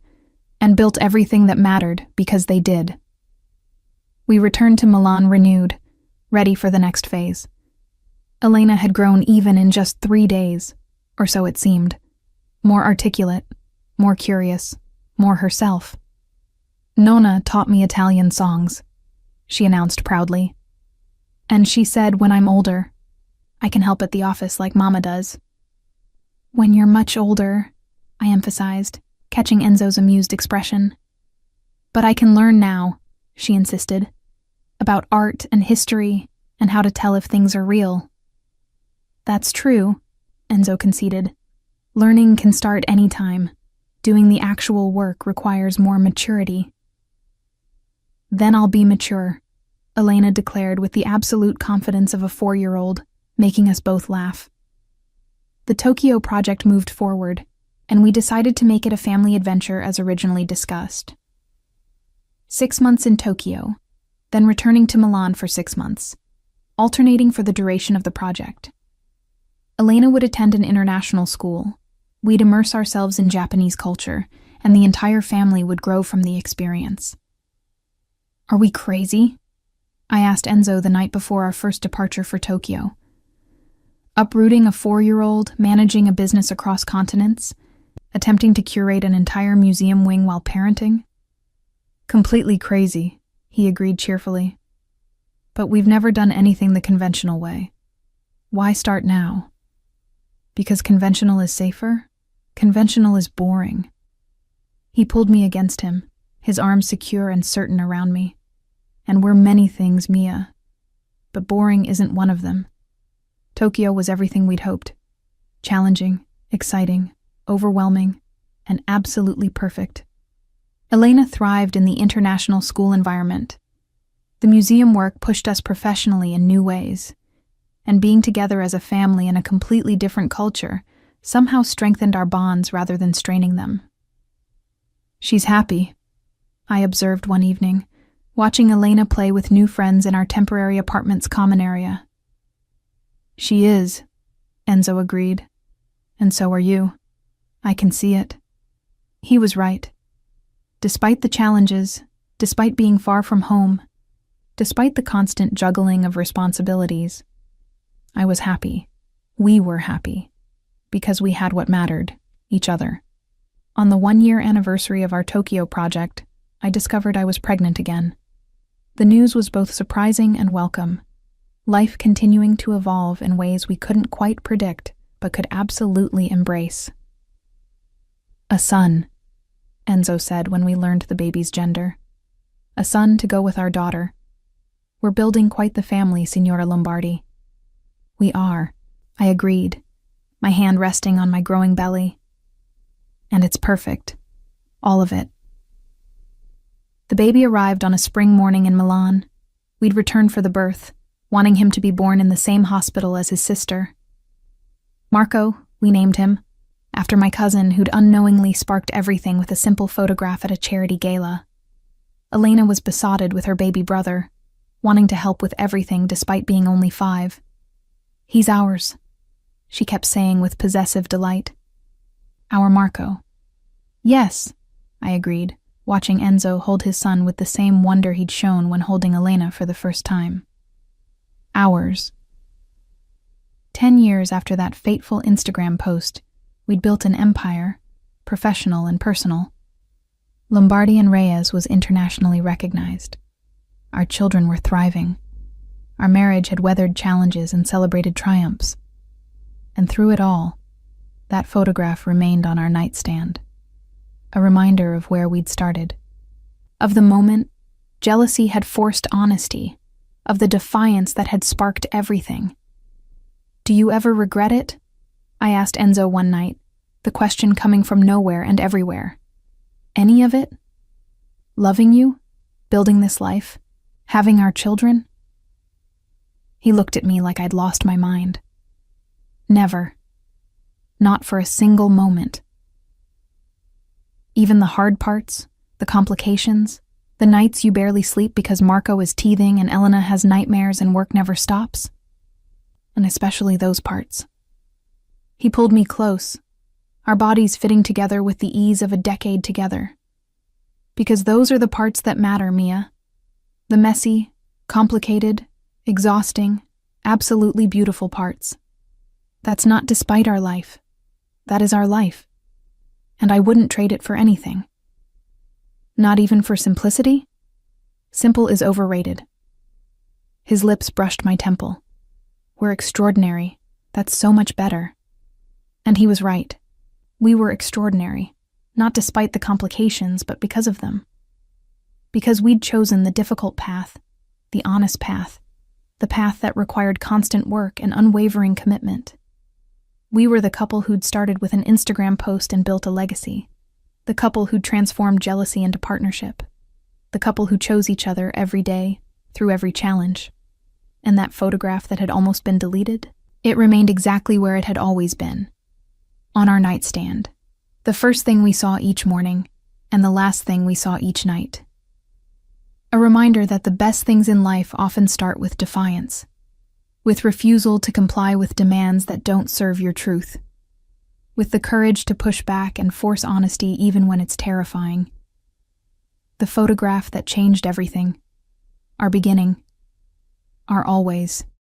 "and built everything that mattered because they did." We returned to Milan renewed, ready for the next phase. Elena had grown even in just 3 days, or so it seemed. More articulate, more curious, more herself. "Nonna taught me Italian songs," she announced proudly. "And she said when I'm older, I can help at the office like Mama does." "When you're much older," I emphasized, catching Enzo's amused expression. "But I can learn now," she insisted, "about art and history and how to tell if things are real." "That's true," Enzo conceded. "Learning can start anytime. Doing the actual work requires more maturity." "Then I'll be mature," Elena declared with the absolute confidence of a 4-year-old, making us both laugh. The Tokyo project moved forward, and we decided to make it a family adventure as originally discussed. 6 months in Tokyo, then returning to Milan for 6 months, alternating for the duration of the project. Elena would attend an international school. We'd immerse ourselves in Japanese culture, and the entire family would grow from the experience. "Are we crazy?" I asked Enzo the night before our first departure for Tokyo. "Uprooting a 4-year-old, managing a business across continents, attempting to curate an entire museum wing while parenting?" "Completely crazy," he agreed cheerfully. "But we've never done anything the conventional way. Why start now? Because conventional is safer? Conventional is boring." He pulled me against him, his arms secure and certain around me. "And we're many things, Mia. But boring isn't one of them." Tokyo was everything we'd hoped. Challenging, exciting, overwhelming, and absolutely perfect. Elena thrived in the international school environment. The museum work pushed us professionally in new ways, and being together as a family in a completely different culture somehow strengthened our bonds rather than straining them. "She's happy," I observed one evening, watching Elena play with new friends in our temporary apartment's common area. "She is," Enzo agreed. "And so are you. I can see it." He was right. Despite the challenges, despite being far from home, despite the constant juggling of responsibilities, I was happy. We were happy. Because we had what mattered, each other. On the 1-year anniversary of our Tokyo project, I discovered I was pregnant again. The news was both surprising and welcome. Life continuing to evolve in ways we couldn't quite predict, but could absolutely embrace. "A son," Enzo said when we learned the baby's gender. "A son to go with our daughter. We're building quite the family, Signora Lombardi." "We are," I agreed, my hand resting on my growing belly. "And it's perfect. All of it." The baby arrived on a spring morning in Milan. We'd returned for the birth, wanting him to be born in the same hospital as his sister. Marco, we named him, after my cousin who'd unknowingly sparked everything with a simple photograph at a charity gala. Elena was besotted with her baby brother, wanting to help with everything despite being only 5. "He's ours," she kept saying with possessive delight. "Our Marco." "Yes," I agreed, watching Enzo hold his son with the same wonder he'd shown when holding Elena for the first time. "Ours." 10 years after that fateful Instagram post, we'd built an empire, professional and personal. Lombardi and Reyes was internationally recognized. Our children were thriving. Our marriage had weathered challenges and celebrated triumphs. And through it all, that photograph remained on our nightstand, a reminder of where we'd started. Of the moment jealousy had forced honesty, of the defiance that had sparked everything. "Do you ever regret it?" I asked Enzo one night, the question coming from nowhere and everywhere. "Any of it? Loving you? Building this life? Having our children?" He looked at me like I'd lost my mind. "Never. Not for a single moment." Even the hard parts, the complications, the nights you barely sleep because Marco is teething and Elena has nightmares and work never stops? And especially those parts. He pulled me close, our bodies fitting together with the ease of a decade together. Because those are the parts that matter, Mia. The messy, complicated, exhausting, absolutely beautiful parts. That's not despite our life. That is our life. And I wouldn't trade it for anything. Not even for simplicity? Simple is overrated. His lips brushed my temple. "We're extraordinary. That's so much better." And he was right. We were extraordinary, not despite the complications, but because of them. Because we'd chosen the difficult path, the honest path, the path that required constant work and unwavering commitment. We were the couple who'd started with an Instagram post and built a legacy, the couple who'd transformed jealousy into partnership, the couple who chose each other every day, through every challenge. And that photograph that had almost been deleted, it remained exactly where it had always been. On our nightstand. The first thing we saw each morning, and the last thing we saw each night. A reminder that the best things in life often start with defiance, with refusal to comply with demands that don't serve your truth, with the courage to push back and force honesty even when it's terrifying. The photograph that changed everything. Our beginning. Our always.